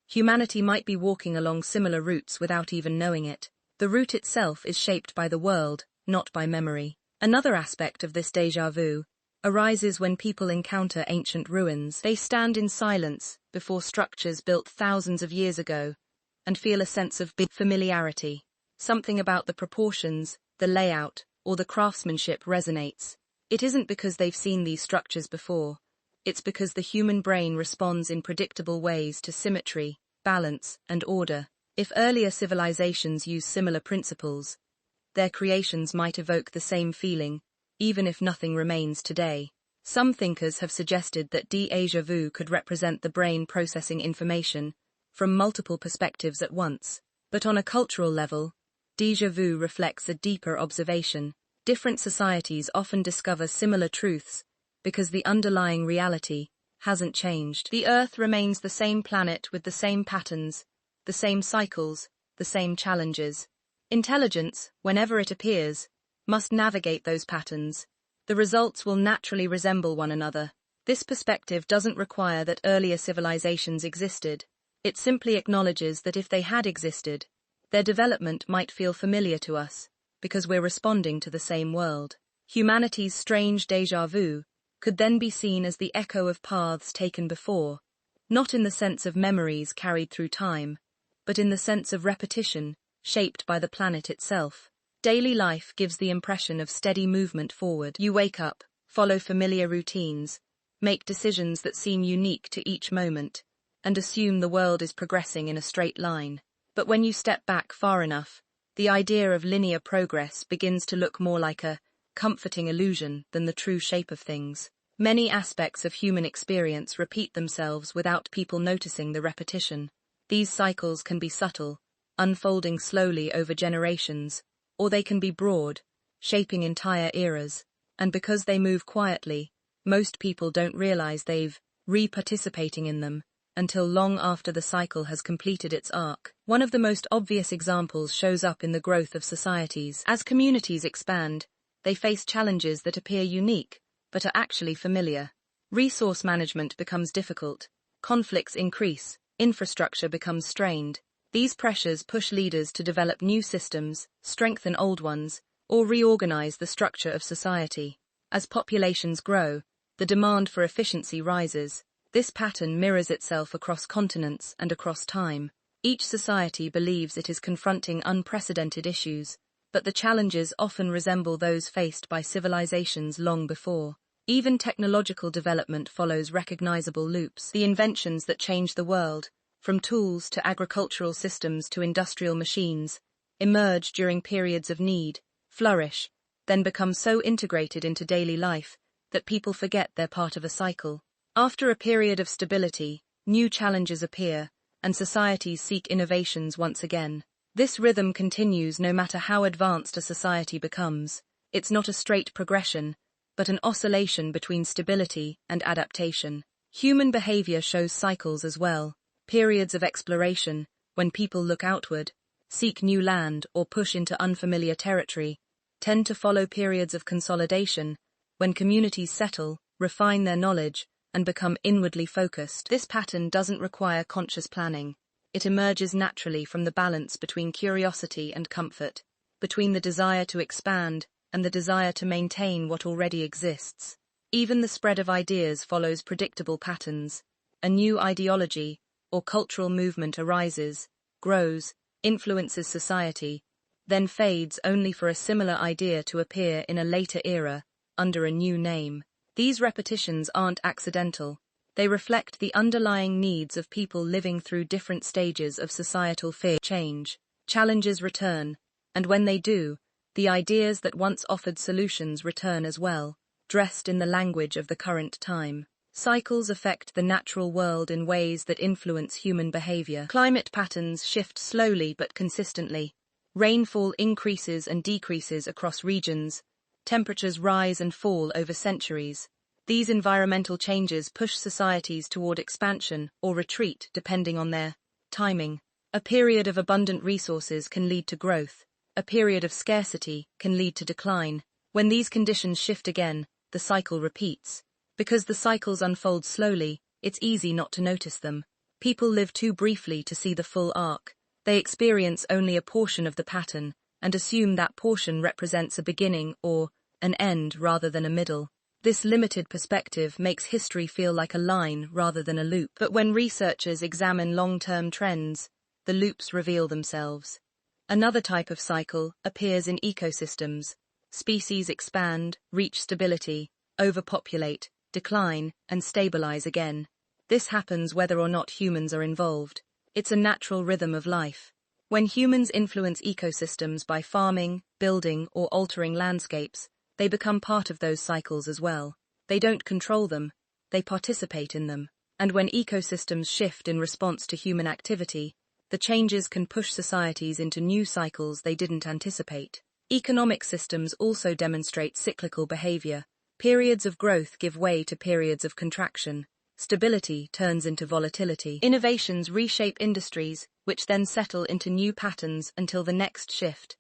humanity might be walking along similar routes without even knowing it. The route itself is shaped by the world, not by memory. Another aspect of this déjà vu arises when people encounter ancient ruins. They stand in silence before structures built thousands of years ago and feel a sense of familiarity. Something about the proportions, the layout, or the craftsmanship resonates. It isn't because they've seen these structures before. It's because the human brain responds in predictable ways to symmetry, balance, and order. If earlier civilizations use similar principles, their creations might evoke the same feeling, even if nothing remains today. Some thinkers have suggested that déjà vu could represent the brain processing information from multiple perspectives at once. But on a cultural level, déjà vu reflects a deeper observation. Different societies often discover similar truths because the underlying reality hasn't changed. The Earth remains the same planet with the same patterns, the same cycles, the same challenges. Intelligence, whenever it appears, must navigate those patterns. The results will naturally resemble one another. This perspective doesn't require that earlier civilizations existed. It simply acknowledges that if they had existed, their development might feel familiar to us, because we're responding to the same world. Humanity's strange déjà vu could then be seen as the echo of paths taken before, not in the sense of memories carried through time, but in the sense of repetition, shaped by the planet itself. Daily life gives the impression of steady movement forward. You wake up, follow familiar routines, make decisions that seem unique to each moment, and assume the world is progressing in a straight line. But when you step back far enough, the idea of linear progress begins to look more like a comforting illusion than the true shape of things. Many aspects of human experience repeat themselves without people noticing the repetition. These cycles can be subtle, unfolding slowly over generations, or they can be broad, shaping entire eras. And because they move quietly, most people don't realize they've participating in them until long after the cycle has completed its arc. One of the most obvious examples shows up in the growth of societies. As communities expand, they face challenges that appear unique, but are actually familiar. Resource management becomes difficult, conflicts increase, infrastructure becomes strained. These pressures push leaders to develop new systems, strengthen old ones, or reorganize the structure of society. As populations grow, the demand for efficiency rises. This pattern mirrors itself across continents and across time. Each society believes it is confronting unprecedented issues, but the challenges often resemble those faced by civilizations long before. Even technological development follows recognizable loops. The inventions that change the world, from tools to agricultural systems to industrial machines, emerge during periods of need, flourish, then become so integrated into daily life that people forget they're part of a cycle. After a period of stability, new challenges appear, and societies seek innovations once again. This rhythm continues no matter how advanced a society becomes. It's not a straight progression, but an oscillation between stability and adaptation. Human behavior shows cycles as well. Periods of exploration, when people look outward, seek new land, or push into unfamiliar territory, tend to follow periods of consolidation, when communities settle, refine their knowledge, and become inwardly focused. This pattern doesn't require conscious planning. It emerges naturally from the balance between curiosity and comfort, between the desire to expand and the desire to maintain what already exists. Even the spread of ideas follows predictable patterns. A new ideology or cultural movement arises, grows, influences society, then fades only for a similar idea to appear in a later era under a new name. These repetitions aren't accidental. They reflect the underlying needs of people living through different stages of societal change. Challenges return, and when they do, the ideas that once offered solutions return as well, dressed in the language of the current time. Cycles affect the natural world in ways that influence human behavior. Climate patterns shift slowly but consistently. Rainfall increases and decreases across regions. Temperatures rise and fall over centuries. These environmental changes push societies toward expansion or retreat depending on their timing. A period of abundant resources can lead to growth. A period of scarcity can lead to decline. When these conditions shift again, the cycle repeats. Because the cycles unfold slowly, it's easy not to notice them. People live too briefly to see the full arc. They experience only a portion of the pattern and assume that portion represents a beginning or an end rather than a middle. This limited perspective makes history feel like a line rather than a loop. But when researchers examine long-term trends, the loops reveal themselves. Another type of cycle appears in ecosystems. Species expand, reach stability, overpopulate, decline, and stabilize again. This happens whether or not humans are involved. It's a natural rhythm of life. When humans influence ecosystems by farming, building, or altering landscapes, they become part of those cycles as well. They don't control them, they participate in them. And when ecosystems shift in response to human activity, the changes can push societies into new cycles they didn't anticipate. Economic systems also demonstrate cyclical behavior. Periods of growth give way to periods of contraction. Stability turns into volatility. Innovations reshape industries, which then settle into new patterns until the next shift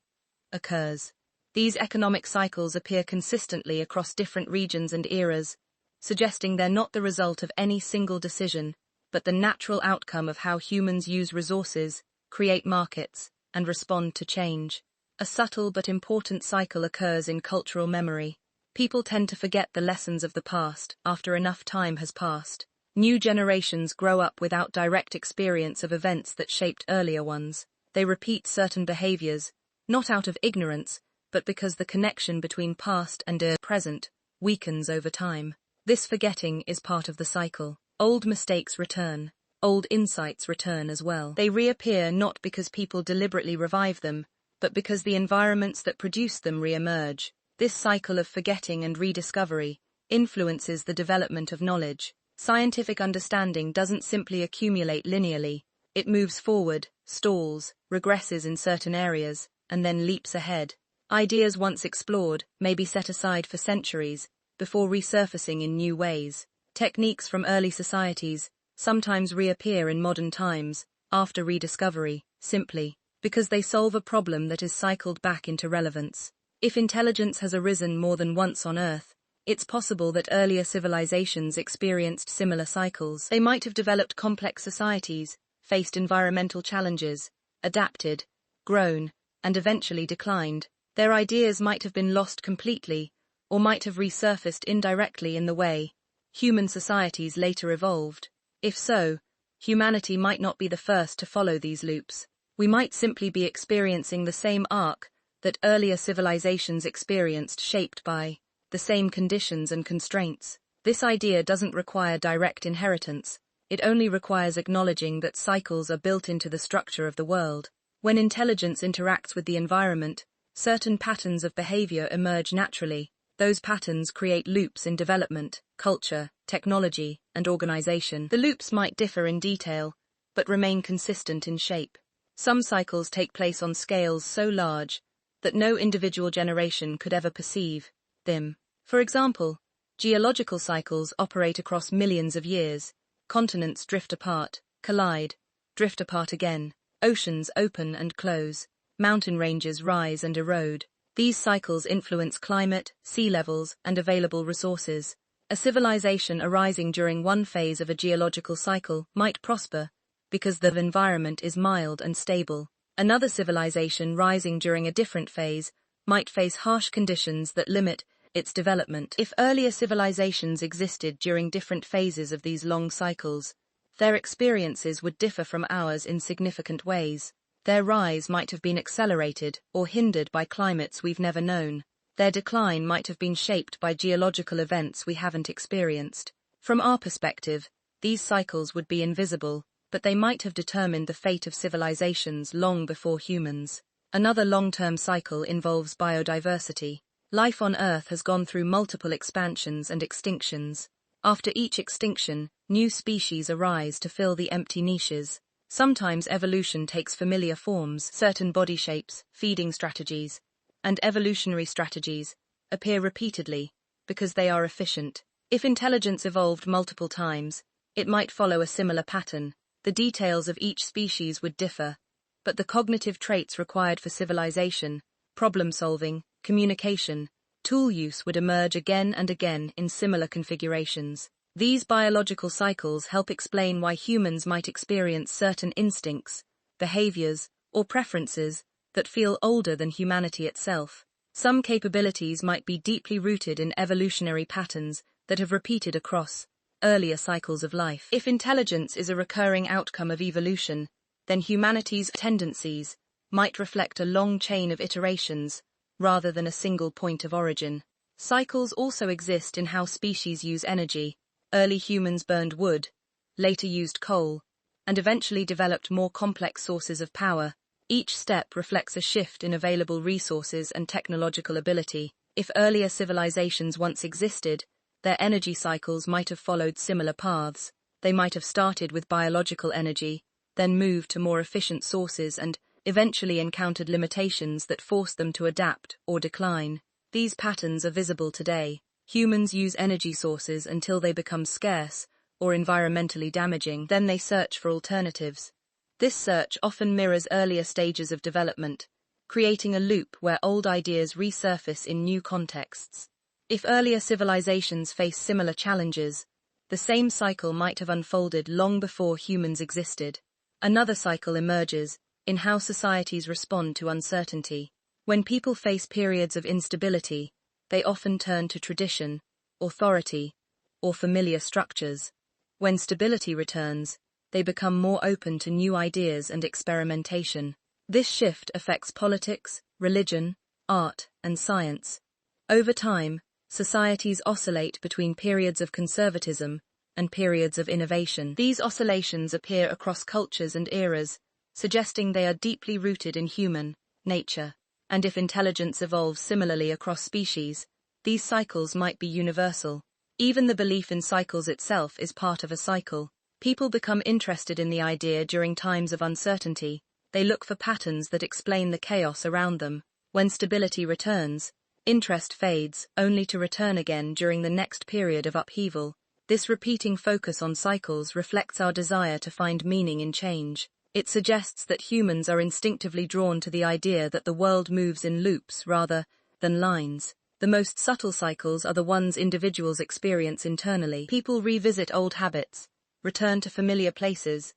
occurs. These economic cycles appear consistently across different regions and eras, suggesting they're not the result of any single decision, but the natural outcome of how humans use resources, create markets, and respond to change. A subtle but important cycle occurs in cultural memory. People tend to forget the lessons of the past after enough time has passed. New generations grow up without direct experience of events that shaped earlier ones. They repeat certain behaviors, not out of ignorance, but because the connection between past and present weakens over time. This forgetting is part of the cycle. Old mistakes return. Old insights return as well. They reappear not because people deliberately revive them, but because the environments that produced them re-emerge. This cycle of forgetting and rediscovery influences the development of knowledge. Scientific understanding doesn't simply accumulate linearly. It moves forward, stalls, regresses in certain areas, and then leaps ahead. Ideas once explored may be set aside for centuries before resurfacing in new ways. Techniques from early societies sometimes reappear in modern times after rediscovery, simply because they solve a problem that is cycled back into relevance. If intelligence has arisen more than once on Earth, it's possible that earlier civilizations experienced similar cycles. They might have developed complex societies, faced environmental challenges, adapted, grown, and eventually declined. Their ideas might have been lost completely, or might have resurfaced indirectly in the way human societies later evolved. If so, humanity might not be the first to follow these loops. We might simply be experiencing the same arc that earlier civilizations experienced, shaped by the same conditions and constraints. This idea doesn't require direct inheritance. It only requires acknowledging that cycles are built into the structure of the world. When intelligence interacts with the environment, certain patterns of behavior emerge naturally. Those patterns create loops in development, culture, technology, and organization. The loops might differ in detail, but remain consistent in shape. Some cycles take place on scales so large that no individual generation could ever perceive them. For example, geological cycles operate across millions of years. Continents drift apart, collide, drift apart again. Oceans open and close. Mountain ranges rise and erode. These cycles influence climate, sea levels, and available resources. A civilization arising during one phase of a geological cycle might prosper because the environment is mild and stable. Another civilization rising during a different phase might face harsh conditions that limit its development. If earlier civilizations existed during different phases of these long cycles, their experiences would differ from ours in significant ways. Their rise might have been accelerated or hindered by climates we've never known. Their decline might have been shaped by geological events we haven't experienced. From our perspective, these cycles would be invisible, but they might have determined the fate of civilizations long before humans. Another long-term cycle involves biodiversity. Life on Earth has gone through multiple expansions and extinctions. After each extinction, new species arise to fill the empty niches. Sometimes evolution takes familiar forms. Certain body shapes, feeding strategies, and evolutionary strategies appear repeatedly because they are efficient. If intelligence evolved multiple times, it might follow a similar pattern. The details of each species would differ, but the cognitive traits required for civilization, problem-solving, communication, tool use would emerge again and again in similar configurations. These biological cycles help explain why humans might experience certain instincts, behaviors, or preferences that feel older than humanity itself. Some capabilities might be deeply rooted in evolutionary patterns that have repeated across earlier cycles of life. If intelligence is a recurring outcome of evolution, then humanity's tendencies might reflect a long chain of iterations rather than a single point of origin. Cycles also exist in how species use energy. Early humans burned wood, later used coal, and eventually developed more complex sources of power. Each step reflects a shift in available resources and technological ability. If earlier civilizations once existed, their energy cycles might have followed similar paths. They might have started with biological energy, then moved to more efficient sources and eventually encountered limitations that forced them to adapt or decline. These patterns are visible today. Humans use energy sources until they become scarce or environmentally damaging. Then they search for alternatives. This search often mirrors earlier stages of development, creating a loop where old ideas resurface in new contexts. If earlier civilizations face similar challenges, the same cycle might have unfolded long before humans existed. Another cycle emerges in how societies respond to uncertainty. When people face periods of instability, they often turn to tradition, authority, or familiar structures. When stability returns, they become more open to new ideas and experimentation. This shift affects politics, religion, art, and science. Over time, societies oscillate between periods of conservatism and periods of innovation. These oscillations appear across cultures and eras, suggesting they are deeply rooted in human nature. And if intelligence evolves similarly across species, these cycles might be universal. Even the belief in cycles itself is part of a cycle. People become interested in the idea during times of uncertainty. They look for patterns that explain the chaos around them. When stability returns, interest fades, only to return again during the next period of upheaval. This repeating focus on cycles reflects our desire to find meaning in change. It suggests that humans are instinctively drawn to the idea that the world moves in loops rather than lines. The most subtle cycles are the ones individuals experience internally. People revisit old habits, return to familiar places,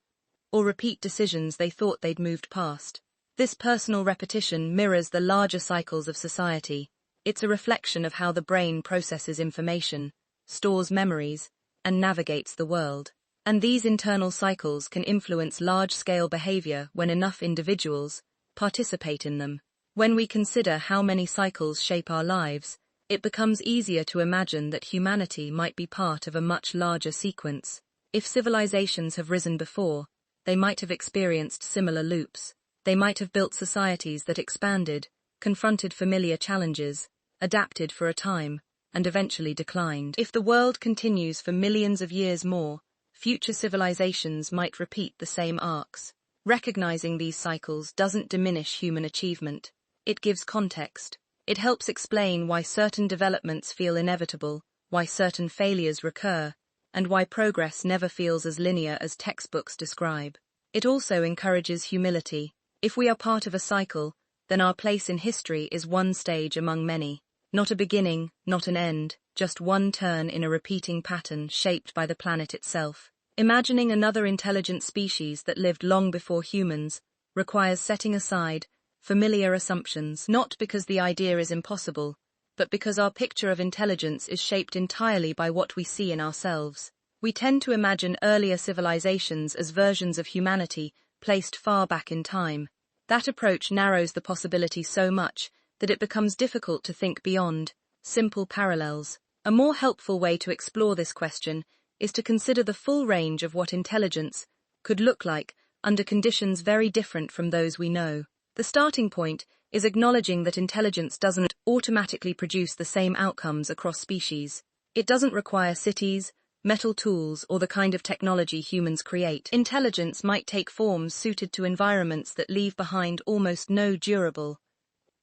or repeat decisions they thought they'd moved past. This personal repetition mirrors the larger cycles of society. It's a reflection of how the brain processes information, stores memories, and navigates the world. And these internal cycles can influence large-scale behavior when enough individuals participate in them. When we consider how many cycles shape our lives, it becomes easier to imagine that humanity might be part of a much larger sequence. If civilizations have risen before, they might have experienced similar loops. They might have built societies that expanded, confronted familiar challenges, adapted for a time, and eventually declined. If the world continues for millions of years more, future civilizations might repeat the same arcs. Recognizing these cycles doesn't diminish human achievement. It gives context. It helps explain why certain developments feel inevitable, why certain failures recur, and why progress never feels as linear as textbooks describe. It also encourages humility. If we are part of a cycle, then our place in history is one stage among many. Not a beginning, not an end, just one turn in a repeating pattern shaped by the planet itself. Imagining another intelligent species that lived long before humans requires setting aside familiar assumptions, not because the idea is impossible, but because our picture of intelligence is shaped entirely by what we see in ourselves. We tend to imagine earlier civilizations as versions of humanity placed far back in time. That approach narrows the possibility so much that it becomes difficult to think beyond simple parallels. A more helpful way to explore this question is to consider the full range of what intelligence could look like under conditions very different from those we know. The starting point is acknowledging that intelligence doesn't automatically produce the same outcomes across species. It doesn't require cities, metal tools, or the kind of technology humans create. Intelligence might take forms suited to environments that leave behind almost no durable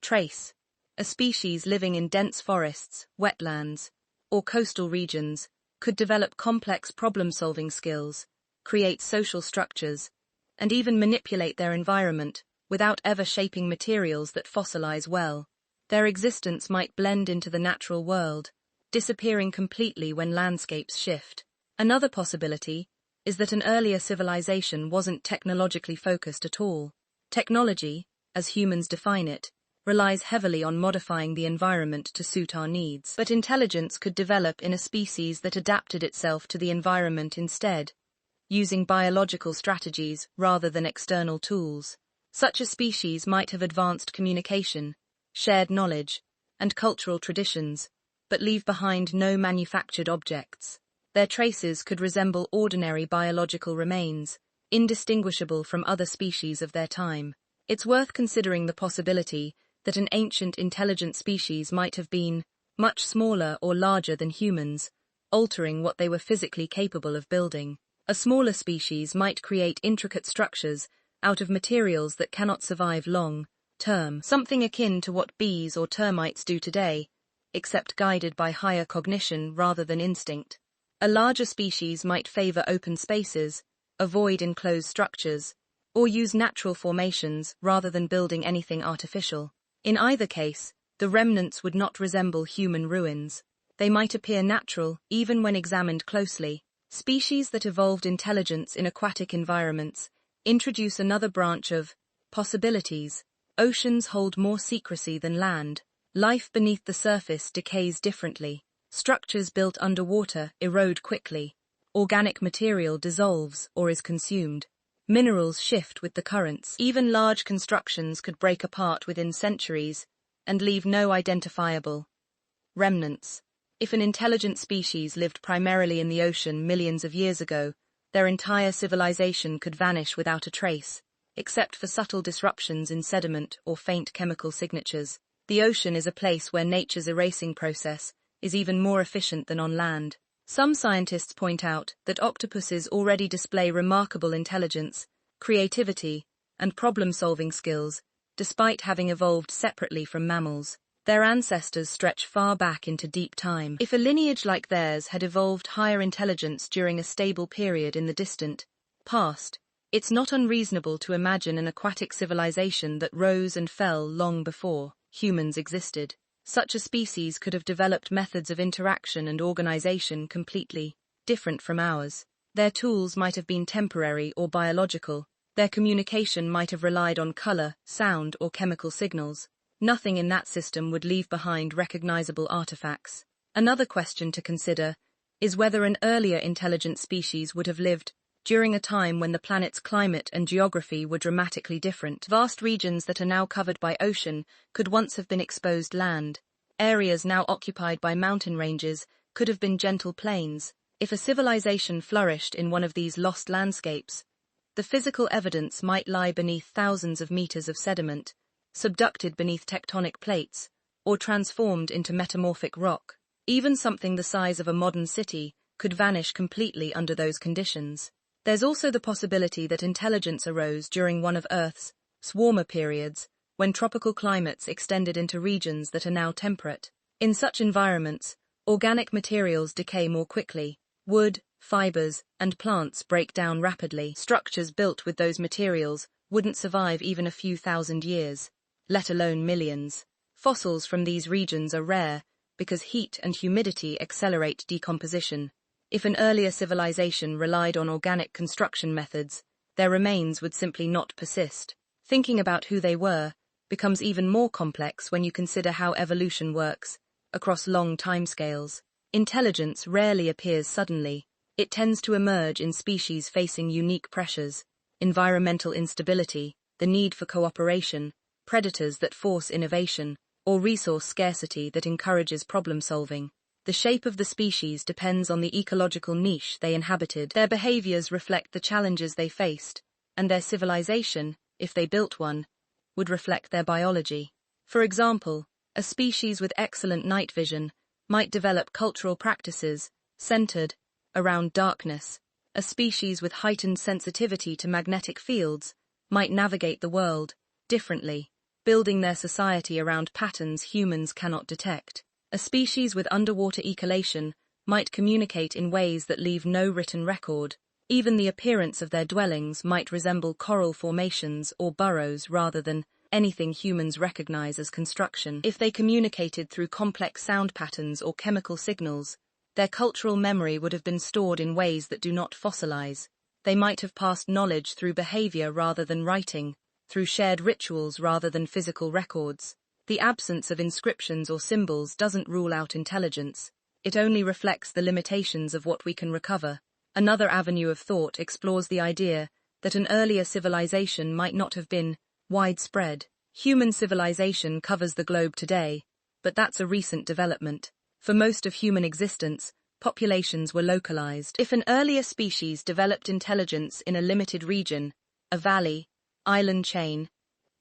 trace. A species living in dense forests, wetlands, or coastal regions could develop complex problem-solving skills, create social structures, and even manipulate their environment without ever shaping materials that fossilize well. Their existence might blend into the natural world, disappearing completely when landscapes shift. Another possibility is that an earlier civilization wasn't technologically focused at all. Technology, as humans define it, relies heavily on modifying the environment to suit our needs. But intelligence could develop in a species that adapted itself to the environment instead, using biological strategies rather than external tools. Such a species might have advanced communication, shared knowledge, and cultural traditions, but leave behind no manufactured objects. Their traces could resemble ordinary biological remains, indistinguishable from other species of their time. It's worth considering the possibility that an ancient intelligent species might have been much smaller or larger than humans, altering what they were physically capable of building. A smaller species might create intricate structures out of materials that cannot survive long-term, something akin to what bees or termites do today, except guided by higher cognition rather than instinct. A larger species might favor open spaces, avoid enclosed structures, or use natural formations rather than building anything artificial. In either case, the remnants would not resemble human ruins. They might appear natural even when examined closely. Species that evolved intelligence in aquatic environments introduce another branch of possibilities. Oceans hold more secrecy than land. Life beneath the surface decays differently. Structures built underwater erode quickly. Organic material dissolves or is consumed. Minerals shift with the currents. Even large constructions could break apart within centuries and leave no identifiable remnants. If an intelligent species lived primarily in the ocean millions of years ago, their entire civilization could vanish without a trace, except for subtle disruptions in sediment or faint chemical signatures. The ocean is a place where nature's erasing process is even more efficient than on land. Some scientists point out that octopuses already display remarkable intelligence, creativity, and problem-solving skills, despite having evolved separately from mammals. Their ancestors stretch far back into deep time. If a lineage like theirs had evolved higher intelligence during a stable period in the distant past, it's not unreasonable to imagine an aquatic civilization that rose and fell long before humans existed. Such a species could have developed methods of interaction and organization completely different from ours. Their tools might have been temporary or biological. Their communication might have relied on color, sound, or chemical signals. Nothing in that system would leave behind recognizable artifacts. Another question to consider is whether an earlier intelligent species would have lived during a time when the planet's climate and geography were dramatically different. Vast regions that are now covered by ocean could once have been exposed land. Areas now occupied by mountain ranges could have been gentle plains. If a civilization flourished in one of these lost landscapes, the physical evidence might lie beneath thousands of meters of sediment, subducted beneath tectonic plates, or transformed into metamorphic rock. Even something the size of a modern city could vanish completely under those conditions. There's also the possibility that intelligence arose during one of Earth's swarmer periods, when tropical climates extended into regions that are now temperate. In such environments, organic materials decay more quickly. Wood, fibers, and plants break down rapidly. Structures built with those materials wouldn't survive even a few thousand years, let alone millions. Fossils from these regions are rare because heat and humidity accelerate decomposition. If an earlier civilization relied on organic construction methods, their remains would simply not persist. Thinking about who they were becomes even more complex when you consider how evolution works across long timescales. Intelligence rarely appears suddenly. It tends to emerge in species facing unique pressures, environmental instability, the need for cooperation, predators that force innovation, or resource scarcity that encourages problem-solving. The shape of the species depends on the ecological niche they inhabited. Their behaviors reflect the challenges they faced, and their civilization, if they built one, would reflect their biology. For example, a species with excellent night vision might develop cultural practices centered around darkness. A species with heightened sensitivity to magnetic fields might navigate the world differently, building their society around patterns humans cannot detect. A species with underwater echolation might communicate in ways that leave no written record. Even the appearance of their dwellings might resemble coral formations or burrows rather than anything humans recognize as construction. If they communicated through complex sound patterns or chemical signals, their cultural memory would have been stored in ways that do not fossilize. They might have passed knowledge through behavior rather than writing, through shared rituals rather than physical records. The absence of inscriptions or symbols doesn't rule out intelligence. It only reflects the limitations of what we can recover. Another avenue of thought explores the idea that an earlier civilization might not have been widespread. Human civilization covers the globe today, but that's a recent development. For most of human existence, populations were localized. If an earlier species developed intelligence in a limited region, a valley, island chain,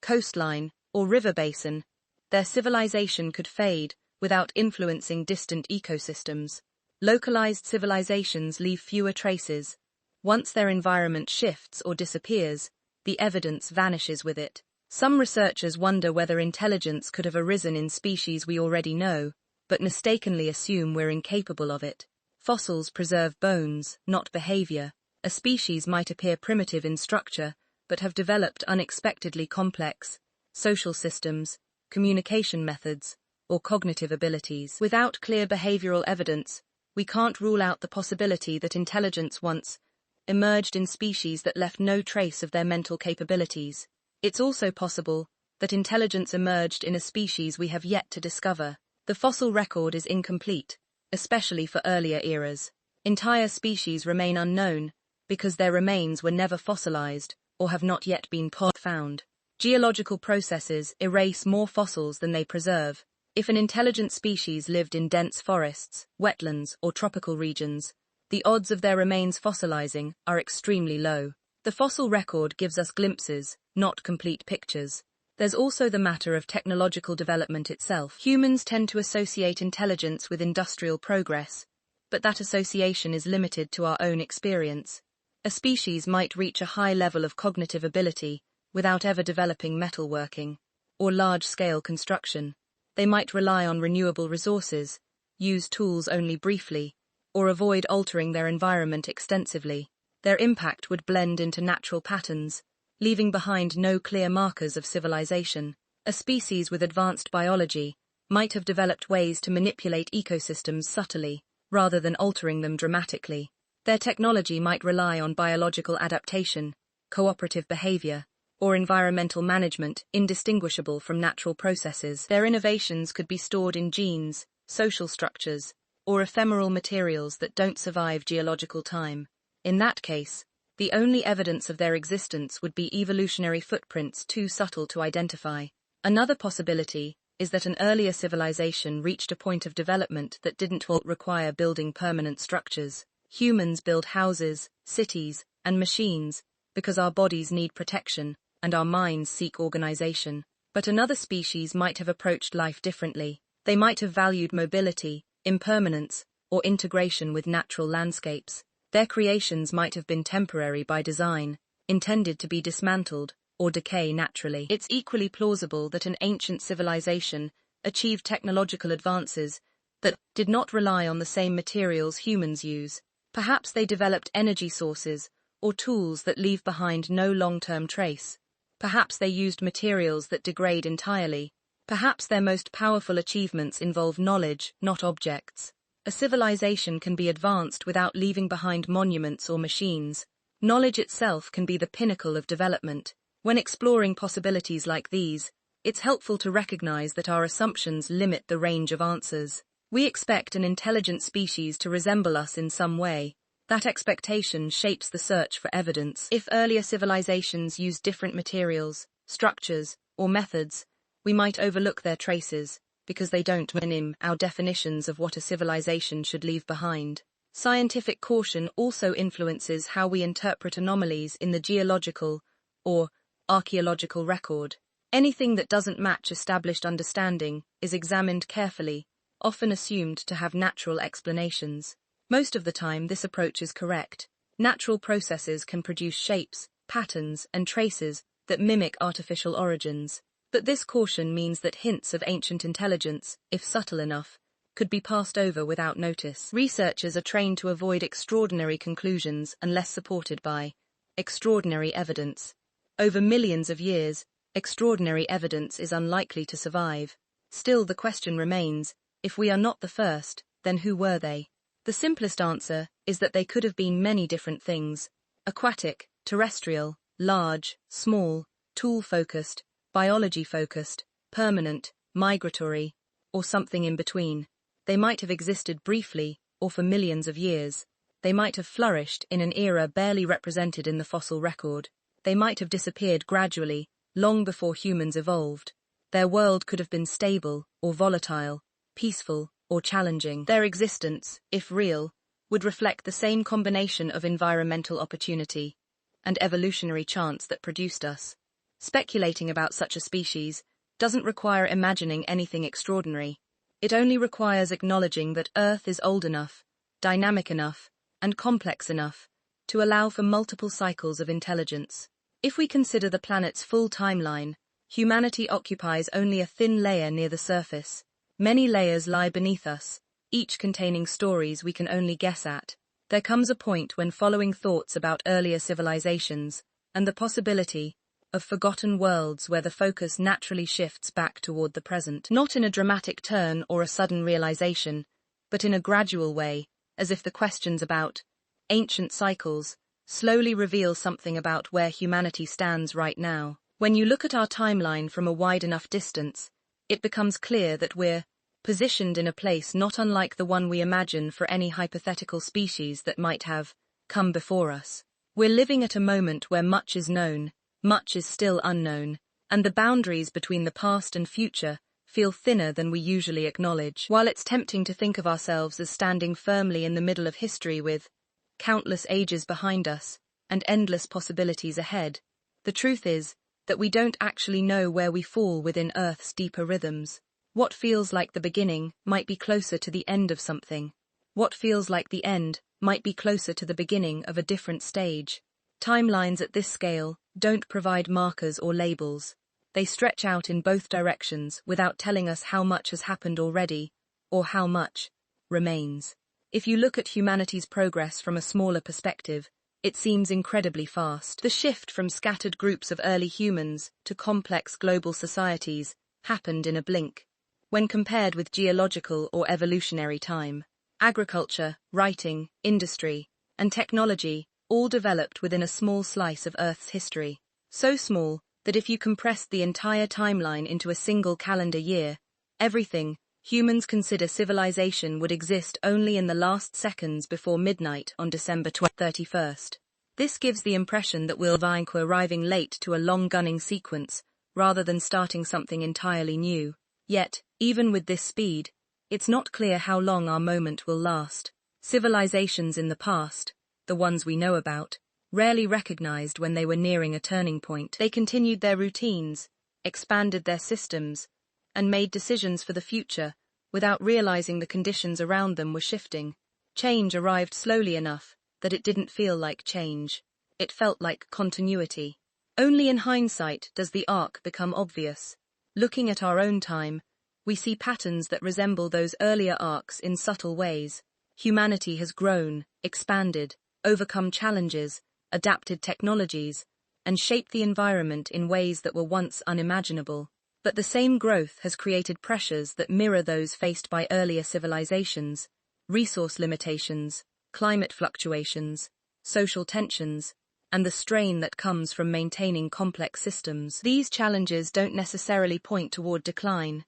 coastline, or river basin, their civilization could fade without influencing distant ecosystems. Localized civilizations leave fewer traces. Once their environment shifts or disappears, the evidence vanishes with it. Some researchers wonder whether intelligence could have arisen in species we already know, but mistakenly assume we're incapable of it. Fossils preserve bones, not behavior. A species might appear primitive in structure, but have developed unexpectedly complex social systems, communication methods, or cognitive abilities. Without clear behavioral evidence, we can't rule out the possibility that intelligence once emerged in species that left no trace of their mental capabilities. It's also possible that intelligence emerged in a species we have yet to discover. The fossil record is incomplete, especially for earlier eras. Entire species remain unknown because their remains were never fossilized or have not yet been found. Geological processes erase more fossils than they preserve. If an intelligent species lived in dense forests, wetlands, or tropical regions, the odds of their remains fossilizing are extremely low. The fossil record gives us glimpses, not complete pictures. There's also the matter of technological development itself. Humans tend to associate intelligence with industrial progress, but that association is limited to our own experience. A species might reach a high level of cognitive ability without ever developing metalworking or large-scale construction. They might rely on renewable resources, use tools only briefly, or avoid altering their environment extensively. Their impact would blend into natural patterns, leaving behind no clear markers of civilization. A species with advanced biology might have developed ways to manipulate ecosystems subtly, rather than altering them dramatically. Their technology might rely on biological adaptation, cooperative behavior, or environmental management indistinguishable from natural processes. Their innovations could be stored in genes, social structures, or ephemeral materials that don't survive geological time. In that case, the only evidence of their existence would be evolutionary footprints too subtle to identify. Another possibility is that an earlier civilization reached a point of development that didn't require building permanent structures. Humans build houses, cities, and machines because our bodies need protection and our minds seek organization. But another species might have approached life differently. They might have valued mobility, impermanence, or integration with natural landscapes. Their creations might have been temporary by design, intended to be dismantled or decay naturally. It's equally plausible that an ancient civilization achieved technological advances that did not rely on the same materials humans use. Perhaps they developed energy sources or tools that leave behind no long-term trace. Perhaps they used materials that degrade entirely. Perhaps their most powerful achievements involve knowledge, not objects. A civilization can be advanced without leaving behind monuments or machines. Knowledge itself can be the pinnacle of development. When exploring possibilities like these, it's helpful to recognize that our assumptions limit the range of answers. We expect an intelligent species to resemble us in some way. That expectation shapes the search for evidence. If earlier civilizations used different materials, structures, or methods, we might overlook their traces because they don't minim our definitions of what a civilization should leave behind. Scientific caution also influences how we interpret anomalies in the geological or archaeological record. Anything that doesn't match established understanding is examined carefully, often assumed to have natural explanations. Most of the time, this approach is correct. Natural processes can produce shapes, patterns, and traces that mimic artificial origins. But this caution means that hints of ancient intelligence, if subtle enough, could be passed over without notice. Researchers are trained to avoid extraordinary conclusions unless supported by extraordinary evidence. Over millions of years, extraordinary evidence is unlikely to survive. Still, the question remains, if we are not the first, then who were they? The simplest answer is that they could have been many different things: aquatic, terrestrial, large, small, tool-focused, biology-focused, permanent, migratory, or something in between. They might have existed briefly or for millions of years. They might have flourished in an era barely represented in the fossil record. They might have disappeared gradually, long before humans evolved. Their world could have been stable or volatile, peaceful or challenging. Their existence, if real, would reflect the same combination of environmental opportunity and evolutionary chance that produced us. Speculating about such a species doesn't require imagining anything extraordinary. It only requires acknowledging that Earth is old enough, dynamic enough, and complex enough to allow for multiple cycles of intelligence. If we consider the planet's full timeline, humanity occupies only a thin layer near the surface. Many layers lie beneath us, each containing stories we can only guess at. There comes a point when following thoughts about earlier civilizations and the possibility of forgotten worlds where the focus naturally shifts back toward the present. Not in a dramatic turn or a sudden realization, but in a gradual way, as if the questions about ancient cycles slowly reveal something about where humanity stands right now. When you look at our timeline from a wide enough distance, it becomes clear that we're positioned in a place not unlike the one we imagine for any hypothetical species that might have come before us. We're living at a moment where much is known, much is still unknown, and the boundaries between the past and future feel thinner than we usually acknowledge. While it's tempting to think of ourselves as standing firmly in the middle of history with countless ages behind us and endless possibilities ahead, the truth is that we don't actually know where we fall within Earth's deeper rhythms. What feels like the beginning might be closer to the end of something. What feels like the end might be closer to the beginning of a different stage. Timelines at this scale don't provide markers or labels. They stretch out in both directions without telling us how much has happened already or how much remains. If you look at humanity's progress from a smaller perspective, it seems incredibly fast. The shift from scattered groups of early humans to complex global societies happened in a blink. When compared with geological or evolutionary time, agriculture, writing, industry, and technology, all developed within a small slice of Earth's history. So small that if you compressed the entire timeline into a single calendar year, everything humans consider civilization would exist only in the last seconds before midnight on December 31st. This gives the impression that we're arriving late to a long gunning sequence, rather than starting something entirely new. Yet, even with this speed, it's not clear how long our moment will last. Civilizations in the past, the ones we know about, rarely recognized when they were nearing a turning point. They continued their routines, expanded their systems, and made decisions for the future without realizing the conditions around them were shifting. Change arrived slowly enough that it didn't feel like change. It felt like continuity. Only in hindsight does the arc become obvious. Looking at our own time, we see patterns that resemble those earlier arcs in subtle ways. Humanity has grown, expanded, overcome challenges, adapted technologies, and shaped the environment in ways that were once unimaginable. But the same growth has created pressures that mirror those faced by earlier civilizations: resource limitations, climate fluctuations, social tensions, and the strain that comes from maintaining complex systems. These challenges don't necessarily point toward decline.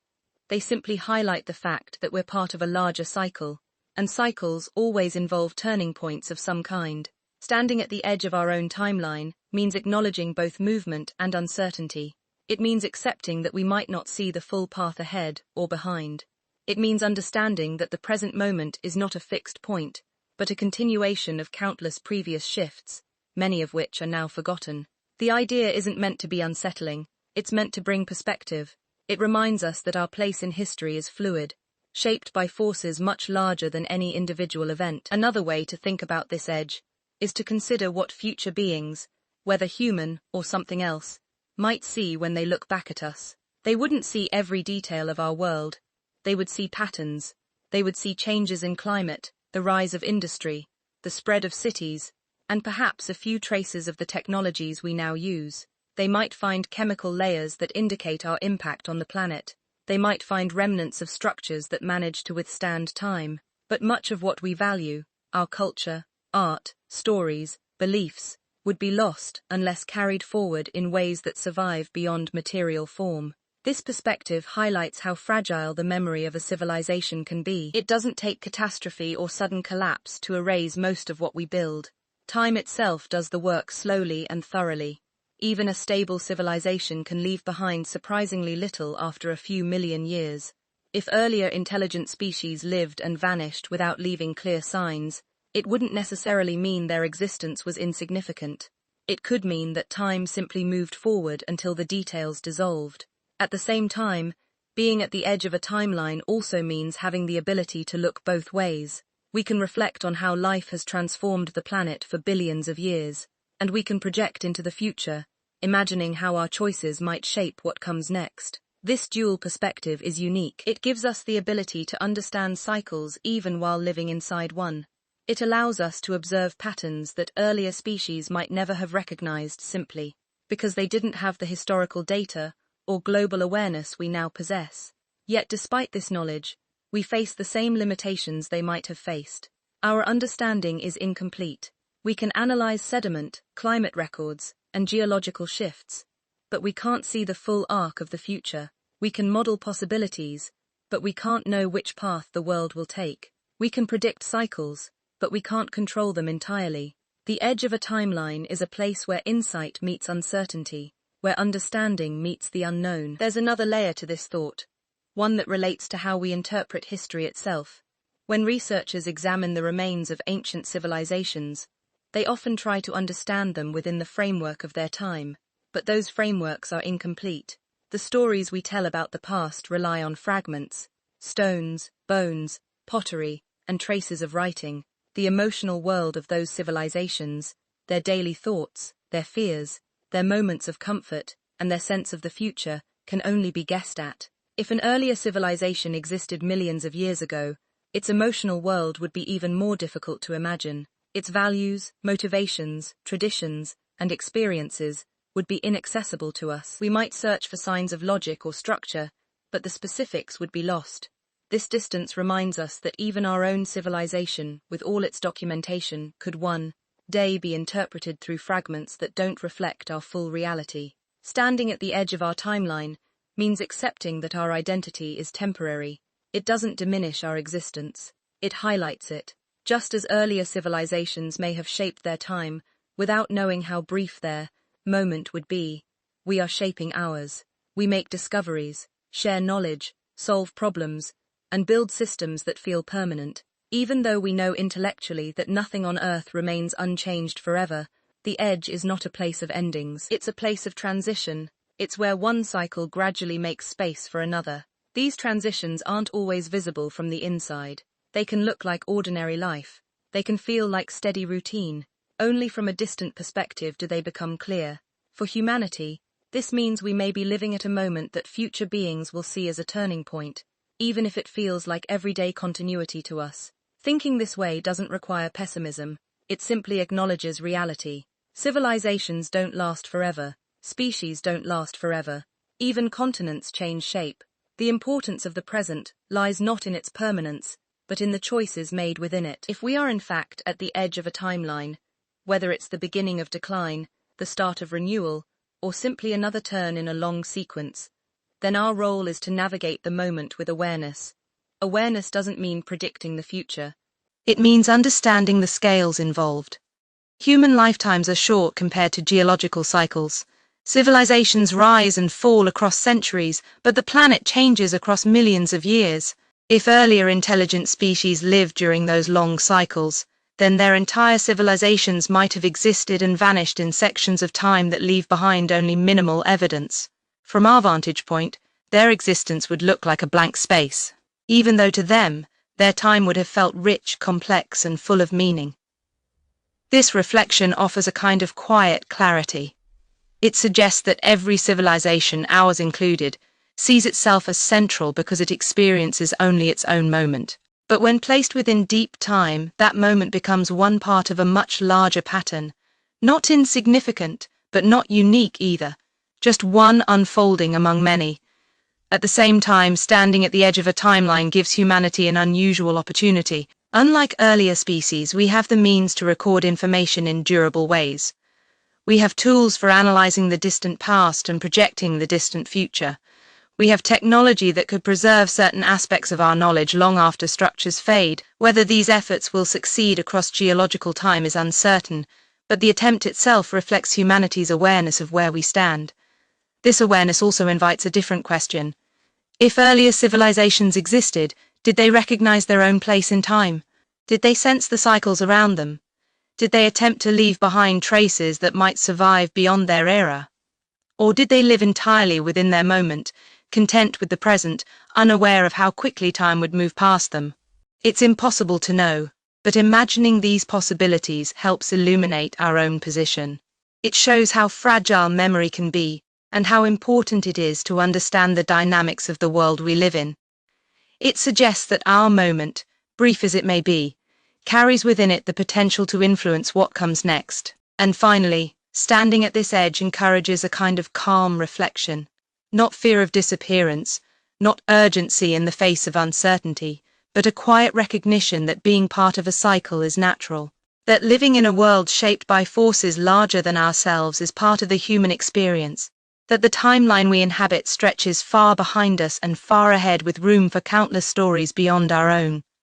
They simply highlight the fact that we're part of a larger cycle, and cycles always involve turning points of some kind. Standing at the edge of our own timeline means acknowledging both movement and uncertainty. It means accepting that we might not see the full path ahead or behind. It means understanding that the present moment is not a fixed point, but a continuation of countless previous shifts, many of which are now forgotten. The idea isn't meant to be unsettling, it's meant to bring perspective. It reminds us that our place in history is fluid, shaped by forces much larger than any individual event. Another way to think about this edge is to consider what future beings, whether human or something else, might see when they look back at us. They wouldn't see every detail of our world. They would see patterns. They would see changes in climate, the rise of industry, the spread of cities, and perhaps a few traces of the technologies we now use. They might find chemical layers that indicate our impact on the planet. They might find remnants of structures that manage to withstand time. But much of what we value, our culture, art, stories, beliefs, would be lost unless carried forward in ways that survive beyond material form. This perspective highlights how fragile the memory of a civilization can be. It doesn't take catastrophe or sudden collapse to erase most of what we build. Time itself does the work slowly and thoroughly. Even a stable civilization can leave behind surprisingly little after a few million years. If earlier intelligent species lived and vanished without leaving clear signs, it wouldn't necessarily mean their existence was insignificant. It could mean that time simply moved forward until the details dissolved. At the same time, being at the edge of a timeline also means having the ability to look both ways. We can reflect on how life has transformed the planet for billions of years, and we can project into the future, imagining how our choices might shape what comes next. This dual perspective is unique. It gives us the ability to understand cycles even while living inside one. It allows us to observe patterns that earlier species might never have recognized simply because they didn't have the historical data or global awareness we now possess. Yet despite this knowledge, we face the same limitations they might have faced. Our understanding is incomplete. We can analyze sediment, climate records, and geological shifts, but we can't see the full arc of the future. We can model possibilities, but we can't know which path the world will take. We can predict cycles, but we can't control them entirely. The edge of a timeline is a place where insight meets uncertainty, where understanding meets the unknown. There's another layer to this thought, one that relates to how we interpret history itself. When researchers examine the remains of ancient civilizations, they often try to understand them within the framework of their time, but those frameworks are incomplete. The stories we tell about the past rely on fragments, stones, bones, pottery, and traces of writing. The emotional world of those civilizations, their daily thoughts, their fears, their moments of comfort, and their sense of the future can only be guessed at. If an earlier civilization existed millions of years ago, its emotional world would be even more difficult to imagine. Its values, motivations, traditions, and experiences would be inaccessible to us. We might search for signs of logic or structure, but the specifics would be lost. This distance reminds us that even our own civilization, with all its documentation, could one day be interpreted through fragments that don't reflect our full reality. Standing at the edge of our timeline means accepting that our identity is temporary. It doesn't diminish our existence. It highlights it. Just as earlier civilizations may have shaped their time without knowing how brief their moment would be, we are shaping ours. We make discoveries, share knowledge, solve problems, and build systems that feel permanent. Even though we know intellectually that nothing on Earth remains unchanged forever, the edge is not a place of endings. It's a place of transition. It's where one cycle gradually makes space for another. These transitions aren't always visible from the inside. They can look like ordinary life. They can feel like steady routine. Only from a distant perspective do they become clear. For humanity, this means we may be living at a moment that future beings will see as a turning point, even if it feels like everyday continuity to us. Thinking this way doesn't require pessimism. It simply acknowledges reality. Civilizations don't last forever. Species don't last forever. Even continents change shape. The importance of the present lies not in its permanence, but in the choices made within it. If we are in fact at the edge of a timeline, whether it's the beginning of decline, the start of renewal, or simply another turn in a long sequence, then our role is to navigate the moment with awareness. Awareness doesn't mean predicting the future. It means understanding the scales involved. Human lifetimes are short compared to geological cycles. Civilizations rise and fall across centuries, but the planet changes across millions of years. If earlier intelligent species lived during those long cycles, then their entire civilizations might have existed and vanished in sections of time that leave behind only minimal evidence. From our vantage point, their existence would look like a blank space, even though to them, their time would have felt rich, complex, and full of meaning. This reflection offers a kind of quiet clarity. It suggests that every civilization, ours included, sees itself as central because it experiences only its own moment. But when placed within deep time, that moment becomes one part of a much larger pattern, not insignificant, but not unique either, just one unfolding among many. At the same time, standing at the edge of a timeline gives humanity an unusual opportunity. Unlike earlier species, we have the means to record information in durable ways. We have tools for analyzing the distant past and projecting the distant future. We have technology that could preserve certain aspects of our knowledge long after structures fade. Whether these efforts will succeed across geological time is uncertain, but the attempt itself reflects humanity's awareness of where we stand. This awareness also invites a different question. If earlier civilizations existed, did they recognize their own place in time? Did they sense the cycles around them? Did they attempt to leave behind traces that might survive beyond their era? Or did they live entirely within their moment, content with the present, unaware of how quickly time would move past them? It's impossible to know, but imagining these possibilities helps illuminate our own position. It shows how fragile memory can be, and how important it is to understand the dynamics of the world we live in. It suggests that our moment, brief as it may be, carries within it the potential to influence what comes next. And finally, standing at this edge encourages a kind of calm reflection. Not fear of disappearance, not urgency in the face of uncertainty, but a quiet recognition that being part of a cycle is natural. That living in a world shaped by forces larger than ourselves is part of the human experience. That the timeline we inhabit stretches far behind us and far ahead with room for countless stories beyond our own.